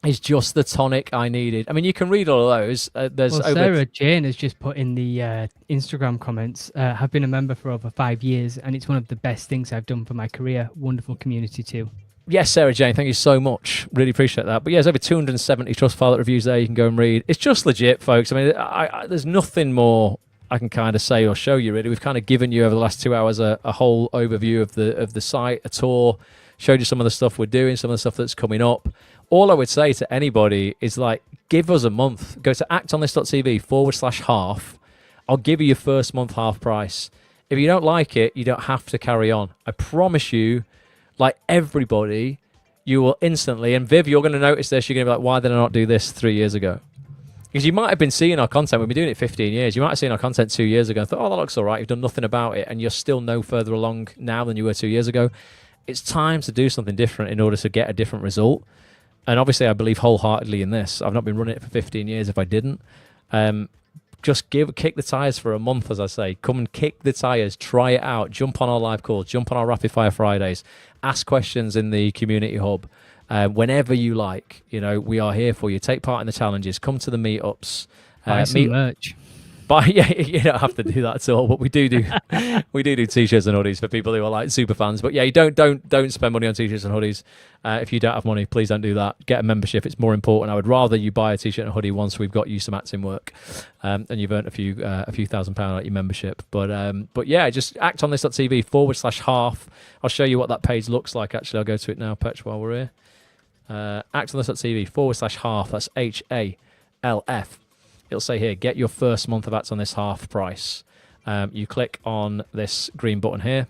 is just the tonic I needed. I mean, you can read all of those. Sarah Jane has just put in the Instagram comments, have been a member for over 5 years, and it's one of the best things I've done for my career. Wonderful community too. Yes, Sarah Jane, thank you so much. Really appreciate that. But yeah, there's over 270 Trustpilot reviews there you can go and read. It's just legit, folks. I mean, there's nothing more I can kind of say or show you, really. We've kind of given you over the last 2 hours a whole overview of the site, a tour, showed you some of the stuff we're doing, some of the stuff that's coming up. All I would say to anybody is, like, give us a month. Go to actonthis.tv/half. I'll give you your first month half price. If you don't like it, you don't have to carry on. I promise you, like everybody, you will instantly, and Viv, you're going to notice this, you're going to be like, why did I not do this 3 years ago? Because you might have been seeing our content, we've been doing it 15 years, you might have seen our content 2 years ago and thought, oh, that looks all right, you've done nothing about it, and you're still no further along now than you were 2 years ago. It's time to do something different in order to get a different result. And obviously, I believe wholeheartedly in this. I've not been running it for 15 years if I didn't. Just kick the tyres for a month, as I say. Come and kick the tyres, try it out, jump on our live calls, jump on our Rapid Fire Fridays, ask questions in the community hub. Whenever you like, we are here for you. Take part in the challenges, come to the meetups. Buy some merch. But yeah, you don't have to do that at all. But we do t-shirts and hoodies for people who are like super fans. But yeah, you don't spend money on t-shirts and hoodies. If you don't have money, please don't do that. Get a membership. It's more important. I would rather you buy a t-shirt and a hoodie once we've got you some acting work, and you've earned a few £1,000 at your membership. But yeah, just actonthis.tv/half. I'll show you what that page looks like. Actually, I'll go to it now, Petch, while we're here. Actonthis.tv/half. That's HALF. It'll say here, get your first month of Act on This half price. You click on this green button here.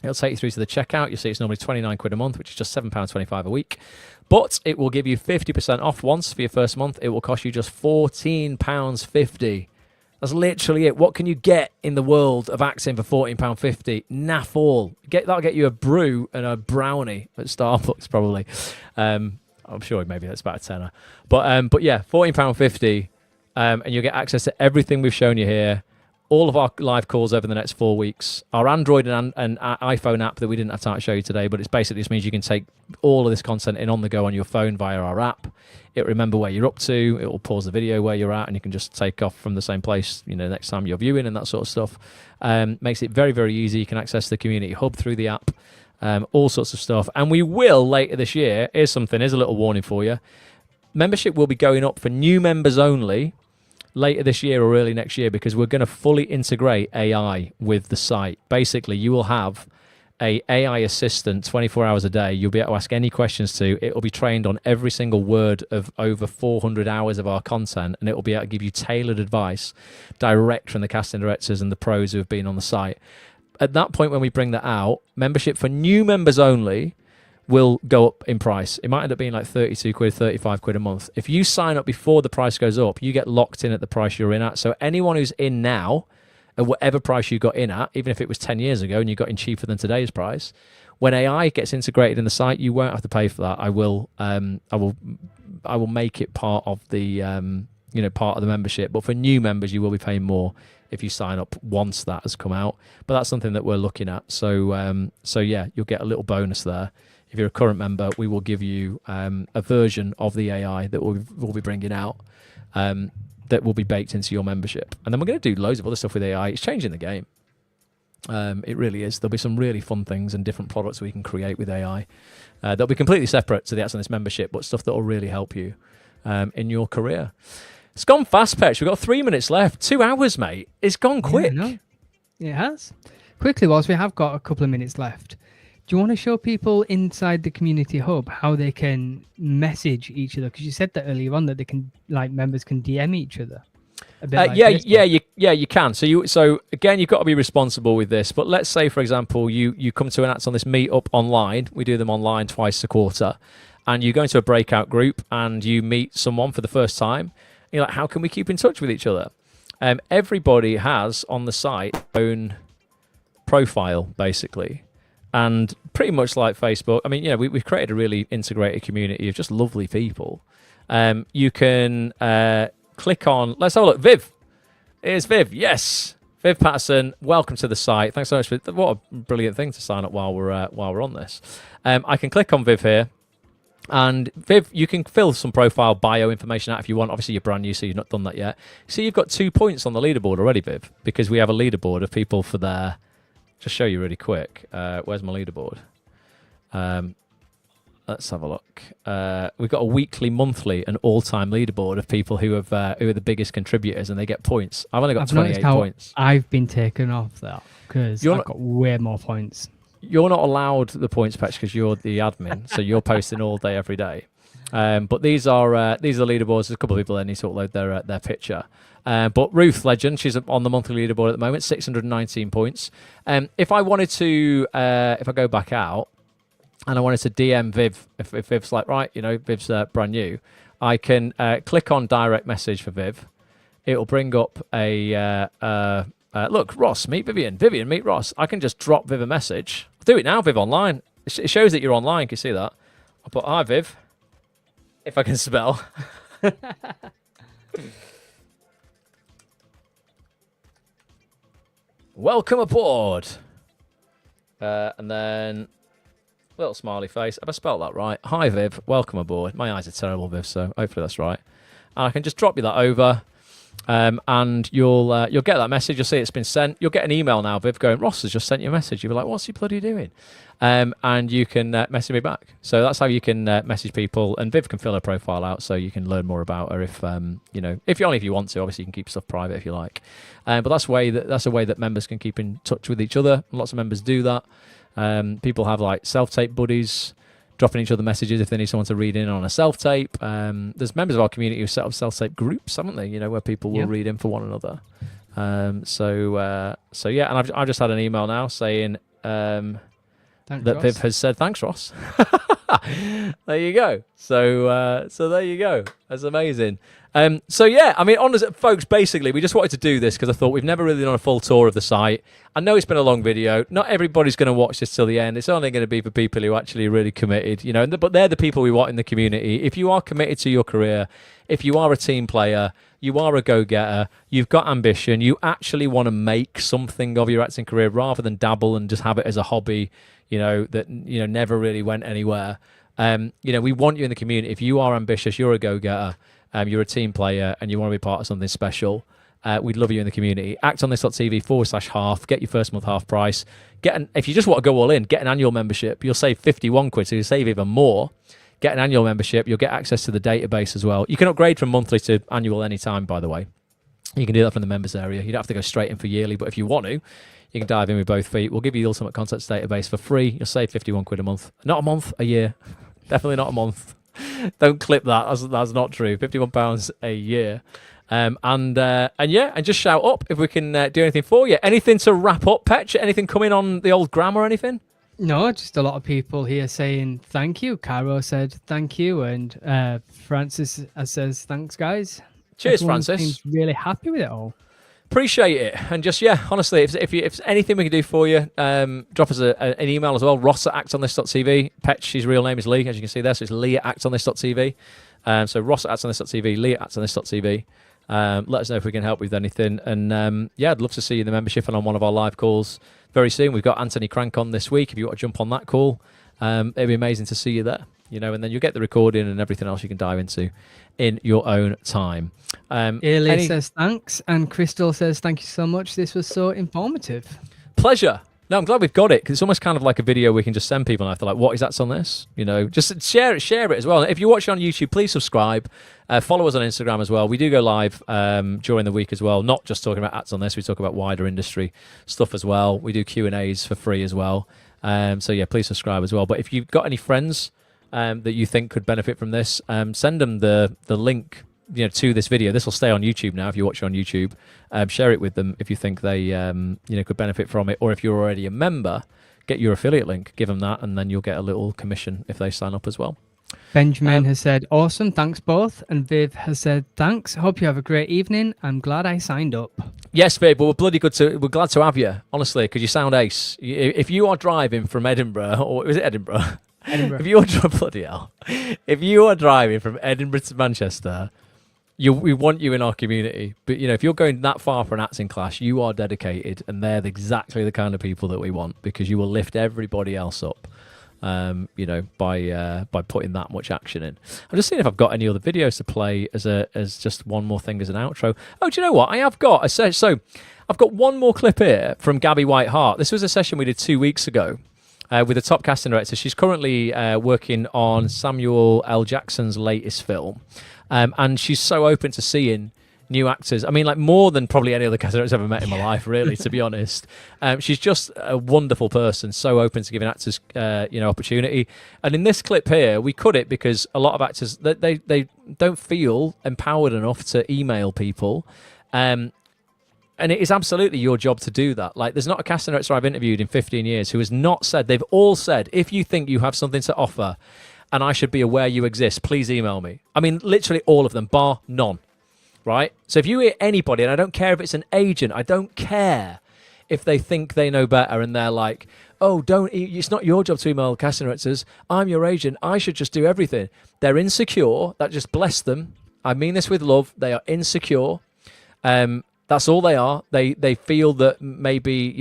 It'll take you through to the checkout. You'll see it's normally £29 a month, which is just £7.25 a week. But it will give you 50% off once for your first month. It will cost you just £14.50. That's literally it. What can you get in the world of acting for £14.50? Naff all. That'll get you a brew and a brownie at Starbucks, probably. I'm sure maybe that's about a tenner. But yeah, £14.50. And you'll get access to everything we've shown you here, all of our live calls over the next 4 weeks, our Android and iPhone app that we didn't have time to show you today, but it basically just means you can take all of this content in on the go on your phone via our app. It'll remember where you're up to, it will pause the video where you're at, and you can just take off from the same place, next time you're viewing and that sort of stuff. Makes it very, very easy. You can access the community hub through the app, all sorts of stuff. And we will, later this year, here's a little warning for you. Membership will be going up for new members only later this year or early next year, because we're going to fully integrate AI with the site. Basically, you will have a AI assistant 24 hours a day. You'll be able to ask any questions to. It will be trained on every single word of over 400 hours of our content, and it will be able to give you tailored advice direct from the casting directors and the pros who have been on the site. At that point, when we bring that out, membership for new members only will go up in price. It might end up being like 32 quid, 35 quid a month. If you sign up before the price goes up, you get locked in at the price you're in at. So anyone who's in now, at whatever price you got in at, even if it was 10 years ago and you got in cheaper than today's price, when AI gets integrated in the site, you won't have to pay for that. I will make it part of the part of the membership. But for new members, you will be paying more if you sign up once that has come out. But that's something that we're looking at. So yeah, you'll get a little bonus there. If you're a current member, we will give you a version of the AI that we'll be bringing out that will be baked into your membership. And then we're going to do loads of other stuff with AI. It's changing the game. It really is. There'll be some really fun things and different products we can create with AI. They'll be completely separate to the Acts on This membership, but stuff that will really help you in your career. It's gone fast, Petch. We've got 3 minutes left. 2 hours, mate. It's gone quick. Yeah, it has. Quickly, whilst we have got a couple of minutes left, do you want to show people inside the community hub how they can message each other? Because you said that earlier on that they can, members can DM each other. You can. So again, you've got to be responsible with this. But let's say, for example, you come to an Acts on This meetup online. We do them online twice a quarter, and you go into a breakout group and you meet someone for the first time. You're like, how can we keep in touch with each other? Everybody has on the site their own profile, basically. And pretty much like Facebook, I mean, we've created a really integrated community of just lovely people. You can click on, let's have a look, Viv. Here's Viv, yes. Viv Patterson, welcome to the site. Thanks so much what a brilliant thing to sign up while we're on this. I can click on Viv here. And Viv, you can fill some profile bio information out if you want. Obviously, you're brand new, so you've not done that yet. See, you've got 2 points on the leaderboard already, Viv, because we have a leaderboard of people for their... Just show you really quick. Where's my leaderboard? Let's have a look. We've got a weekly, monthly, and all-time leaderboard of people who are the biggest contributors, and they get points. I've only got 28 points. I've been taken off that because I've got way more points. You're not allowed the points patch because you're the admin, so you're posting all day, every day. But these are leaderboards. There's a couple of people that need to upload their picture. But Ruth Legend, she's on the monthly leaderboard at the moment, 619 points. If I wanted to, if I go back out and I wanted to DM Viv, if Viv's like, right, Viv's brand new, I can click on direct message for Viv. It'll bring up a look, Ross, meet Vivian. Vivian, meet Ross. I can just drop Viv a message. I'll do it now, Viv, online. It shows that you're online. Can you see that? I'll put, hi, Viv. If I can spell. Welcome aboard. And then little smiley face. Have I spelled that right? Hi, Viv. Welcome aboard. My eyes are terrible, Viv, so hopefully that's right. And I can just drop you that over. And you'll get that message. You'll see it's been sent. You'll get an email now, Viv, going, Ross has just sent you a message. You'll be like, what's he bloody doing? And you can message me back. So that's how you can message people. And Viv can fill her profile out so you can learn more about her if you want to. Obviously, you can keep stuff private if you like. But that's a way that members can keep in touch with each other. Lots of members do that. People have like self-tape buddies, dropping each other messages if they need someone to read in on a self-tape. There's members of our community who set up self-tape groups, haven't they? Where people will read in for one another. So yeah, and I've just had an email now saying that Ross. Viv has said, thanks, Ross. There you go. So there you go. That's amazing. So yeah, I mean, honestly, folks, basically, we just wanted to do this because I thought we've never really done a full tour of the site. I know it's been a long video. Not everybody's going to watch this till the end. It's only going to be for people who are actually really committed, but they're the people we want in the community. If you are committed to your career, if you are a team player, you are a go-getter, you've got ambition, you actually want to make something of your acting career rather than dabble and just have it as a hobby, that never really went anywhere. We want you in the community. If you are ambitious, you're a go-getter, you're a team player, and you want to be part of something special, we'd love you in the community. actonthis.tv/half. Get your first month half price. If you just want to go all in, get an annual membership. You'll save 51 quid, so you'll save even more. Get an annual membership. You'll get access to the database as well. You can upgrade from monthly to annual anytime, by the way. You can do that from the members area. You don't have to go straight in for yearly, but if you want to, you can dive in with both feet. We'll give you the Ultimate Contacts database for free. You'll save 51 quid a month. Not a month, a year. Definitely not a month. Don't clip that. That's not true. £51 a year. And just shout up if we can do anything for you. Anything to wrap up, Petch? Anything coming on the old gram or anything? No, just a lot of people here saying thank you. Caro said thank you, and Francis says thanks, guys. Cheers, Everyone Francis. seems really happy with it all. Appreciate it. And just, honestly, if there's anything we can do for you, drop us an email as well, ross@actonthis.tv. Petch, his real name is Lee, as you can see there, so it's Lee@actonthis.tv. So Ross at atsonthis.tv, Lee at atsonthis.tv. Let us know if we can help with anything. And yeah, I'd love to see you in the membership and on one of our live calls very soon. We've got Anthony Crank on this week. If you want to jump on that call, it'd be amazing to see you there. And then you'll get the recording and everything else you can dive into in your own time. Ellie says thanks, and Crystal says thank you so much. This was so informative. Pleasure. No, I'm glad we've got it, because it's almost kind of like a video we can just send people, and they're like, what is that on this? Just share it as well. If you watch it on YouTube, please subscribe. Follow us on Instagram as well. We do go live during the week as well, not just talking about ads on this. We talk about wider industry stuff as well. We do Q&As for free as well. So yeah, please subscribe as well. But if you've got any friends that you think could benefit from this, send them the link to this video. This will stay on YouTube now if you watch it on YouTube. Share it with them if you think they could benefit from it, or if you're already a member, get your affiliate link, give them that, and then you'll get a little commission if they sign up as well. Benjamin has said awesome, thanks both, and Viv has said thanks, hope you have a great evening, I'm glad I signed up. Yes, Viv, but we're glad to have you, honestly, because you sound ace. If you are driving from Edinburgh, or is it Edinburgh? Edinburgh. If you are driving from Edinburgh to Manchester, we want you in our community. But if you're going that far for an acting class, you are dedicated, and they're exactly the kind of people that we want, because you will lift everybody else up. By putting that much action in. I'm just seeing if I've got any other videos to play as just one more thing as an outro. Oh, do you know what? I have got so I've got one more clip here from Gabby White-Hart. This was a session we did 2 weeks ago with a top casting director. She's currently working on Samuel L. Jackson's latest film. And she's so open to seeing new actors. I mean, like more than probably any other casting I've ever met in my life, really, to be honest. She's just a wonderful person, so open to giving actors, opportunity. And in this clip here, we cut it because a lot of actors, they don't feel empowered enough to email people. And it is absolutely your job to do that. Like, there's not a casting director I've interviewed in 15 years who has not said, they've all said, if you think you have something to offer and I should be aware you exist, please email me. I mean, literally all of them, bar none. Right? So if you hear anybody, and I don't care if it's an agent, I don't care if they think they know better and they're like, oh, it's not your job to email casting directors. I'm your agent. I should just do everything. They're insecure. That just bless them. I mean this with love. They are insecure. That's all they are. They feel that maybe,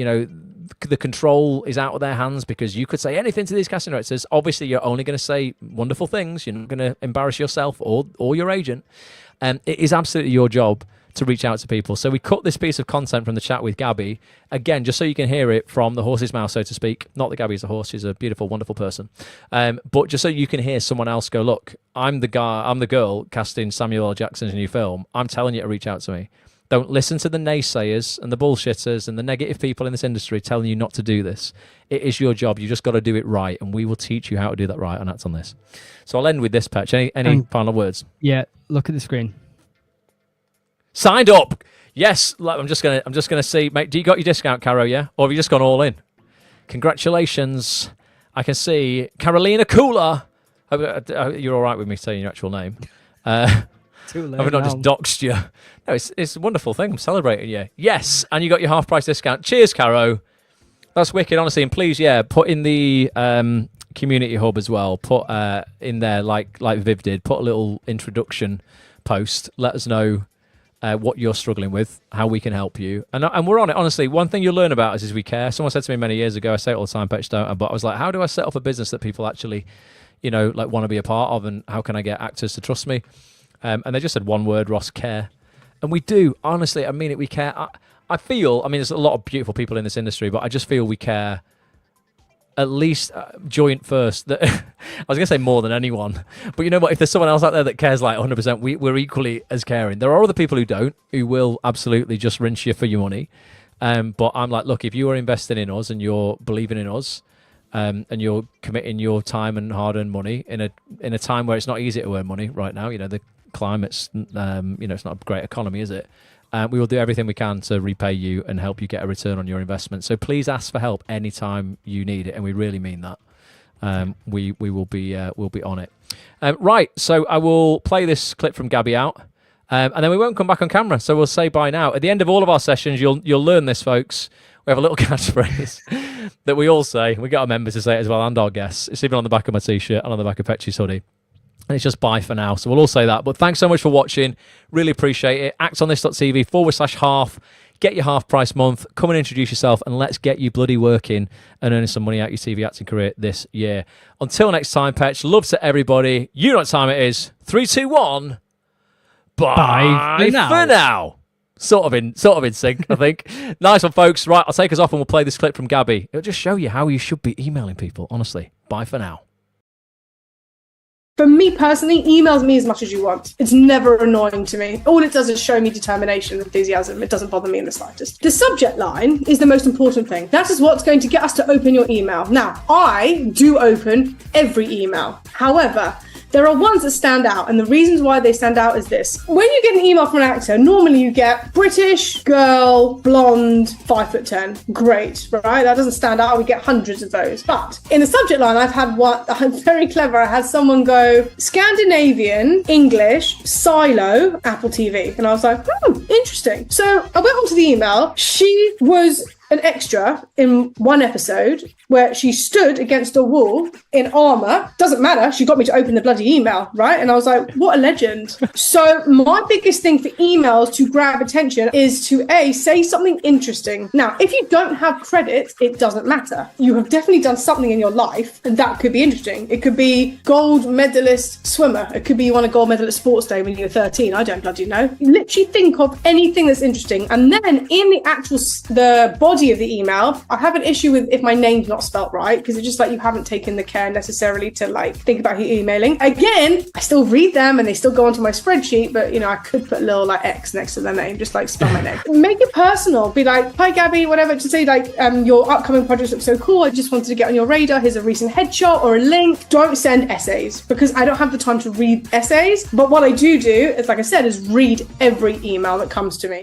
the control is out of their hands because you could say anything to these casting directors. Obviously, you're only going to say wonderful things. You're not going to embarrass yourself or your agent. It is absolutely your job to reach out to people. So we cut this piece of content from the chat with Gabby, again, just so you can hear it from the horse's mouth, so to speak. Not that Gabby's a horse, she's a beautiful, wonderful person. But just so you can hear someone else go, look, I'm the girl casting Samuel L. Jackson's new film. I'm telling you to reach out to me. Don't listen to the naysayers and the bullshitters and the negative people in this industry telling you not to do this. It is your job. You just got to do it right, and we will teach you how to do that right, and that's on this. So I'll end with this, Patch. Any final words? Yeah, look at the screen. Signed up. Yes, I'm just gonna see, mate. Do you got your discount, Caro? Yeah, or have you just gone all in? Congratulations. I can see Carolina Cooler. You're all right with me saying your actual name? Too late. I've not just doxed you. No, it's a wonderful thing. I'm celebrating you. Yes, and you got your half price discount. Cheers, Caro. That's wicked, honestly. And please, put in the community hub as well. Put in there like Viv did. Put a little introduction post. Let us know what you're struggling with, how we can help you. And we're on it, honestly. One thing you'll learn about us is we care. Someone said to me many years ago, I say it all the time, Petch, don't I? But I was like, how do I set up a business that people actually, want to be a part of, and how can I get actors to trust me? And they just said one word, Ross, care. And we do, honestly, I mean it, we care. I feel, there's a lot of beautiful people in this industry, but I just feel we care at least joint first. That I was going to say more than anyone. But you know what? If there's someone else out there that cares like 100%, we're equally as caring. There are other people who don't, who will absolutely just rinse you for your money. But I'm like, look, if you are investing in us and you're believing in us, and you're committing your time and hard-earned money in a time where it's not easy to earn money right now, the climate's, it's not a great economy, is it? We will do everything we can to repay you and help you get a return on your investment. So please ask for help anytime you need it, and we really mean that. We will be on it. Right, so I will play this clip from Gabby out, and then we won't come back on camera. So we'll say bye now. At the end of all of our sessions, you'll learn this, folks. We have a little catchphrase that we all say. We got our members to say it as well, and our guests. It's even on the back of my t-shirt and on the back of Petchy's hoodie. And it's just bye for now. So we'll all say that. But thanks so much for watching. Really appreciate it. actonthis.tv/half. Get your half price month. Come and introduce yourself and let's get you bloody working and earning some money out your TV acting career this year. Until next time, Petch, love to everybody. You know what time it is. 3, 2, 1. Bye for now. Sort of in sync, I think. Nice one, folks. Right, I'll take us off and we'll play this clip from Gabby. It'll just show you how you should be emailing people, honestly. Bye for now. For me personally, emails me as much as you want. It's never annoying to me. All it does is show me determination and enthusiasm. It doesn't bother me in the slightest. The subject line is the most important thing. That is what's going to get us to open your email. Now, I do open every email. However, there are ones that stand out, and the reasons why they stand out is this. When you get an email from an actor, normally you get British, girl, blonde, 5'10". Great, right? That doesn't stand out. We get hundreds of those. But in the subject line, I've had one, I'm very clever. I had someone go, Scandinavian, English, Silo, Apple TV. And I was like, interesting. So I went onto the email. She was an extra in one episode where she stood against a wall in armor. Doesn't matter. She got me to open the bloody email, right? And I was like, what a legend. So my biggest thing for emails to grab attention is to say something interesting. Now, if you don't have credit, it doesn't matter. You have definitely done something in your life and that could be interesting. It could be gold medalist swimmer. It could be you won a gold medal at sports day when you were 13. I don't bloody know. Literally think of anything that's interesting. And then in the body of the email, I have an issue with if my name's not spelt right, because it's just like you haven't taken the care necessarily to like think about who you're emailing. Again, I still read them and they still go onto my spreadsheet, but I could put a little like X next to their name, just like spell my name. Make it personal. Be like, hi Gabby, whatever, to say like, your upcoming projects look so cool. I just wanted to get on your radar. Here's a recent headshot or a link. Don't send essays because I don't have the time to read essays. But what I do is, like I said, is read every email that comes to me.